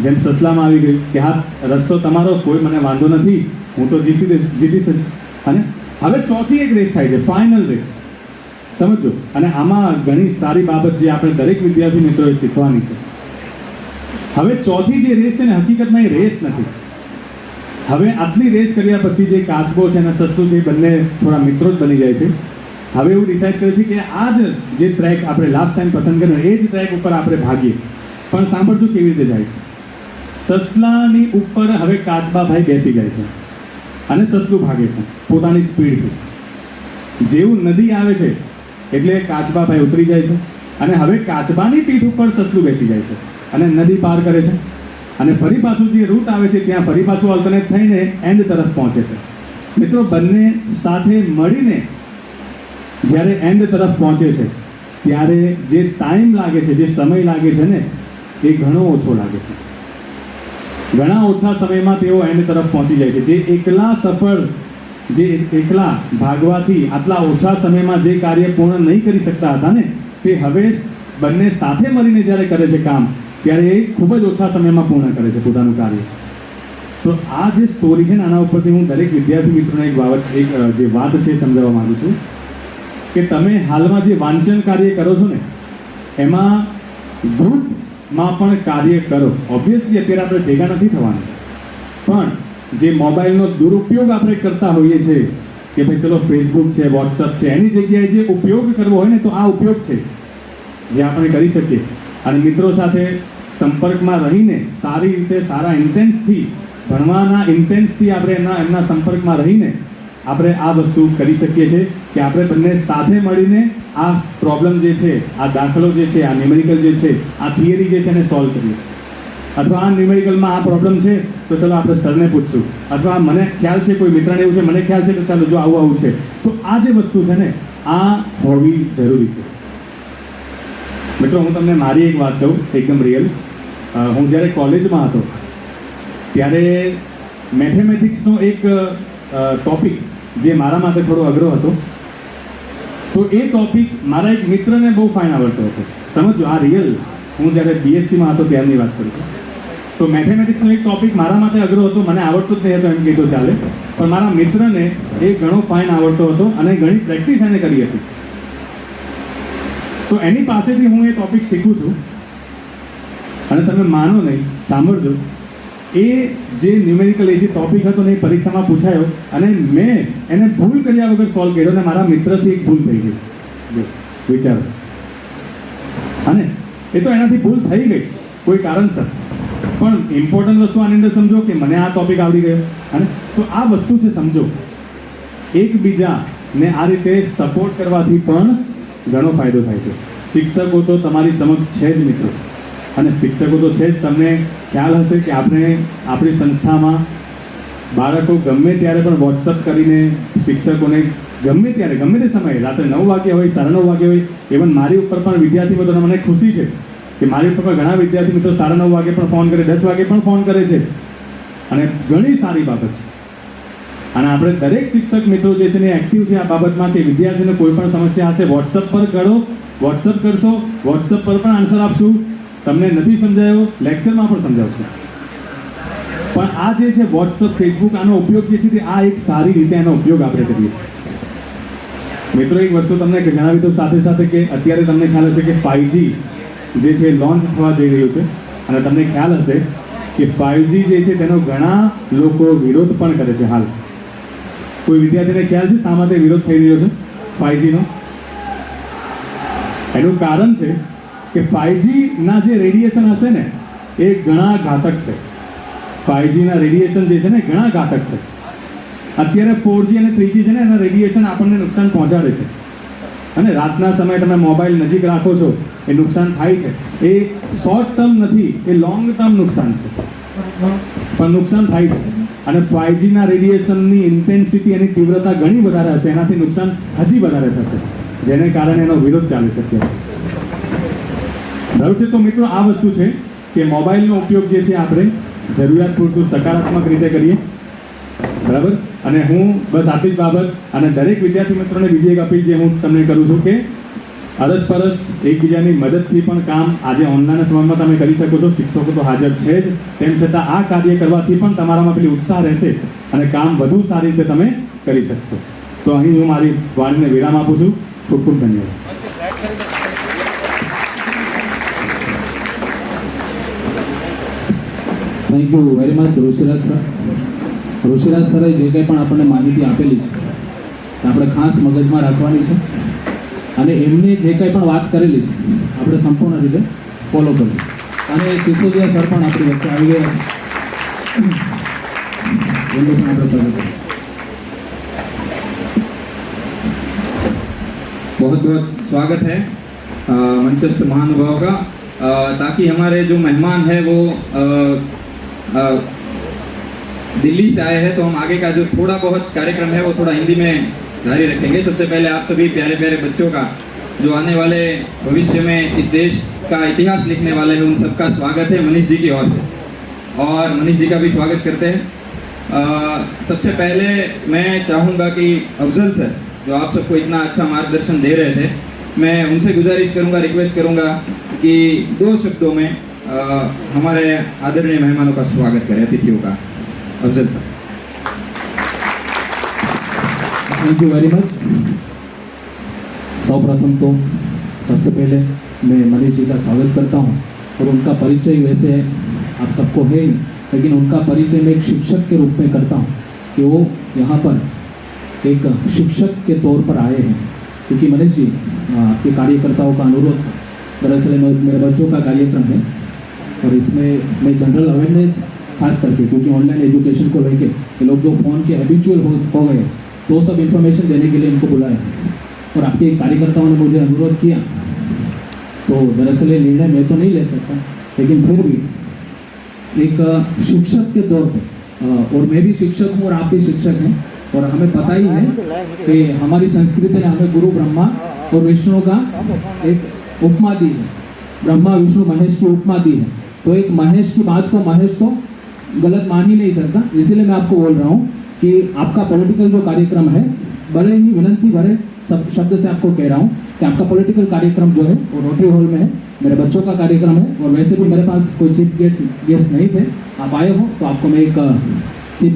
જેમ સસલામાં આવી ગયું કે હા રસ્તો તમારો, કોઈ મને વાંધો નથી, હું તો જીતીશ જ. અને હવે ચોથી એક રેસ થાય છે, ફાઇનલ રેસ. સમજો. અને આમાં ઘણી સારી બાબત જે આપણે દરેક વિદ્યાર્થી મિત્રોએ શીખવાની છે. હવે ચોથી જે રેસ છે ને હકીકતમાં એ રેસ નથી. હવે આટલી રેસ કર્યા પછી જે કાચબો છે અને સસલું છે એ બંને થોડા મિત્રો જ બની જાય છે. હવે એવું ડિસાઇડ કરે છે કે આ જ જે ટ્રેક આપણે લાસ્ટ ટાઈમ પસંદ કર્યો એ જ ટ્રેક ઉપર આપણે ભાગીએ. પણ સાંભળજો કેવી રીતે જાય છે. સસલાની ઉપર હવે કાચબાભાઈ બેસી જાય છે અને સસલું ભાગે છે પોતાની સ્પીડથી. જેવું નદી આવે છે એટલે કાચબાભાઈ ઉતરી જાય છે અને હવે કાચબાની પીઠ ઉપર સસલું બેસી જાય છે અને નદી પાર કરે છે અને ફરી પાછું જે રૂટ આવે છે ત્યાં ફરી પાછું ઓલ્ટરનેટ થઈને એન્ડ તરફ પહોંચે છે. મિત્રો, બંને સાથે મળીને જ્યારે એન્ડ તરફ પહોંચે છે ત્યારે જે ટાઈમ લાગે છે, જે સમય લાગે છે ને એ ઘણો ઓછો લાગે છે. ઘણા ઓછા સમયમાં તેઓ એન્ડ તરફ પહોંચી જાય છે. જે એકલા ભાગવાથી આટલા ઓછા સમયમાં જે કાર્ય પૂર્ણ નહીં કરી શકતા હતા ને તે હવે બંને સાથે મળીને જ્યારે કરે છે કામ, ત્યારે એ ખૂબ જ ઓછા સમયમાં પૂર્ણ કરે છે પોતાનું કાર્ય. તો આ જે સ્ટોરી છે ને આના ઉપરથી હું દરેક વિદ્યાર્થી મિત્રોને એક જે વાત છે સમજાવવા માંગુ છું કે તમે હાલમાં જે વાંચન કાર્ય કરો છો ને એમાં ગ્રુપમાં પણ કાર્ય કરો. ઓબ્વિયસલી અત્યારે આપણે ભેગા નથી થવાના, પણ જે મોબાઈલનો દુરુપયોગ આપણે કરતા હોઈએ છીએ કે ભાઈ ચલો ફેસબુક છે, વોટ્સઅપ છે, એની જગ્યાએ જે ઉપયોગ કરવો હોય ને તો આ ઉપયોગ છે જે આપણે કરી શકીએ. અને મિત્રો સાથે સંપર્કમાં રહીને સારી રીતે સારા ઇન્ટેન્સથી ભણવાના ઇન્ટેન્સથી આપણે એમના સંપર્કમાં રહીને આપણે આ વસ્તુ કરી શકીએ છીએ કે આપણે બંને સાથે મળીને આ પ્રોબ્લેમ જે છે, આ દાખલો જે છે, આ ન્યુમેરિકલ જે છે, આ થિયરી જે છે એને સોલ્વ કરીએ. અથવા આ ન્યુમેરિકલમાં આ પ્રોબ્લેમ છે તો ચલો આપણે સરને પૂછશું, અથવા મને ખ્યાલ છે કોઈ મિત્રને એવું છે, મને ખ્યાલ છે તો ચાલો જો આવું આવું છે. તો આ જે વસ્તુ છે ને આ હોવી જરૂરી છે. મિત્રો હું તમને મારી એક વાત કહું એકદમ રિયલ. હું જ્યારે કોલેજમાં હતો ત્યારે મેથેમેટિક્સનો એક ટોપિક જે મારા માટે થોડો અઘરો હતો, તો એ ટોપિક મારા એક મિત્રને બહુ ફાઇન આવડતો હતો. સમજો આ રિયલ, હું જ્યારે બીએસસીમાં હતો ત્યારની વાત કરું છું. તો મેથેમેટિક્સનો એક ટોપિક મારા માટે અઘરો હતો, મને આવડતો જ નહીં હતો એમ કીધું ચાલે, પણ મારા મિત્રને એ ઘણો ફાઇન આવડતો હતો અને ઘણી પ્રેક્ટિસ એને કરી હતી. તો એની પાસેથી હું એ ટોપિક શીખું છું અને તમે માનો નહીં, સાંભળજો, એ જે ન્યુમેરિકલ એ જે ટોપિક હતો ને એ પરીક્ષામાં પૂછાયો અને મેં એને ભૂલ કર્યા વગર સોલ્વ કર્યો અને મારા મિત્રથી એક ભૂલ થઈ ગઈ. જો વિચારો, અને એ તો એનાથી ભૂલ થઈ ગઈ કોઈ કારણસર, પણ ઇમ્પોર્ટન્ટ વસ્તુ આની અંદર સમજો કે મને આ ટોપિક આવડી ગયો. અને તો આ વસ્તુ છે, સમજો એકબીજાને આ રીતે સપોર્ટ કરવાથી પણ ઘણો ફાયદો થાય છે. શિક્ષકો તો તમારી સમક્ષ છે જ મિત્રો, અને શિક્ષકો તો છે જ. તમને ખ્યાલ હશે કે આપણે આપણી સંસ્થામાં બાળકો ગમે ત્યારે પણ વોટ્સઅપ કરીને શિક્ષકોને ગમે ત્યારે ગમે તે સમયે રાત્રે 9 વાગ્યા હોય, 9:30 વાગ્યા હોય, ઇવન મારી ઉપર પણ વિદ્યાર્થી મિત્રોને મને ખુશી છે કે મારી ઉપર પણ ઘણા વિદ્યાર્થી મિત્રો 9:30 વાગે પણ ફોન કરે, 10 વાગે પણ ફોન કરે છે, અને ઘણી સારી બાબત છે. અને આપણે દરેક શિક્ષક મિત્રો જે છે ને એક્ટિવ છે આ બાબતમાં કે વિદ્યાર્થીને કોઈ પણ સમસ્યા હશે વોટ્સઅપ પર કરો, વોટ્સઅપ કરશો, વોટ્સઅપ પર પણ આન્સર આપશું, તમને નથી સમજાયો લેક્ચરમાં પણ સમજાવશું. પણ આ જે છે વોટ્સઅપ, ફેસબુક, આનો ઉપયોગ જે છે તે આ એક સારી રીતે એનો ઉપયોગ આપણે કરીએ છીએ. મિત્રો એક વસ્તુ તમને જણાવી દઉં સાથે સાથે કે અત્યારે તમને ખ્યાલ હશે કે 5G જે છે લોન્ચ થવા જઈ રહ્યું છે, અને તમને ખ્યાલ હશે કે 5G જે છે તેનો ઘણા લોકો વિરોધ પણ કરે છે. હાલ કોઈ વિદ્યાર્થીને ખ્યાલ છે શા માટે વિરોધ થઈ રહ્યો છે 5G નો? એનું કારણ છે કે 5G ના જે રેડિયેશન હશે ને એ ઘણા ઘાતક છે. 5G ના રેડિયેશન જે છે ને ઘણા ઘાતક છે. અત્યારે 4G અને 3G છે ને એના રેડિયેશન આપણને નુકસાન પહોંચાડે છે, અને રાતના સમયે તમે મોબાઈલ નજીક રાખો છો એ નુકસાન થાય છે. એ શોર્ટ ટર્મ નથી, એ લોંગ ટર્મ નુકસાન છે, પણ નુકસાન થાય છે. અને 5G ના રેડિયેશનની ઇન્ટેન્સિટી એની તીવ્રતા ઘણી વધારે હશે, એનાથી નુકસાન હજી વધારે થશે, જેને કારણે એનો વિરોધ ચાલે છે અત્યારે. બરાબર છે? તો મિત્રો આ વસ્તુ છે કે મોબાઈલનો ઉપયોગ જે છે આપણે જરૂરિયાત પૂરતું સકારાત્મક રીતે કરીએ. બરાબર? અને હું બસ આટલી જ બાબત, અને દરેક વિદ્યાર્થી મિત્રોને બીજી એક અપીલ જે હું તમને કરું છું કે અરસપરસ એકબીજાની મદદથી પણ કામ આજે ઓનલાઈન સમયમાં તમે કરી શકો છો. શિક્ષકો તો હાજર છે જ, તેમ છતાં આ કાર્ય કરવાથી પણ તમારામાં પેલી ઉત્સાહ રહેશે અને કામ વધુ સારી રીતે તમે કરી શકશો. તો અહીં હું મારી વાણીને વિરામ આપું છું. ખૂબ ખૂબ ધન્યવાદ. Thank you very much Rishiraj sir. Rishiraj સરે જે કંઈ પણ આપણને માહિતી આપેલી છે તે આપણે ખાસ મગજમાં રાખવાની છે, અને એમને જે કંઈ પણ વાત કરેલી છે આપણે સંપૂર્ણ રીતે ફોલો કરીશું. અને સિસોદિયા સર પણ આપણી વચ્ચે આવી ગયા છે, એમને પણ આપણે સ્વાગત કરીએ. बहुत बहुत स्वागत है मंचस्थ महानुभाव का, ताकि हमारे जो मेहमान हैं वो दिल्ली से आए हैं, तो हम आगे का जो थोड़ा बहुत कार्यक्रम है वो थोड़ा हिंदी में जारी रखेंगे. सबसे पहले आप सभी प्यारे प्यारे बच्चों का जो आने वाले भविष्य में इस देश का इतिहास लिखने वाले हैं उन सबका स्वागत है मनीष जी की ओर से, और मनीष जी का भी स्वागत करते हैं. सबसे पहले मैं चाहूँगा कि अफजल सर जो आप सबको इतना अच्छा मार्गदर्शन दे रहे थे, मैं उनसे गुजारिश करूंगा, रिक्वेस्ट करूंगा कि 2 शब्दों में हमारे आदरणीय मेहमानों का स्वागत करें, अतिथियों का. Afzal sir. Thank you very much. सर्वप्रथम तो सबसे पहले मैं मनीष जी का स्वागत करता हूं, और उनका परिचय वैसे आप सबको है ही, लेकिन उनका परिचय मैं एक शिक्षक के रूप में करता हूं कि वो यहाँ पर एक शिक्षक के तौर पर आए हैं. क्योंकि मनीष जी आपके कार्यकर्ताओं का अनुरोध, दरअसल मेरे बच्चों का कार्यक्रम है, और इसमें मैं जनरल अवेयरनेस खास करके, क्योंकि ऑनलाइन एजुकेशन को लेके ये लोग जो फ़ोन के हैबिचुअल हो गए, तो सब इन्फॉर्मेशन देने के लिए इनको बुलाया, और आपके कार्यकर्ताओं ने मुझे अनुरोध किया, तो दरअसल ये निर्णय मैं तो नहीं ले सकता, लेकिन फिर भी एक शिक्षक के तौर पे और मैं भी शिक्षक हूँ और आप भी शिक्षक हैं, और हमें पता ही है कि हमारी संस्कृति ने हमें गुरु ब्रह्मा और विष्णु का एक उपमा दी है, ब्रह्मा विष्णु महेश की उपमा दी है। तो एक महेश की बात को महेश को गलत मान ही नहीं सकता, इसीलिए मैं आपको बोल रहा हूँ कि आपका पॉलिटिकल जो कार्यक्रम है, बड़े ही विनंती भरे सब शब्द से आपको कह रहा हूँ कि आपका पॉलिटिकल कार्यक्रम जो है वो रोटरी हॉल में है, मेरे बच्चों का कार्यक्रम है, और वैसे भी मेरे पास कोई चीफ गेस्ट नहीं थे, आप आए हो तो आपको मैं एक चीफ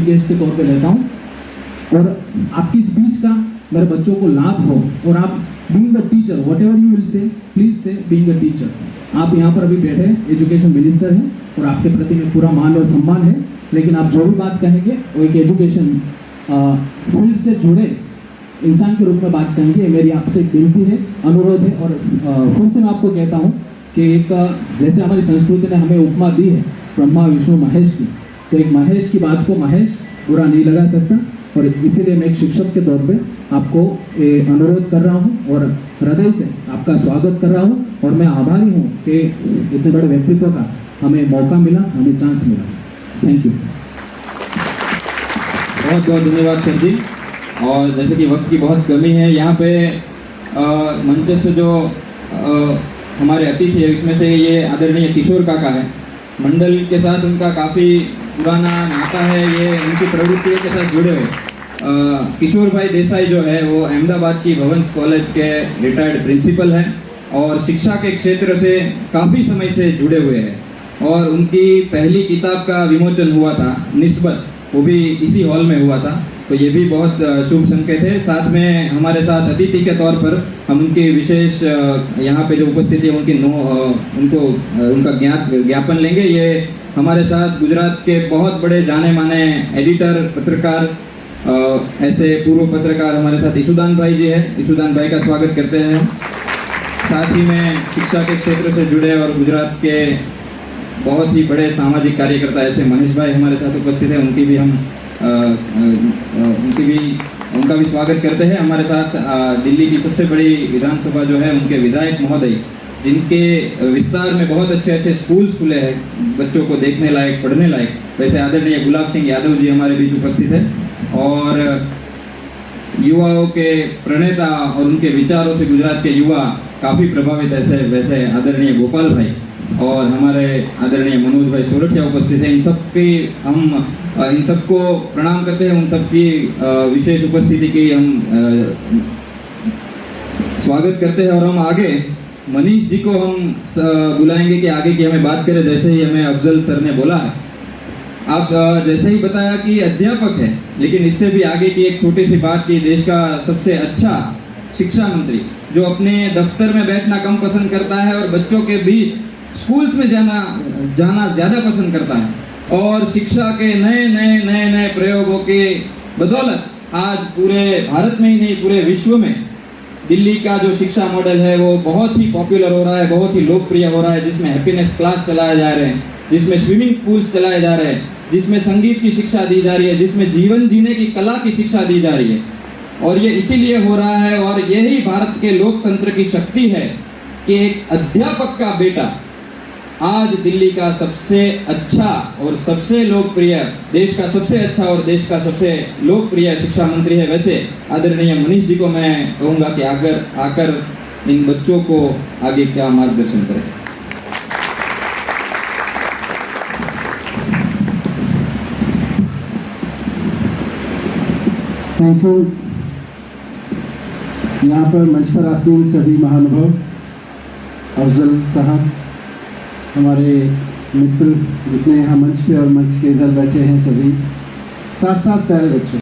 गेस्ट के तौर पे लेता हूँ, और आपकी स्पीच का मेरे बच्चों को लाभ हो, और आप being a teacher what ever you will say please से बीइंग अ टीचर। आप यहाँ पर अभी बैठे एजुकेशन मिनिस्टर हैं और आपके प्रति में पूरा मान और सम्मान है, लेकिन आप जो भी बात कहेंगे वो एक एजुकेशन फील्ड से जुड़े इंसान के रूप में बात करेंगे। मेरी आपसे एक विनती है, अनुरोध है, और फिर से मैं आपको कहता हूँ कि एक जैसे हमारी संस्कृति ने हमें उपमा दी है ब्रह्मा विष्णु महेश की, तो एक महेश की बात को महेश बुरा नहीं लगा सकता, और इसीलिए मैं एक शिक्षक के तौर पे आपको अनुरोध कर रहा हूँ और हृदय से आपका स्वागत कर रहा हूँ, और मैं आभारी हूँ कि इतने बड़े व्यक्तित्व का हमें मौका मिला, हमें चांस मिला। Thank you. बहुत बहुत धन्यवाद सर जी। और जैसे कि वक्त की बहुत कमी है, यहाँ पे मंचस्थ जो हमारे अतिथि है उसमें से ये आदरणीय किशोर काका है। मंडल के साथ उनका काफ़ी पुराना नाता है, ये उनकी प्रवृत्तियों के साथ जुड़े हुए। किशोर भाई देसाई जो है वो अहमदाबाद की भवंस कॉलेज के रिटायर्ड प्रिंसिपल हैं और शिक्षा के क्षेत्र से काफ़ी समय से जुड़े हुए हैं, और उनकी पहली किताब का विमोचन हुआ था निस्बत, वो भी इसी हॉल में हुआ था, तो ये भी बहुत शुभ संकेत है। साथ में हमारे साथ अतिथि के तौर पर हम उनकी विशेष यहाँ पे जो उपस्थिति है उनका ज्ञापन लेंगे। ये हमारे साथ गुजरात के बहुत बड़े जाने माने एडिटर पत्रकार, ऐसे पूर्व पत्रकार हमारे साथ ईशुदान भाई जी हैं, ईशुदान भाई का स्वागत करते हैं। साथ ही में शिक्षा के क्षेत्र से जुड़े और गुजरात के बहुत ही बड़े सामाजिक कार्यकर्ता ऐसे महेश भाई हमारे साथ उपस्थित हैं, उनका भी स्वागत करते हैं। हमारे साथ दिल्ली की सबसे बड़ी विधानसभा जो है उनके विधायक महोदय, जिनके विस्तार में बहुत अच्छे अच्छे स्कूल्स खुले हैं बच्चों को देखने लायक, पढ़ने लायक, वैसे आदरणीय गुलाब सिंह यादव जी हमारे बीच उपस्थित है। और युवाओं के प्रणेता और उनके विचारों से गुजरात के युवा काफ़ी प्रभावित ऐसे वैसे आदरणीय गोपाल भाई और हमारे आदरणीय मनोज भाई सोरठिया उपस्थित हैं। इन सबको प्रणाम करते हैं, उन सबकी विशेष उपस्थिति की हम स्वागत करते हैं। और हम आगे मनीष जी को हम बुलाएंगे कि आगे की हमें बात करें, जैसे ही हमें अफजल सर ने बोला है। आप जैसे ही बताया कि अध्यापक है, लेकिन इससे भी आगे की एक छोटी सी बात की, देश का सबसे अच्छा शिक्षा मंत्री जो अपने दफ्तर में बैठना कम पसंद करता है और बच्चों के बीच स्कूल्स में जाना ज़्यादा पसंद करता है, और शिक्षा के नए प्रयोगों के बदौलत आज पूरे भारत में ही नहीं पूरे विश्व में दिल्ली का जो शिक्षा मॉडल है वो बहुत ही पॉपुलर हो रहा है, बहुत ही लोकप्रिय हो रहा है, जिसमें हैप्पीनेस क्लास चलाए जा रहे हैं, जिसमें स्विमिंग पूल्स चलाए जा रहे हैं, जिसमें संगीत की शिक्षा दी जा रही है, जिसमें जीवन जीने की कला की शिक्षा दी जा रही है। और ये इसीलिए हो रहा है, और यही भारत के लोकतंत्र की शक्ति है कि एक अध्यापक का बेटा आज दिल्ली का सबसे अच्छा और सबसे लोकप्रिय, देश का सबसे अच्छा और देश का सबसे लोकप्रिय शिक्षा मंत्री है। वैसे आदरणीय मनीष जी को मैं कहूँगा कि आकर इन बच्चों को आगे क्या मार्गदर्शन करें। Thank you. यहाँ पर मंच पर आसीन सभी महानुभाव, अफजल साहब, हमारे मित्र जितने यहाँ मंच पे और मंच के इधर बैठे हैं सभी, साथ साथ प्यारे बच्चों,